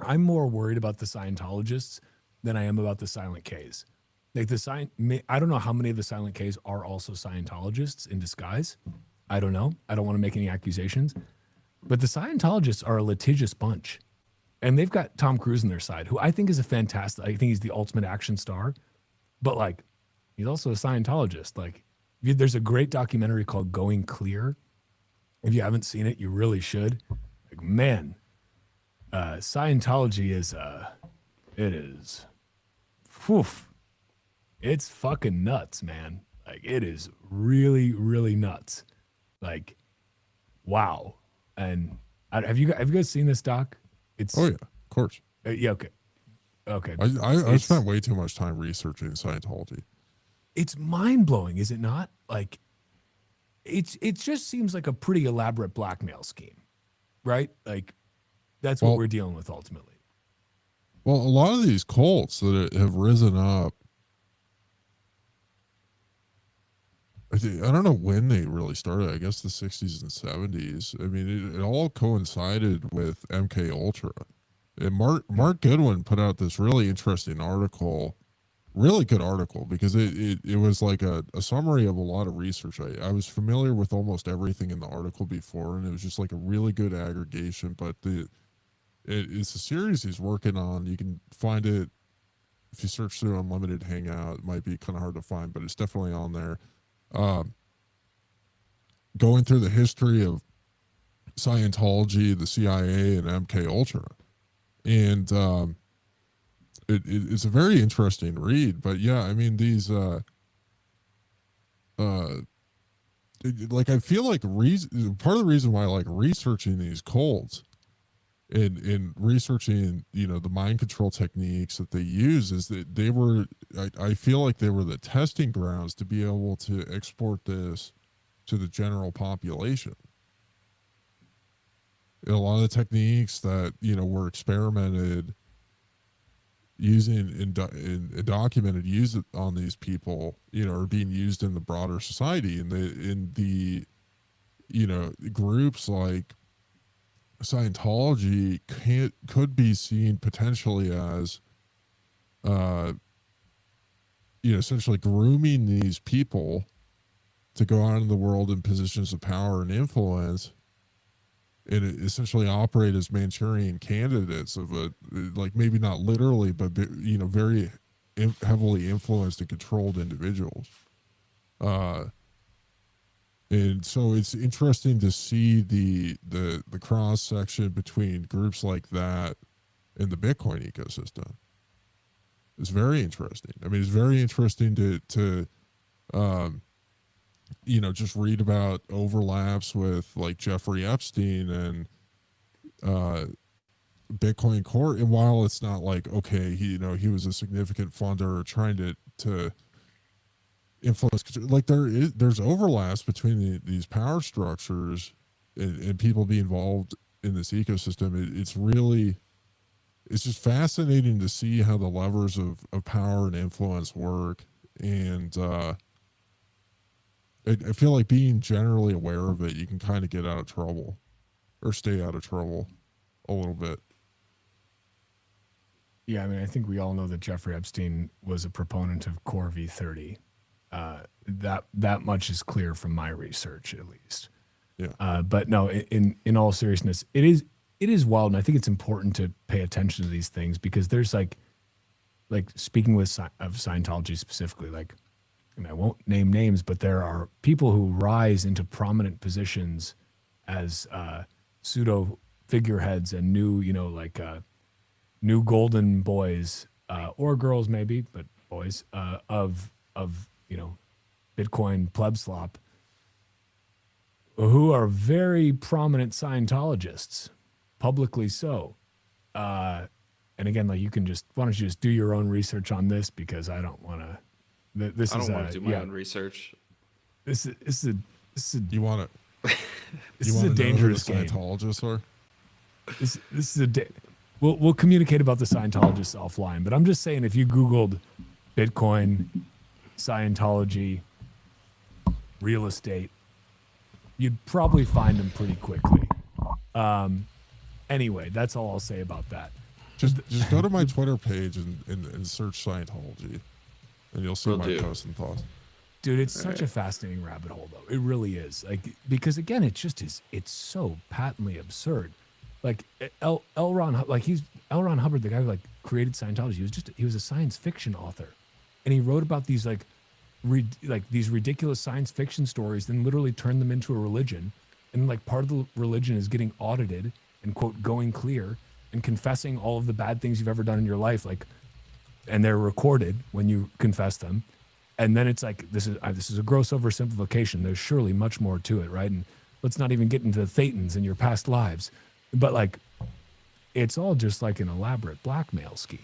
I'm more worried about the Scientologists than I am about the Silent Ks. Like I don't know how many of the Silent Ks are also Scientologists in disguise. I don't know. I don't want to make any accusations, but the Scientologists are a litigious bunch, and they've got Tom Cruise on their side, who I think is a fantastic. I think he's the ultimate action star, but like, he's also a Scientologist. Like, there's a great documentary called Going Clear. If you haven't seen it, you really should. Like, man, Scientology is whew, it's fucking nuts, man. Like, it is really, really nuts. Like, wow. And have you guys seen this doc? It's Oh yeah, of course. yeah, okay. I It's- spent way too much time researching Scientology. It's mind blowing, is it not? Like, it just seems like a pretty elaborate blackmail scheme, right? Like, that's what Well- we're dealing with ultimately. Well, a lot of these cults that have risen up, I don't know when they really started. I guess the 60s and 70s. I mean, it all coincided with MK Ultra. And Mark Goodwin put out this really interesting article really good article because it was like a summary of a lot of research. I was familiar with almost everything in the article before, and it was just like a really good aggregation. But it's a series he's working on. You can find it if you search through Unlimited Hangout. It might be kind of hard to find, but it's definitely on there. Going through the history of Scientology, the CIA, and MK Ultra, and it's a very interesting read. But yeah, I mean these like I feel like part of the reason why I like researching these cults and researching the mind control techniques that they use is that they were I feel like they were the testing grounds to be able to export this to the general population. And a lot of the techniques that were experimented using and documented use on these people are being used in the broader society, and in the groups like Scientology could be seen potentially as essentially grooming these people to go out in the world in positions of power and influence, and essentially operate as Manchurian candidates of like maybe not literally, but very heavily influenced and controlled individuals. And so it's interesting to see the cross section between groups like that and the Bitcoin ecosystem. It's very interesting. I mean, it's very interesting to just read about overlaps with like Jeffrey Epstein and Bitcoin Core. And while it's not like, okay, he was a significant funder trying to influence, like there's overlaps between these power structures and people being involved in this ecosystem. It's just fascinating to see how the levers of power and influence work. And I feel like being generally aware of it, you can kind of get out of trouble or stay out of trouble a little bit. Yeah, I mean, I think we all know that Jeffrey Epstein was a proponent of Core V30. That much is clear from my research, at least. Yeah. But no, in all seriousness, it is wild, and I think it's important to pay attention to these things because there's like speaking of Scientology specifically, like, and I won't name names, but there are people who rise into prominent positions as pseudo figureheads and new golden boys or girls maybe, but boys of Bitcoin pleb slop, who are very prominent Scientologists, publicly so. And again, like why don't you just do your own research on this, because I don't want to. I don't want to do my own research. This is you want it. This is a dangerous game. Scientologists are. This is we'll communicate about the Scientologists offline, but I'm just saying, if you Googled Bitcoin, Scientology, real estate, you'd probably find them pretty quickly. Anyway, that's all I'll say about that. Just go to my Twitter page and search Scientology, and you'll see my posts and thoughts. Dude, it's such a fascinating rabbit hole, though. It really is. Like, because again, it's so patently absurd. Like L. Ron Hubbard, the guy who created Scientology, he was a science fiction author, and he wrote about these these ridiculous science fiction stories, then literally turned them into a religion. And part of the religion is getting audited and, quote, going clear and confessing all of the bad things you've ever done in your life, and they're recorded when you confess them. And then it's like, this is a gross oversimplification. There's surely much more to it, right? And let's not even get into the thetans in your past lives. But it's all just like an elaborate blackmail scheme.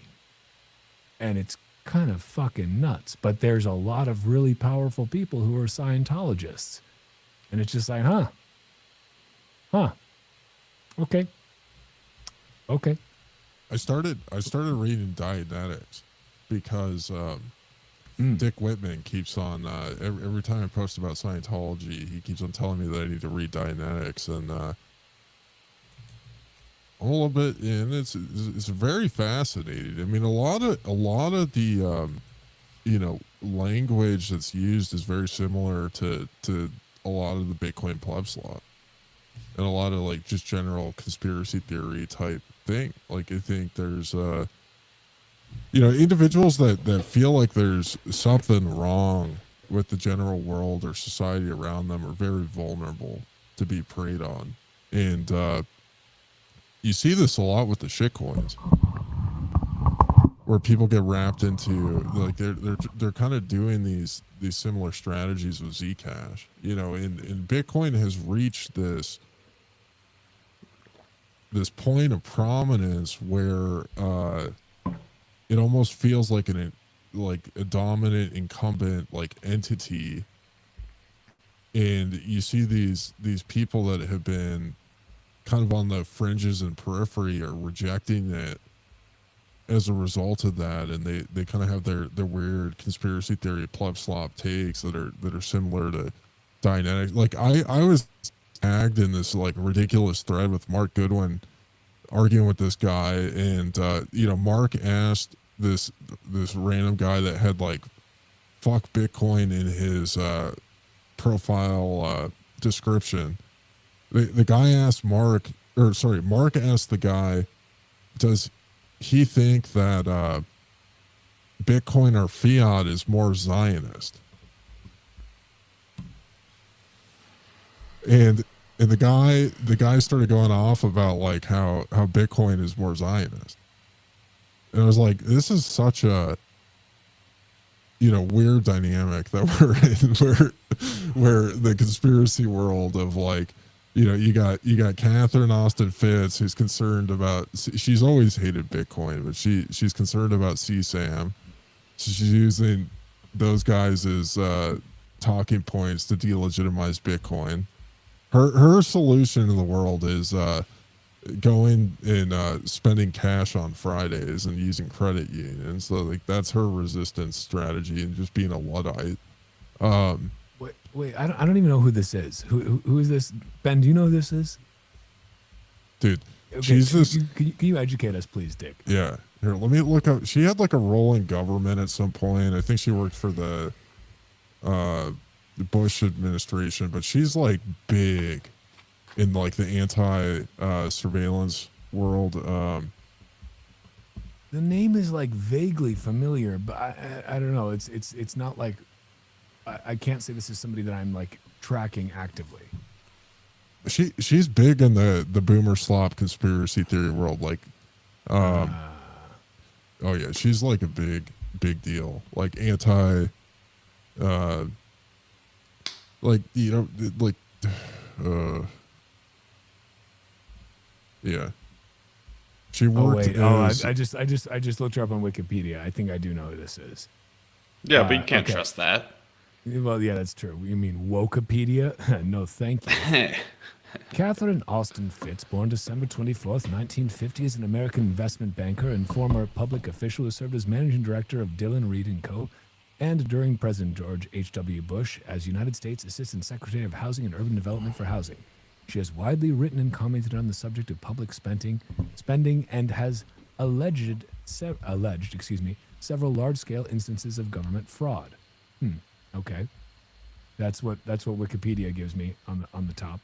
And it's kind of fucking nuts. But there's a lot of really powerful people who are Scientologists. And it's just like, okay. I started reading Dianetics because Dick Whitman keeps on every time I post about Scientology, he keeps on telling me that I need to read Dianetics, and a little bit, and it's very fascinating. I mean, a lot of the language that's used is very similar to a lot of the Bitcoin pleb slot and a lot of like just general conspiracy theory type thing. Like I think there's individuals that feel like there's something wrong with the general world or society around them are very vulnerable to be preyed on. And you see this a lot with the shitcoins, where people get wrapped into like they're kind of doing these similar strategies with Zcash. And Bitcoin has reached this point of prominence where it almost feels like a dominant incumbent like entity, and you see these people that have been kind of on the fringes and periphery are rejecting it as a result of that, and they kind of have their weird conspiracy theory pleb slop takes that are similar to Dianetics. Like I was tagged in this like ridiculous thread with Mark Goodwin arguing with this guy, and Mark asked this random guy that had like fuck Bitcoin in his profile description. The guy asked Mark asked the guy, does he think that Bitcoin or fiat is more Zionist? And the guy started going off about like how Bitcoin is more Zionist. And I was like, this is such a weird dynamic that we're in, where the conspiracy world of like, you got Catherine Austin Fitz, who's concerned about, she's always hated Bitcoin, but she's concerned about CSAM. So she's using those guys as talking points to delegitimize Bitcoin. Her solution in the world is going and spending cash on Fridays and using credit unions. So like that's her resistance strategy, and just being a Luddite. Wait, I don't even know who this is. Who is this? Ben, do you know who this is? Dude, okay, she's this. Can you educate us, please, Dick? Yeah. Here, let me look up. She had like a role in government at some point. I think she worked for the Bush administration, but she's like big in like the anti-surveillance world. The name is like vaguely familiar, but I don't know. It's not like I can't say this is somebody that I'm like tracking actively. She's big in the boomer slop conspiracy theory world. Like, oh yeah, she's like a big deal. Like anti, like yeah. She worked. I just looked her up on Wikipedia. I think I do know who this is. Yeah, but you can't trust that. Well, yeah, that's true. You mean Wokepedia? No, thank you. Catherine Austin Fitz, born December 24th, 1950, is an American investment banker and former public official who served as managing director of Dillon Reed & Co. and during President George H.W. Bush as United States Assistant Secretary of Housing and Urban Development for Housing. She has widely written and commented on the subject of public spending and has alleged several large-scale instances of government fraud. Okay, that's what Wikipedia gives me on the top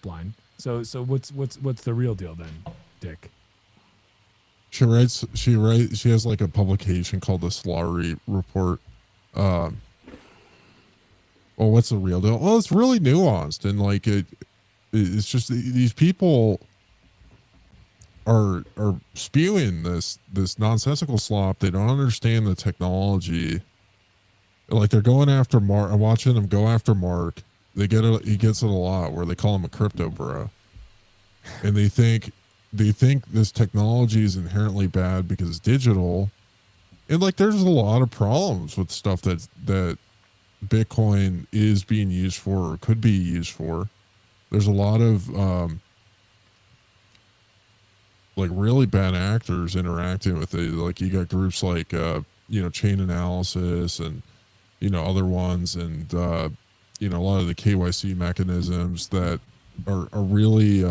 line. So what's the real deal then, Dick? She has like a publication called the Slurry Report. Well, what's the real deal? Well, it's really nuanced, and like it's just these people are spewing this nonsensical slop. They don't understand the technology. Like they're going after Mark. I'm watching them go after Mark. He gets it a lot where they call him a crypto bro, and they think this technology is inherently bad because it's digital, and like there's a lot of problems with stuff that Bitcoin is being used for or could be used for. There's a lot of like really bad actors interacting with it. Like you got groups like Chain Analysis and other ones, and a lot of the KYC mechanisms that are really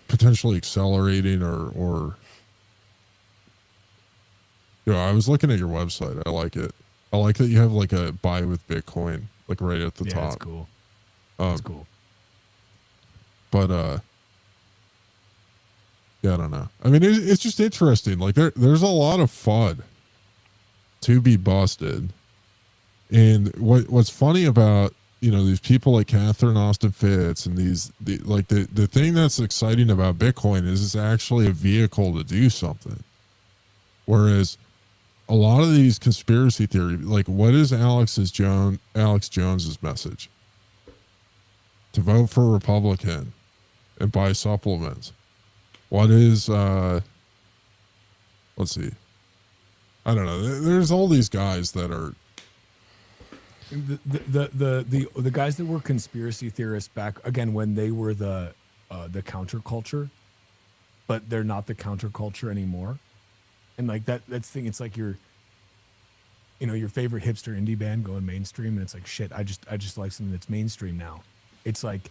potentially accelerating or Yeah, I was looking at your website. I like it. I like that you have like a buy with Bitcoin, like right at the top. That's cool. That's cool. But yeah, I don't know. I mean, it's just interesting. Like there's a lot of FUD to be busted. And what's funny about, you know, these people like Catherine Austin Fitts and the thing that's exciting about Bitcoin is it's actually a vehicle to do something. Whereas a lot of these conspiracy theory, like what is Alex Jones's message? To vote for Republican and buy supplements. What is let's see. I don't know. There's all these guys that are the guys that were conspiracy theorists back again when they were the counterculture, but they're not the counterculture anymore. And like that's the thing. It's like your favorite hipster indie band going mainstream, and it's like shit. I just like something that's mainstream now. It's like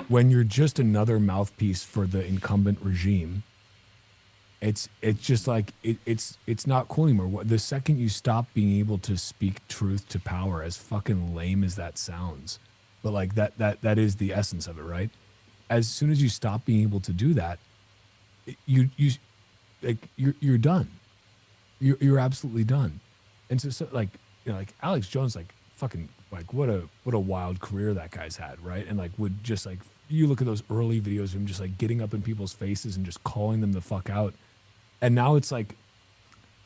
when you're just another mouthpiece for the incumbent regime. It's just like it's not cool anymore. The second you stop being able to speak truth to power, as fucking lame as that sounds, but like that is the essence of it, right? As soon as you stop being able to do that, you're done. You're absolutely done. And so like like Alex Jones, like fucking like what a wild career that guy's had, right? And like would just like you look at those early videos of him just like getting up in people's faces and just calling them the fuck out. And now it's like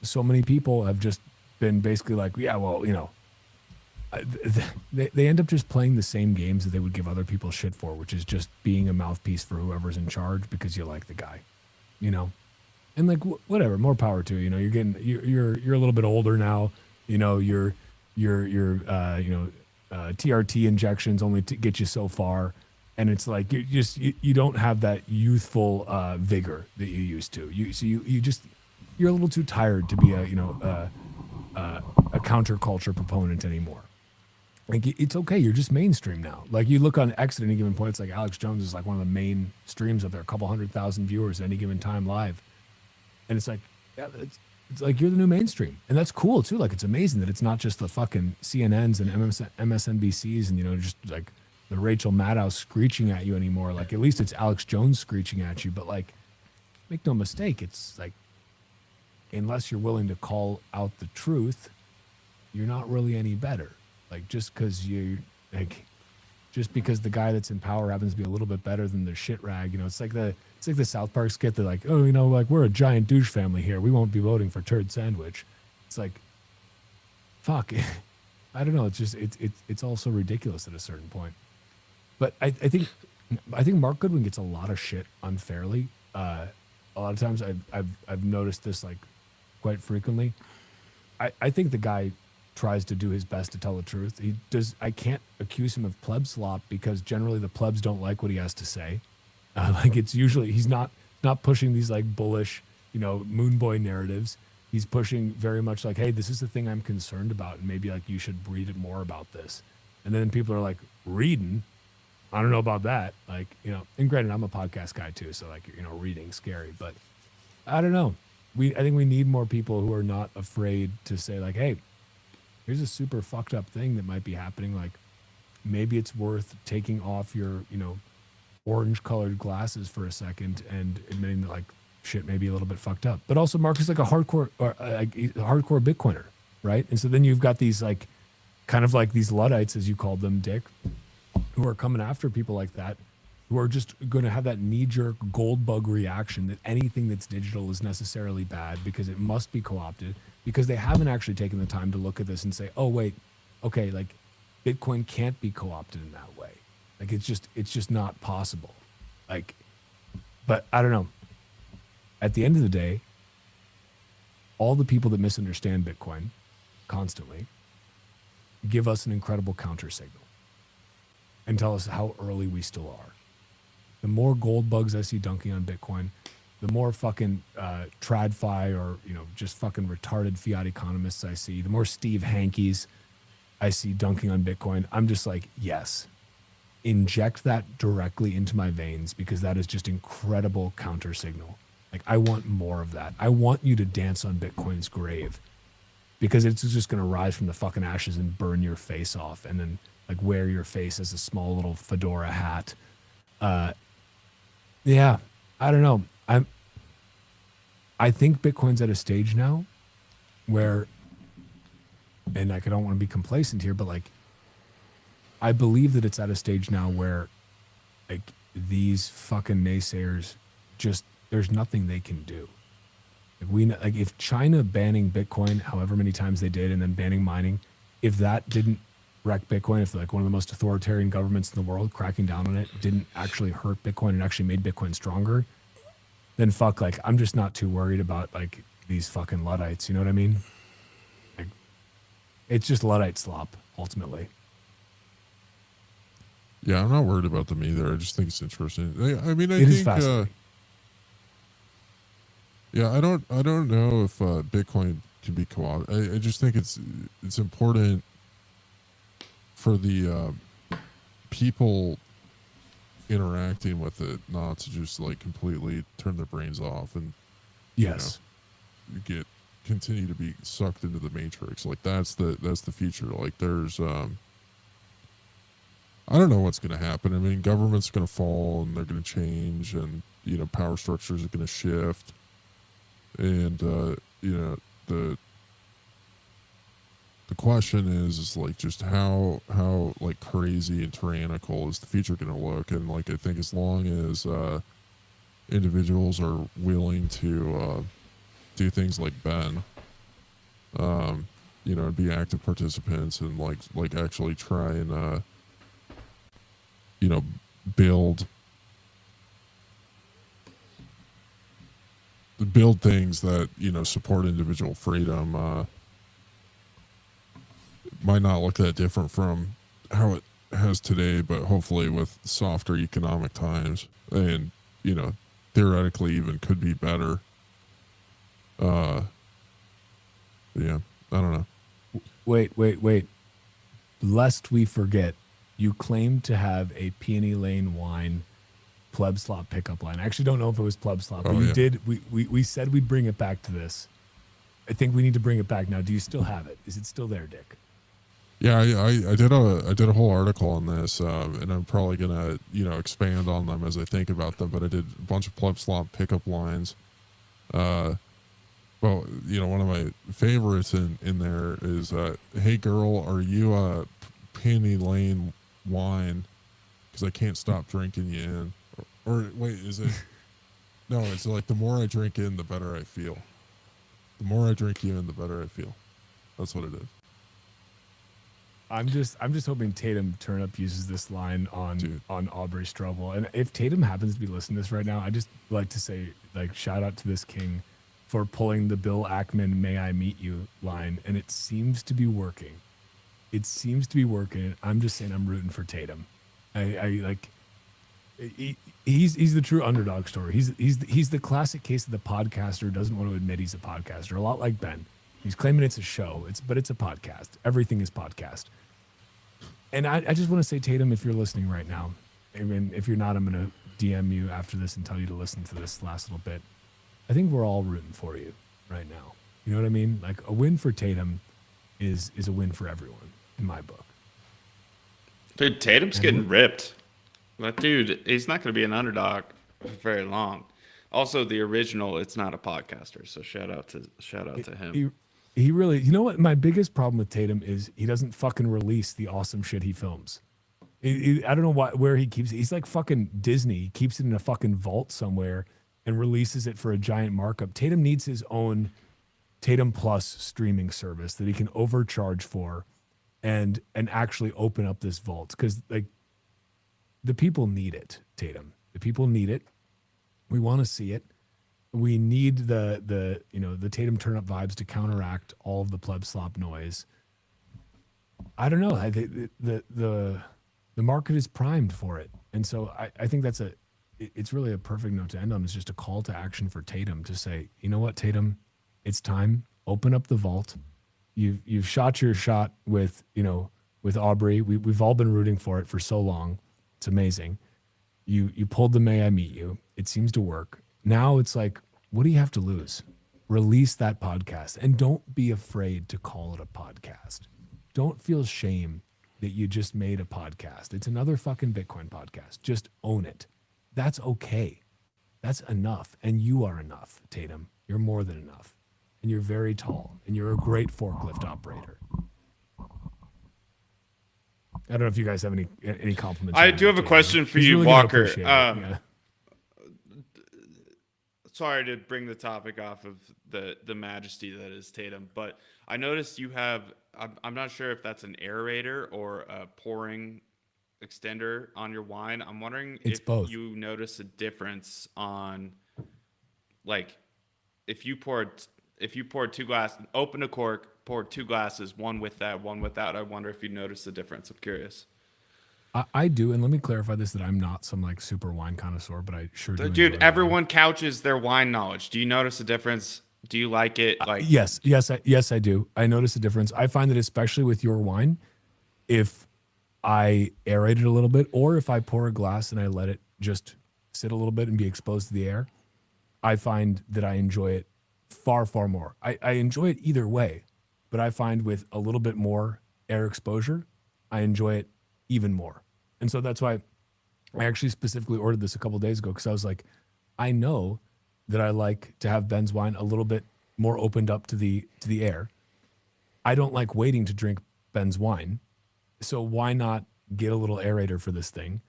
so many people have just been basically like, yeah, well, they end up just playing the same games that they would give other people shit for, which is just being a mouthpiece for whoever's in charge because you like the guy, and like whatever, more power to you. You're a little bit older now. Your TRT injections only get you so far. And it's like you don't have that youthful vigor that you used to. You're a little too tired to be a counterculture proponent anymore. Like it's okay. You're just mainstream now. Like you look on X at any given point, it's like Alex Jones is like one of the main streams up there, a couple 100,000 viewers at any given time live, and it's like it's like you're the new mainstream, and that's cool too. Like it's amazing that it's not just the fucking CNNs and MSNBCs and just like the Rachel Maddow screeching at you anymore. Like, at least it's Alex Jones screeching at you. But, like, make no mistake, it's like, unless you're willing to call out the truth, you're not really any better. Like, just because the guy that's in power happens to be a little bit better than the shit rag, it's like the South Park skit. They're like, oh, like, we're a giant douche family here. We won't be voting for turd sandwich. It's like, fuck. I don't know. It's just, it's also ridiculous at a certain point. But I think Mark Goodwin gets a lot of shit unfairly. A lot of times I've noticed this like quite frequently. I think the guy tries to do his best to tell the truth. He does. I can't accuse him of pleb slop because generally the plebs don't like what he has to say. Like it's usually he's not pushing these like bullish moon boy narratives. He's pushing very much like, hey, this is the thing I'm concerned about, and maybe like you should read it more about this. And then people are like, reading. I don't know about that. Like, and granted, I'm a podcast guy too. So like, reading's scary, but I don't know. I think we need more people who are not afraid to say like, hey, here's a super fucked up thing that might be happening. Like maybe it's worth taking off your, orange colored glasses for a second and admitting that like shit may be a little bit fucked up. But also Mark is like a hardcore Bitcoiner, right? And so then you've got these like, kind of like these Luddites, as you called them, Dick, who are coming after people like that, who are just going to have that knee-jerk gold bug reaction that anything that's digital is necessarily bad because it must be co-opted, because they haven't actually taken the time to look at this and say, oh, wait, okay, like Bitcoin can't be co-opted in that way. Like it's just not possible. Like, but I don't know. At the end of the day, all the people that misunderstand Bitcoin constantly give us an incredible counter signal and tell us how early we still are. The more gold bugs I see dunking on Bitcoin, the more fucking TradFi or just fucking retarded fiat economists I see, the more Steve Hankies I see dunking on Bitcoin. I'm just like, yes, inject that directly into my veins because that is just incredible counter signal. Like, I want more of that. I want you to dance on Bitcoin's grave, because it's just going to rise from the fucking ashes and burn your face off, and then like wear your face as a small little fedora hat. Yeah, I don't know. I think Bitcoin's at a stage now where, and like, I don't want to be complacent here, but like, I believe that it's at a stage now where like these fucking naysayers just, there's nothing they can do. Like if China banning Bitcoin however many times they did and then banning mining, if that didn't wreck Bitcoin, if like one of the most authoritarian governments in the world cracking down on it didn't actually hurt Bitcoin and actually made Bitcoin stronger, then fuck, like I'm just not too worried about like these fucking Luddites, you know what I mean? Like, it's just Luddite slop ultimately. Yeah, I'm not worried about them either. I just think it's interesting. I mean, I It is think fascinating. yeah, I don't know if Bitcoin can be I just think it's important for the people interacting with it not to just like completely turn their brains off and Yes. Continue to be sucked into the matrix. Like that's the future. Like there's I don't know what's going to happen. I mean, government's going to fall and they're going to change, and power structures are going to shift, and the question is like just how like crazy and tyrannical is the future going to look. And like I think as long as individuals are willing to do things like Ben, be active participants and like actually try and build things that support individual freedom. Might not look that different from how it has today, but hopefully with softer economic times, and theoretically even could be better. Yeah, I don't know. Wait. Lest we forget, you claimed to have a Peony Lane wine pleb slop pickup line. I actually don't know if it was pleb slop, but you did. We said we'd bring it back to this. I think we need to bring it back now. Do you still have it? Is it still there, Dick? Yeah, I did a whole article on this, and I'm probably gonna expand on them as I think about them. But I did a bunch of pleb slop pickup lines. Well, one of my favorites in there is, "Hey girl, are you a Penny Lane wine? Because I can't stop drinking you in." Or wait, is it? No, it's like the more I drink in, the better I feel. The more I drink you in, the better I feel. That's what it is. I'm just hoping Tatum Turnup uses this line on Aubrey Strobel. And if Tatum happens to be listening to this right now, I just like to say, like, shout out to this king for pulling the Bill Ackman "May I meet you" line, and it seems to be working. It seems to be working. I'm just saying, I'm rooting for Tatum. He's the true underdog story. He's the classic case of the podcaster who doesn't want to admit he's a podcaster. A lot like Ben. He's claiming it's a show. But it's a podcast. Everything is podcast. And I just want to say, Tatum, if you're listening right now, I mean, if you're not, I'm going to DM you after this and tell you to listen to this last little bit. I think we're all rooting for you right now. You know what I mean? Like, a win for Tatum is a win for everyone in my book. Dude, Tatum's getting ripped. That dude, he's not going to be an underdog for very long. Also, the original, it's not a podcaster, so shout out to him. He really, you know what? My biggest problem with Tatum is he doesn't fucking release the awesome shit he films. I don't know where he keeps it. He's like fucking Disney. He keeps it in a fucking vault somewhere and releases it for a giant markup. Tatum needs his own Tatum Plus streaming service that he can overcharge for and actually open up this vault, because like the people need it, Tatum. The people need it. We want to see it. We need the Tatum Turnup vibes to counteract all of the pleb slop noise. I don't know. The market is primed for it, and so I think it's really a perfect note to end on. It's just a call to action for Tatum to say, you know what, Tatum, it's time. Open up the vault. You've shot your shot with Aubrey. We've all been rooting for it for so long. It's amazing. You pulled the "May I meet you." It seems to work. Now it's like, what do you have to lose? Release that podcast, and don't be afraid to call it a podcast. Don't feel shame that you just made a podcast. It's another fucking Bitcoin podcast. Just own it. That's okay. That's enough. And you are enough, Tatum. You're more than enough. And you're very tall, and you're a great forklift operator. I don't know if you guys have any compliments. I do have a question for you, really Walker. Yeah. Sorry to bring the topic off of the majesty that is Tatum, but I noticed you have, I'm not sure if that's an aerator or a pouring extender on your wine. I'm wondering if both. you notice a difference on, like, if you poured two glasses, open a cork, poured two glasses, one with that, one without. I wonder if you notice the difference. I'm curious. I do, and let me clarify this, that I'm not some like super wine connoisseur, but I sure do. Dude, everyone couches their wine knowledge. Do you notice a difference? Do you like it? Like, yes, I do. I notice a difference. I find that especially with your wine, if I aerate it a little bit, or if I pour a glass and I let it just sit a little bit and be exposed to the air, I find that I enjoy it far, far more. I enjoy it either way, but I find with a little bit more air exposure, I enjoy it even more. And so that's why I actually specifically ordered this a couple of days ago, because I was like, I know that I like to have Ben's wine a little bit more opened up to the air. I don't like waiting to drink Ben's wine. So why not get a little aerator for this thing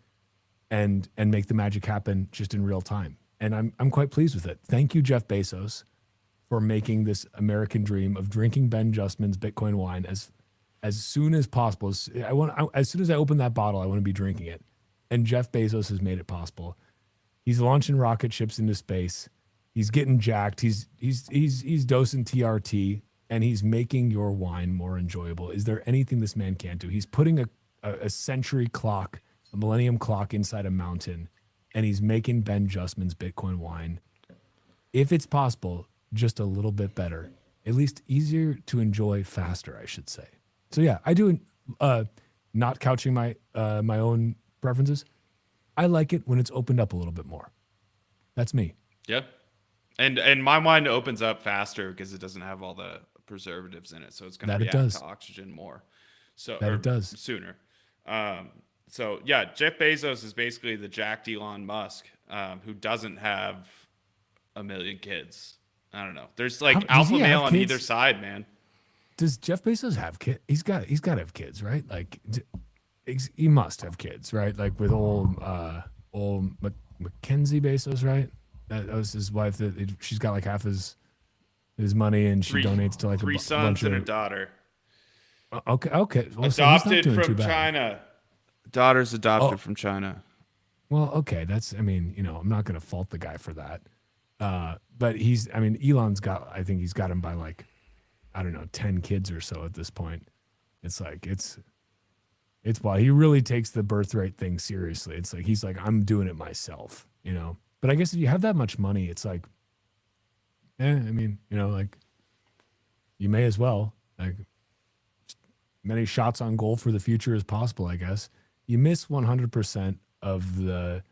and make the magic happen just in real time? And I'm quite pleased with it. Thank you, Jeff Bezos, for making this American dream of drinking Ben Justman's Bitcoin wine as soon as possible. As soon as I open that bottle, I want to be drinking it. And Jeff Bezos has made it possible. He's launching rocket ships into space. He's getting jacked. He's dosing TRT, and he's making your wine more enjoyable. Is there anything this man can't do? He's putting a century clock, a millennium clock inside a mountain, and he's making Ben Justman's Bitcoin wine, if it's possible, just a little bit better, at least easier to enjoy faster, I should say. So yeah, I do not couching my own preferences. I like it when it's opened up a little bit more. That's me. Yeah. And my wine opens up faster because it doesn't have all the preservatives in it, so it's going to react to oxygen more. So that it does sooner. So yeah, Jeff Bezos is basically the jacked Elon Musk, who doesn't have a million kids. I don't know. There's like alpha male on either side, man. Does Jeff Bezos have kids? He's got to have kids, right? Like he must have kids, right? Like with old Mackenzie Bezos, right? That was his wife. That she's got like half his money, and she donates to like three sons and a daughter. Okay. Well, adopted from China. Daughter's adopted from China. Well, okay. I'm not going to fault the guy for that. But Elon's got, I think he's got him by like, I don't know, 10 kids or so at this point. It's like, it's why he really takes the birth rate thing seriously. It's like, he's like, I'm doing it myself, but I guess if you have that much money, it's like, like you may as well, like, many shots on goal for the future as possible, I guess. You miss 100% of the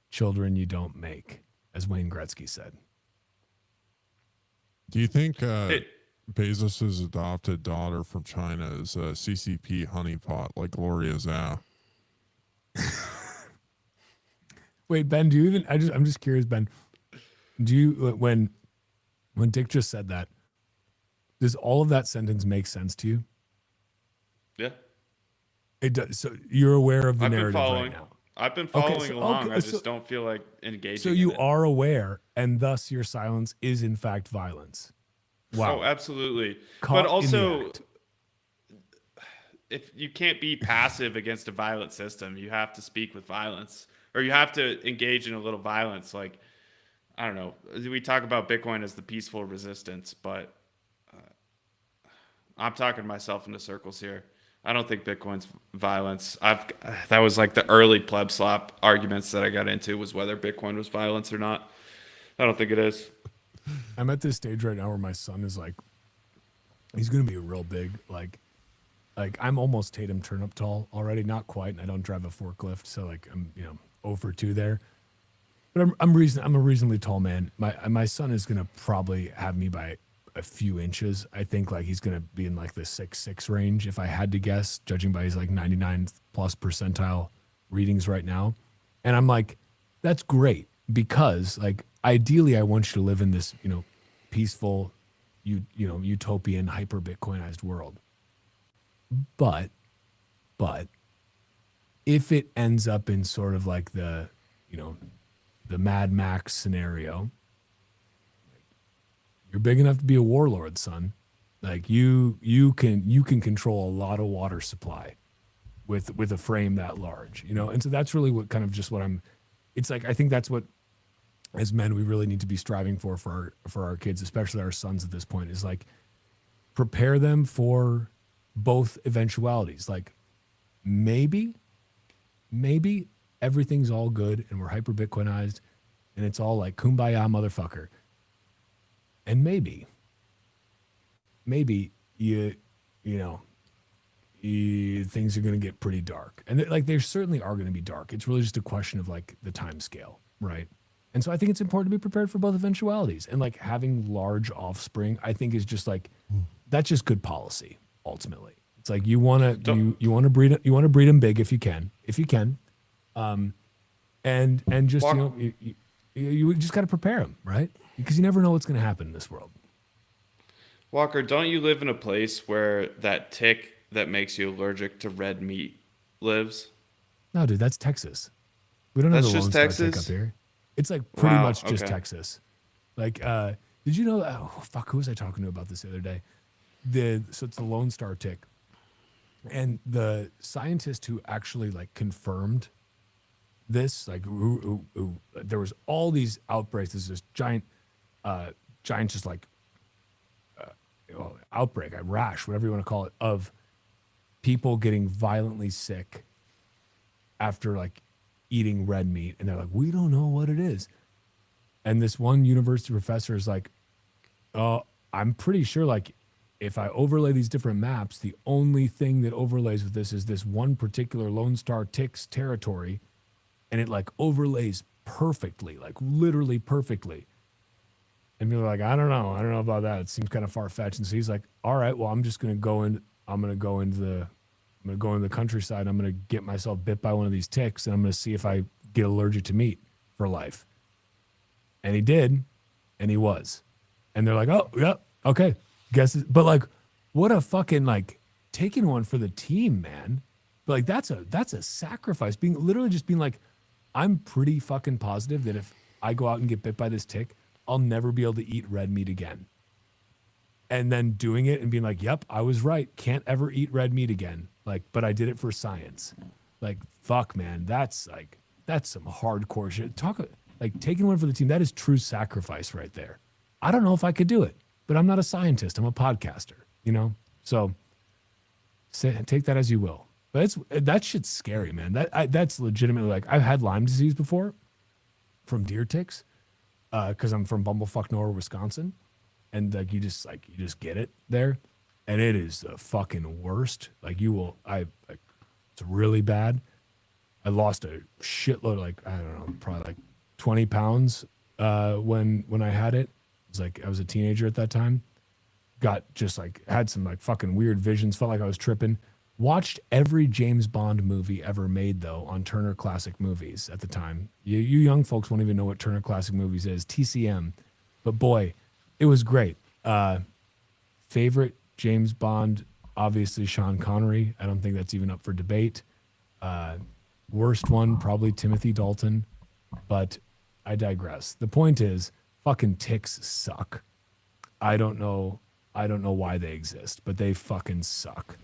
children you don't make, as Wayne Gretzky said. Do you think Bezos' adopted daughter from China is a CCP honeypot like Gloria Zhao? Wait, Ben, do you even? I'm just curious, Ben. Do you when Dick just said that? Does all of that sentence make sense to you? Yeah, it does. So you're aware of the narrative right now. I've been following along. I just don't feel like engaging. So you are aware, and thus your silence is in fact violence. Wow. Oh, absolutely. But also, if you can't be passive against a violent system, you have to speak with violence, or you have to engage in a little violence. Like, I don't know. We talk about Bitcoin as the peaceful resistance, but I'm talking myself into circles here. I don't think Bitcoin's violence. That was like the early pleb slop arguments that I got into, was whether Bitcoin was violence or not. I don't think it is. I'm at this stage right now where my son is like, he's going to be real big. Like I'm almost Tatum turnip tall already. Not quite. And I don't drive a forklift. So like I'm, 0 for 2 there. But I'm a reasonably tall man. My son is gonna probably have me by a few inches. I think like he's gonna be in like the 6'6" range if I had to guess, judging by his like 99 plus percentile readings right now. And I'm like, that's great because like ideally I want you to live in this, peaceful, utopian, hyper Bitcoinized world. But if it ends up in sort of like the Mad Max scenario, you're big enough to be a warlord, son. Like you can control a lot of water supply with a frame that large, And so that's really what kind of just what it's like, I think that's what as men we really need to be striving for our kids, especially our sons at this point, is like prepare them for both eventualities. Like maybe everything's all good and we're hyper Bitcoinized and it's all like kumbaya motherfucker. And maybe things are going to get pretty dark. And like there certainly are going to be dark. It's really just a question of like the time scale, right? And so I think it's important to be prepared for both eventualities. And like having large offspring, I think is just like that's just good policy ultimately. It's like you want to breed them big if you can. And just you just got to prepare them, right? Because you never know what's going to happen in this world. Walker, don't you live in a place where that tick that makes you allergic to red meat lives? No, dude, that's Texas. We don't have the Lone Star tick up here. It's like pretty much just Texas. Like, did you know? Oh fuck, who was I talking to about this the other day? So it's the Lone Star tick, and the scientist who actually like confirmed this, like, who there was all these outbreaks. There's this giant just like outbreak, a rash, whatever you want to call it, of people getting violently sick after like eating red meat, and they're like, we don't know what it is. And this one university professor is like, I'm pretty sure like if I overlay these different maps, the only thing that overlays with this is this one particular Lone Star tick's territory, and it like overlays perfectly, like literally perfectly. And people are like, I don't know about that. It seems kind of far-fetched. And so he's like, all right, well, I'm going to go into the countryside. I'm going to get myself bit by one of these ticks, and I'm going to see if I get allergic to meat for life. And he did, and he was. And they're like, oh, yeah, okay. But like, what a fucking like taking one for the team, man. But like, that's a sacrifice. Literally just being like, I'm pretty fucking positive that if I go out and get bit by this tick, I'll never be able to eat red meat again. And then doing it and being like, yep, I was right. Can't ever eat red meat again. Like, but I did it for science. Like, fuck, man. That's some hardcore shit. Like taking one for the team. That is true sacrifice right there. I don't know if I could do it, but I'm not a scientist. I'm a podcaster, So take that as you will. But that shit's scary, man. That's legitimately like, I've had Lyme disease before from deer ticks. Because I'm from bumblefuck nowhere, Wisconsin, and like you just get it there, and it is the fucking worst. Like it's really bad. I lost a shitload, like I don't know, probably like 20 pounds when I had it. It was like I was a teenager at that time. Got just like had some like fucking weird visions. Felt like I was tripping. Watched every James Bond movie ever made, though, on Turner Classic Movies at the time. You young folks won't even know what Turner Classic Movies is, TCM. But boy, it was great. Favorite James Bond, obviously Sean Connery. I don't think that's even up for debate. Worst one, probably Timothy Dalton. But I digress. The point is, fucking ticks suck. I don't know why they exist, but they fucking suck.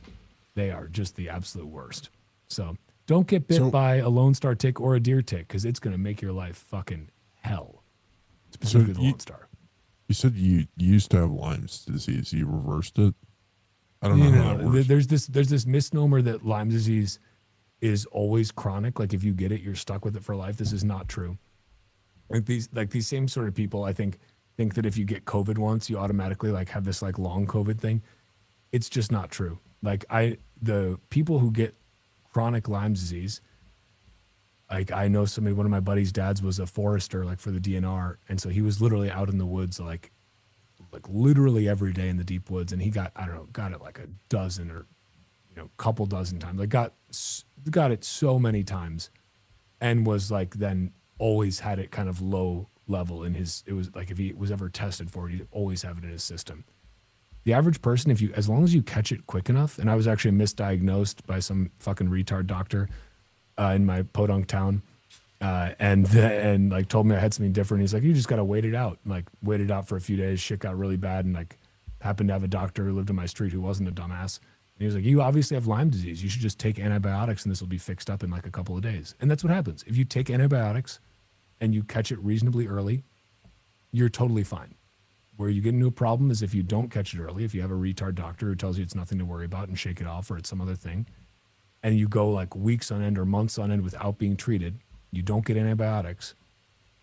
They are just the absolute worst. So don't get bit by a Lone Star tick or a deer tick, because it's going to make your life fucking hell. Specifically the Lone Star. You said you used to have Lyme's disease. You reversed it? I don't know how that works. There's this misnomer that Lyme disease is always chronic. Like if you get it, you're stuck with it for life. This is not true. Like these same sort of people, I think that if you get COVID once, you automatically like have this like long COVID thing. It's just not true. Like the people who get chronic Lyme disease, Like I know one of my buddy's dads was a forester, like for the DNR, and so he was literally out in the woods, like literally every day in the deep woods, and he got it like a dozen or couple dozen times, like got it so many times, and was like then always had it kind of low level in his. It was like if he was ever tested for it, he'd always have it in his system. The average person, as long as you catch it quick enough, and I was actually misdiagnosed by some fucking retard doctor in my podunk town, and like told me I had something different. He's like, you just gotta wait it out. And, like waited out for a few days. Shit got really bad, and like happened to have a doctor who lived on my street who wasn't a dumbass. And he was like, you obviously have Lyme disease. You should just take antibiotics, and this will be fixed up in like a couple of days. And that's what happens if you take antibiotics, and you catch it reasonably early. You're totally fine. Where you get into a problem is if you don't catch it early, if you have a retard doctor who tells you it's nothing to worry about and shake it off or it's some other thing, and you go like weeks on end or months on end without being treated, you don't get antibiotics,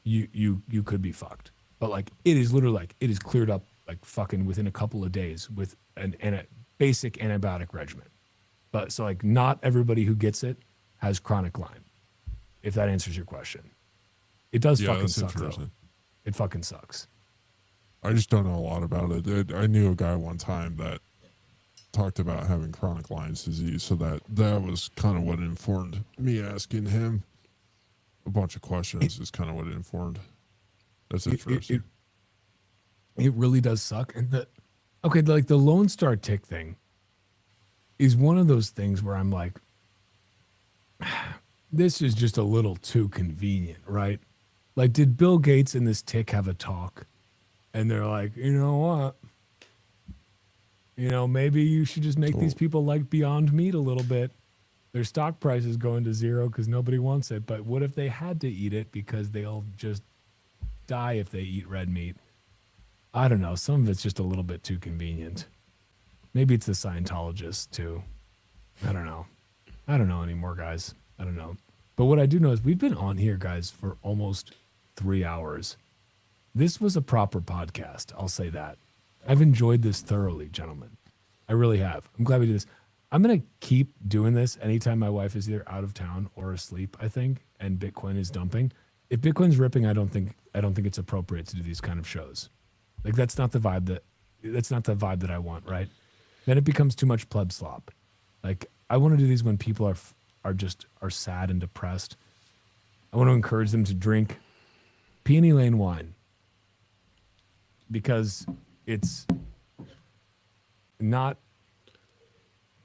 you could be fucked. But like it is literally like it is cleared up like fucking within a couple of days with a basic antibiotic regimen. But so like not everybody who gets it has chronic Lyme, if that answers your question. It does fucking suck though. It fucking sucks. I just don't know a lot about it. I knew a guy one time that talked about having chronic Lyme's disease, so that was kind of what informed me asking him a bunch of questions. Is kind of what it informed. That's interesting. It really does suck. And the Lone Star tick thing is one of those things where I'm like, this is just a little too convenient, right? Like, did Bill Gates and this tick have a talk? And they're like, you know what? Maybe you should just make these people like Beyond Meat a little bit. Their stock price is going to zero because nobody wants it. But what if they had to eat it because they'll just die if they eat red meat? I don't know. Some of it's just a little bit too convenient. Maybe it's the Scientologists too. I don't know. I don't know anymore, guys. I don't know. But what I do know is we've been on here, guys, for almost 3 hours. This was a proper podcast. I'll say that. I've enjoyed this thoroughly, gentlemen. I really have. I'm glad we did this. I'm going to keep doing this anytime my wife is either out of town or asleep, I think, and Bitcoin is dumping. If Bitcoin's ripping, I don't think it's appropriate to do these kind of shows. Like that's not the vibe that I want, right? Then it becomes too much pleb slop. Like I want to do these when people are sad and depressed. I want to encourage them to drink Peony Lane wine because it's not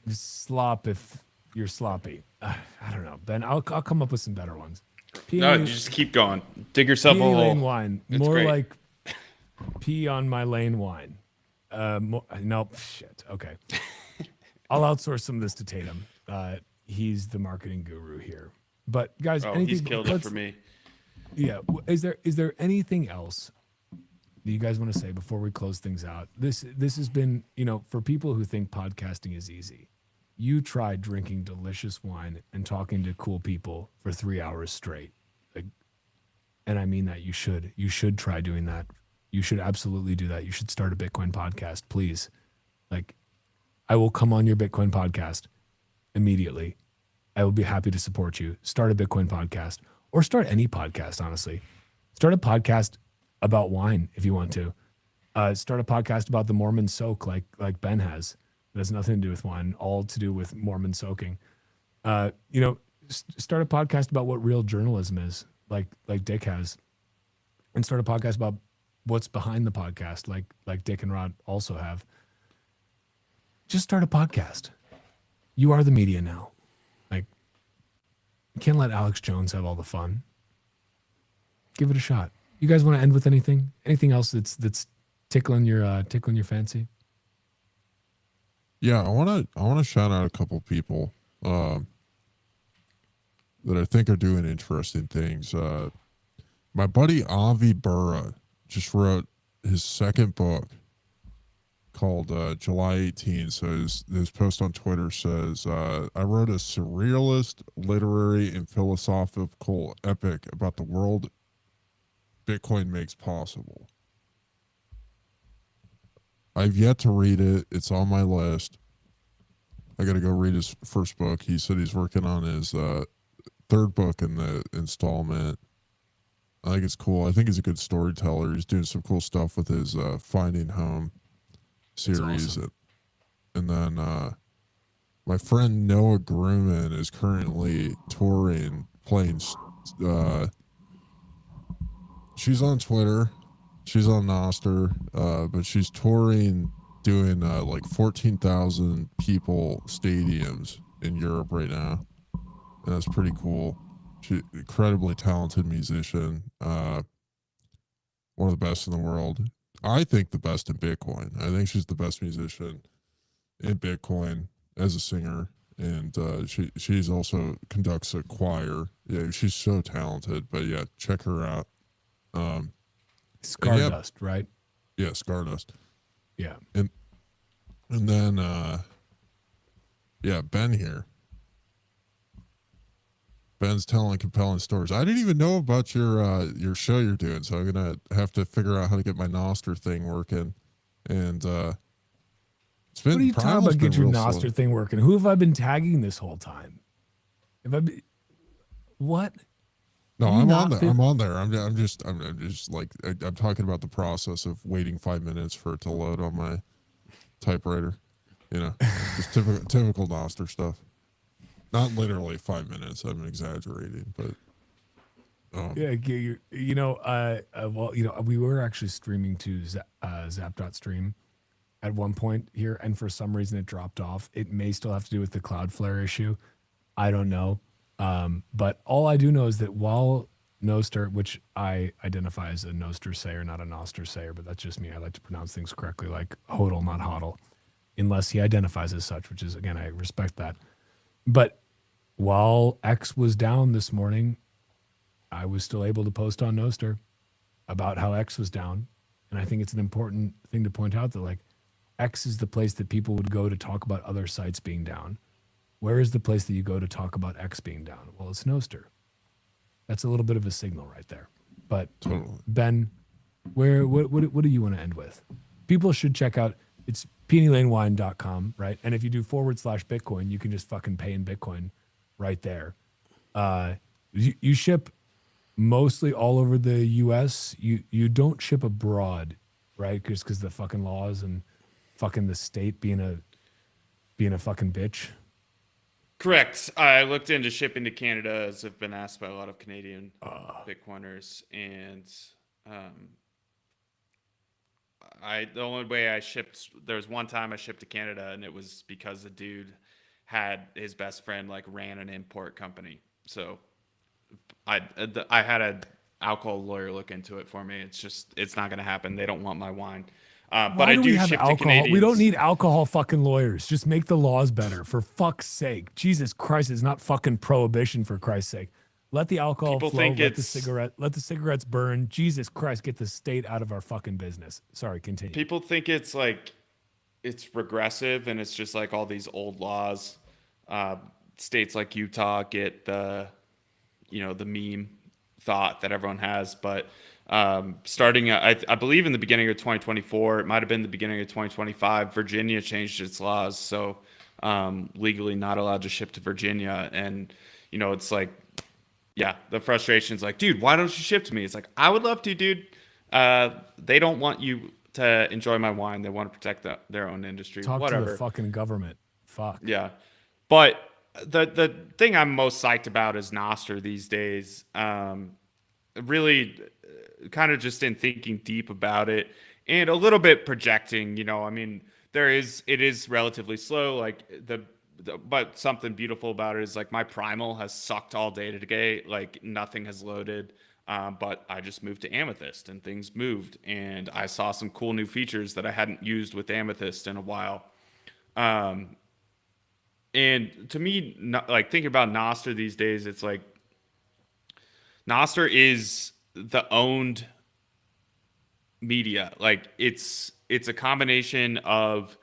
slop if you're sloppy. I don't know, Ben. I'll come up with some better ones. No, you just keep going. Dig yourself a hole. Lane wine, it's more great. like pee on my lane wine. Nope. Shit. Okay. I'll outsource some of this to Tatum. He's the marketing guru here. But guys, he's killed it for me. Yeah. Is there anything else that you guys want to say before we close things out? This has been, for people who think podcasting is easy, you try drinking delicious wine and talking to cool people for 3 hours straight. And I mean that you should try doing that. You should absolutely do that. You should start a Bitcoin podcast, please. I will come on your Bitcoin podcast immediately. I will be happy to support you. Start a Bitcoin podcast or start any podcast, honestly. Start a podcast about wine if you want to. Start a podcast about the Mormon soak like Ben has. It has nothing to do with wine, all to do with Mormon soaking. Start a podcast about what real journalism is, like Dick has. And start a podcast about what's behind the podcast, like Dick and Rod also have. Just start a podcast. You are the media now. You can't let Alex Jones have all the fun. Give it a shot. You guys want to end with anything? Anything else that's tickling your fancy? Yeah, I want to shout out a couple people that I think are doing interesting things. My buddy Avi Burra just wrote his second book called July 18. So his post on Twitter says, I wrote a surrealist, literary, and philosophical epic about the world Bitcoin makes possible. I've yet to read it. It's on my list. I got to go read his first book. He said he's working on his third book in the installment. I think it's cool. I think he's a good storyteller. He's doing some cool stuff with his Finding Home series. Awesome. And then my friend Noah Grumman is currently touring, playing. She's on Twitter. She's on Noster, but she's touring, doing like 14,000 people stadiums in Europe right now. And that's pretty cool. She's an incredibly talented musician. One of the best in the world. I think the best in Bitcoin. I think she's the best musician in Bitcoin as a singer. And she's also conducts a choir. Yeah, she's so talented. But yeah, check her out. Stardust, right? Yeah, Stardust. Yeah. And then Ben here. Ben's telling compelling stories. I didn't even know about your show you're doing, so I'm gonna have to figure out how to get my Noster thing working. And it's been. What are you talking about? Get your Noster thing working? Who have I been tagging this whole time? Have I been? What? No, I'm on there. I'm on there. I'm just like I'm talking about the process of waiting 5 minutes for it to load on my typewriter. You know, just typical Noster stuff. Not literally 5 minutes. I'm exaggerating, but yeah, well, we were actually streaming to Zap.stream at one point here, and for some reason it dropped off. It may still have to do with the Cloudflare issue. I don't know. But all I do know is that while Noster, which I identify as a Noster sayer, not a Noster sayer, but that's just me. I like to pronounce things correctly, like hodl, not hodl, unless he identifies as such, which is, again, I respect that. But while X was down this morning, I was still able to post on Noster about how X was down. And I think it's an important thing to point out that, like, X is the place that people would go to talk about other sites being down. Where is the place that you go to talk about X being down? Well, it's Noster. That's a little bit of a signal right there. But totally. Ben, what do you want to end with? People should check out, it's pennylanewine.com, right? And if you do /Bitcoin, you can just fucking pay in Bitcoin right there. You ship mostly all over the US. You don't ship abroad, right? Just because the fucking laws and fucking the state being a fucking bitch. Correct. I looked into shipping to Canada, as I've been asked by a lot of Canadian Bitcoiners, and the only way I shipped, there was one time I shipped to Canada, and it was because a dude had his best friend like ran an import company. So I had an alcohol lawyer look into it for me. It's not going to happen. They don't want my wine. But I do ship to Canadians. We don't need alcohol fucking lawyers. Just make the laws better, for fuck's sake. Jesus Christ, it's not fucking prohibition, for Christ's sake. Let the alcohol flow. Let the cigarettes burn. Jesus Christ, get the state out of our fucking business. Sorry, continue. People think it's like it's regressive and it's just like all these old laws. States like Utah get the meme thought that everyone has, but starting, I believe in the beginning of 2024, it might have been the beginning of 2025, Virginia changed its laws. So legally not allowed to ship to Virginia. And, it's like, yeah, the frustration is like, dude, why don't you ship to me? It's like, I would love to, dude. They don't want you to enjoy my wine. They want to protect their own industry. Talk Whatever. to the fucking government. Fuck. Yeah. But the thing I'm most psyched about is Noster these days. Really kind of just in thinking deep about it and a little bit projecting, it is relatively slow. Like but something beautiful about it is like my primal has sucked all day today. Like nothing has loaded. But I just moved to Amethyst and things moved and I saw some cool new features that I hadn't used with Amethyst in a while. And to me, like thinking about Noster these days, it's like Noster is the owned media. Like it's a combination of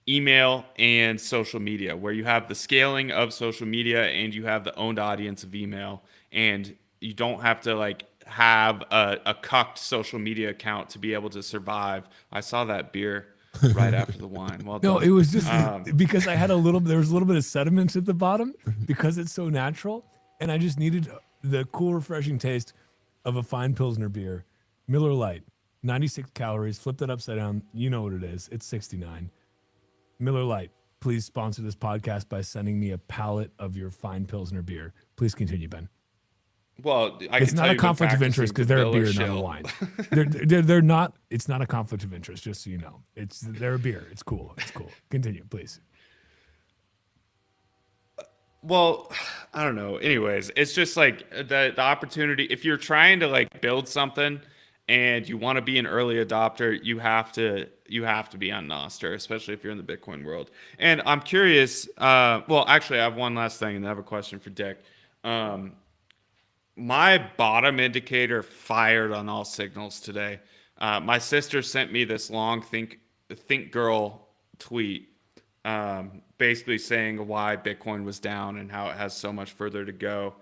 email and social media, where you have the scaling of social media and you have the owned audience of email, and you don't have to like have a cucked social media account to be able to survive. I saw that beer right after the wine. Well done. No, it was just because I had there was a little bit of sediment at the bottom because it's so natural. and I just needed the cool, refreshing taste of a fine Pilsner beer, Miller Lite, 96 calories. Flip that upside down. You know what it is. It's 69. Miller Lite, please sponsor this podcast by sending me a pallet of your fine Pilsner beer. Please continue, Ben. Well, It's not a conflict of interest because they're a beer, not a wine. They're not. It's not a conflict of interest, just so you know. They're a beer. It's cool. It's cool. Continue, please. Well, I don't know. Anyways, it's just like the opportunity. If you're trying to like build something and you want to be an early adopter, you have to be on Nostr, especially if you're in the Bitcoin world. And I'm curious. Well, actually, I have one last thing, and I have a question for Dick. My bottom indicator fired on all signals today. My sister sent me this long think girl tweet, basically saying why Bitcoin was down and how it has so much further to go.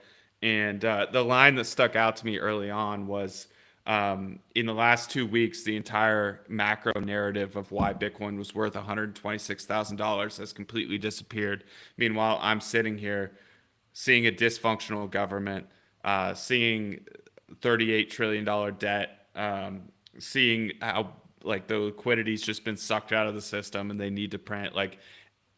And the line that stuck out to me early on was, in the last 2 weeks, the entire macro narrative of why Bitcoin was worth $126,000 has completely disappeared. Meanwhile, I'm sitting here seeing a dysfunctional government, seeing $38 trillion debt, seeing how like the liquidity's just been sucked out of the system and they need to print. Like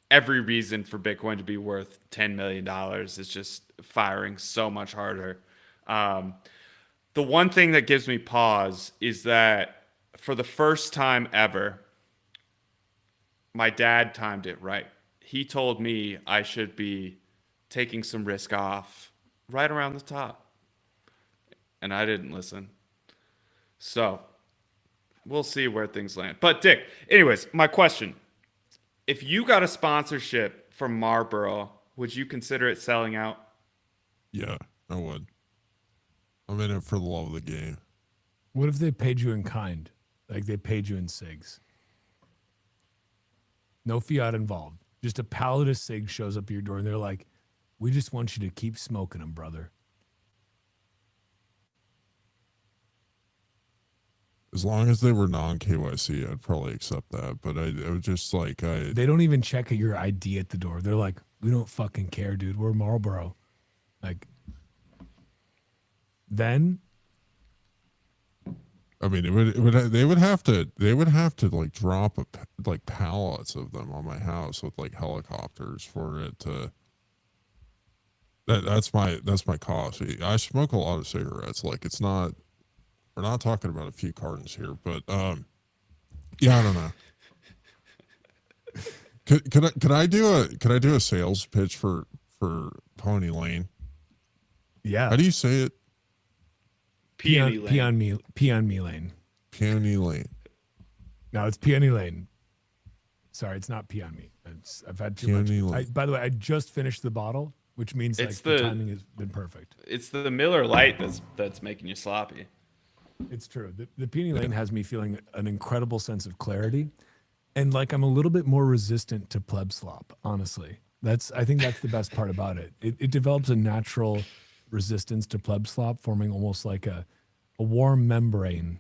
every reason for Bitcoin to be worth $10 million is just firing so much harder. The one thing that gives me pause is that for the first time ever, my dad timed it right. He told me I should be taking some risk off right around the top. And I didn't listen. So we'll see where things land. But Dick, anyways, my question. If you got a sponsorship from Marlboro, would you consider it selling out? Yeah, I would. I'm in it for the love of the game. What if they paid you in kind? Like they paid you in cigs? No fiat involved. Just a pallet of cigs shows up at your door and they're like, we just want you to keep smoking them, brother. As long as they were non-KYC, I'd probably accept that. But I was just like, they don't even check your ID at the door. They're like, we don't fucking care, dude. We're Marlboro. Like, then, I mean, they would have to like drop like pallets of them on my house with like helicopters for it to. That's my cost. I smoke a lot of cigarettes. Like it's not. We're not talking about a few cartons here, but yeah, I don't know. Could I do a sales pitch for Pony Lane? Yeah. How do you say it? Peony Lane. Peony Lane. Peony Lane. No, it's Peony Lane. Sorry, it's not Peon Me. I've had too much. By the way, I just finished the bottle, which means like the timing has been perfect. It's the Miller Lite that's making you sloppy. It's true. The Peony Lane has me feeling an incredible sense of clarity, and like I'm a little bit more resistant to pleb slop. Honestly, I think that's the best part about it. It develops a natural resistance to pleb slop, forming almost like a warm membrane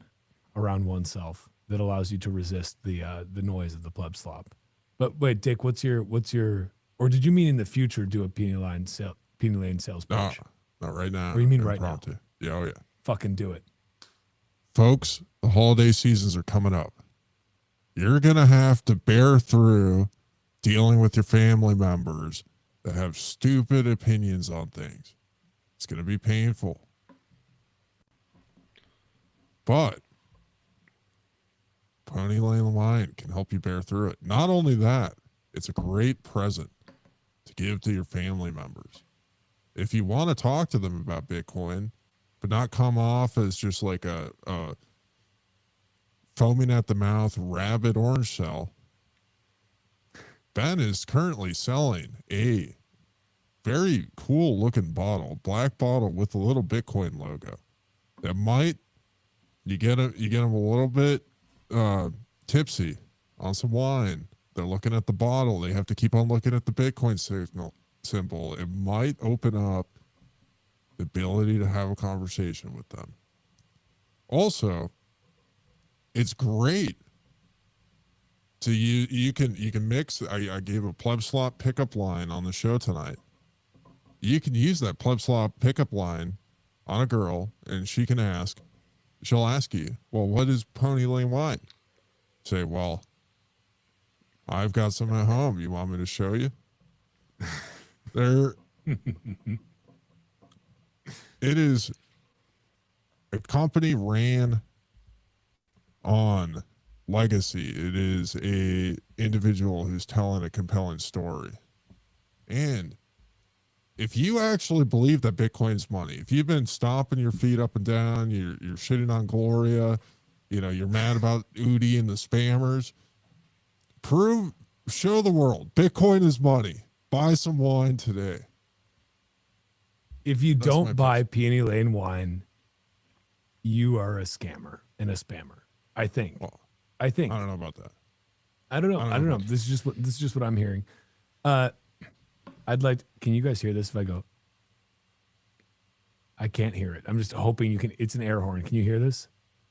around oneself that allows you to resist the noise of the pleb slop. But wait, Dick, what's your or did you mean in the future do a Peony Lane sales pitch? No, not right now. Or you mean right now? Yeah, oh yeah. Fucking do it. Folks, the holiday seasons are coming up. You're going to have to bear through dealing with your family members that have stupid opinions on things. It's going to be painful. But Pony Lane Wine can help you bear through it. Not only that, it's a great present to give to your family members. If you want to talk to them about Bitcoin, but not come off as just like a foaming at the mouth rabbit orange shell, Ben is currently selling a very cool looking bottle, black bottle with a little Bitcoin logo. That might you get them a little bit tipsy on some wine. They're looking at the bottle. They have to keep on looking at the Bitcoin symbol. It might open up the ability to have a conversation with them. Also, it's great to you can mix. I gave a pleb slot pickup line on the show tonight. you can use that pleb slop pickup line on a girl, and she'll ask you, well, what is Pony Lane wine? Say, well, I've got some at home. You want me to show you? It is a company ran on legacy. It is a individual who's telling a compelling story. And if you actually believe that Bitcoin's money, if you've been stomping your feet up and down, you're shitting on Gloria, you're mad about Udi and the spammers, show the world Bitcoin is money. Buy some wine today. If you don't buy Peony Lane wine, you are a scammer and a spammer. I think. Well, I don't know about that. I don't know. This is just what I'm hearing. Can you guys hear this if I go? I can't hear it. I'm just hoping you can. It's an air horn. Can you hear this?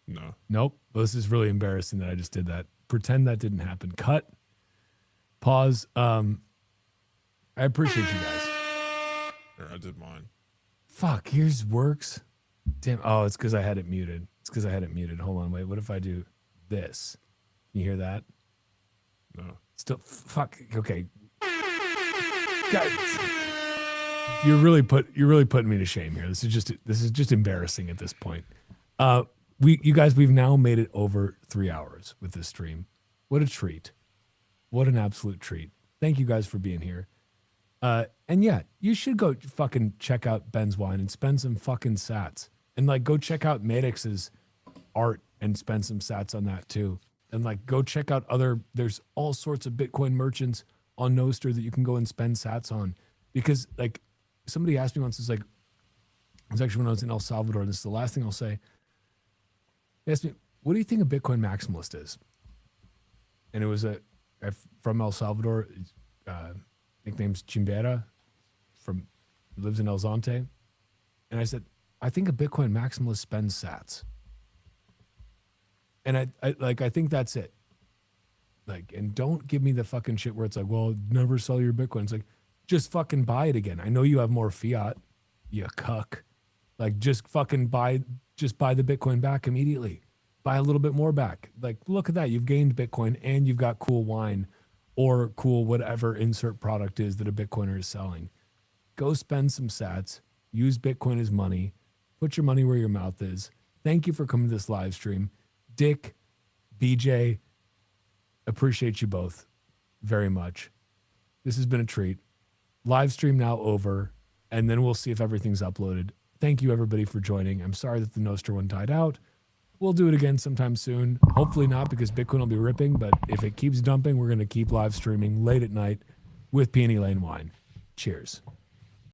No. Nope. Well, this is really embarrassing that I just did that. Pretend that didn't happen. Cut. Pause. I appreciate you guys. Here, I did mine. Fuck, yours works. Damn. Oh, it's because I had it muted. Hold on. Wait, what if I do this? Can you hear that? No. Still, fuck. Okay. Guys, you're really putting me to shame here. This is just embarrassing at this point. You guys, we've now made it over 3 hours with this stream. What a treat. What an absolute treat. Thank you guys for being here. And yeah, you should go fucking check out Ben's wine and spend some fucking sats. And like go check out Madix's art and spend some sats on that too. And like go check out there's all sorts of Bitcoin merchants on Nostr that you can go and spend sats on. Because like somebody asked me once, it was actually when I was in El Salvador, and this is the last thing I'll say. They asked me, what do you think a Bitcoin maximalist is? And it was from El Salvador, nickname's Chimbera, lives in El Zonte. And I said, I think a Bitcoin maximalist spends sats. And I think that's it. Like, and don't give me the fucking shit where it's like, well, never sell your Bitcoin. It's like, just fucking buy it again. I know you have more fiat, you cuck. Like, just fucking buy the Bitcoin back immediately. Buy a little bit more back. Like, look at that. You've gained Bitcoin and you've got cool wine or cool whatever insert product is that a Bitcoiner is selling. Go spend some sats. Use Bitcoin as money. Put your money where your mouth is. Thank you for coming to this live stream. Dick, BJ, appreciate you both very much. This has been a treat. Live stream now over, and then we'll see if everything's uploaded. Thank you, everybody, for joining. I'm sorry that the Nostr one died out. We'll do it again sometime soon. Hopefully not, because Bitcoin will be ripping, but if it keeps dumping, we're going to keep live streaming late at night with Peony Lane Wine. Cheers.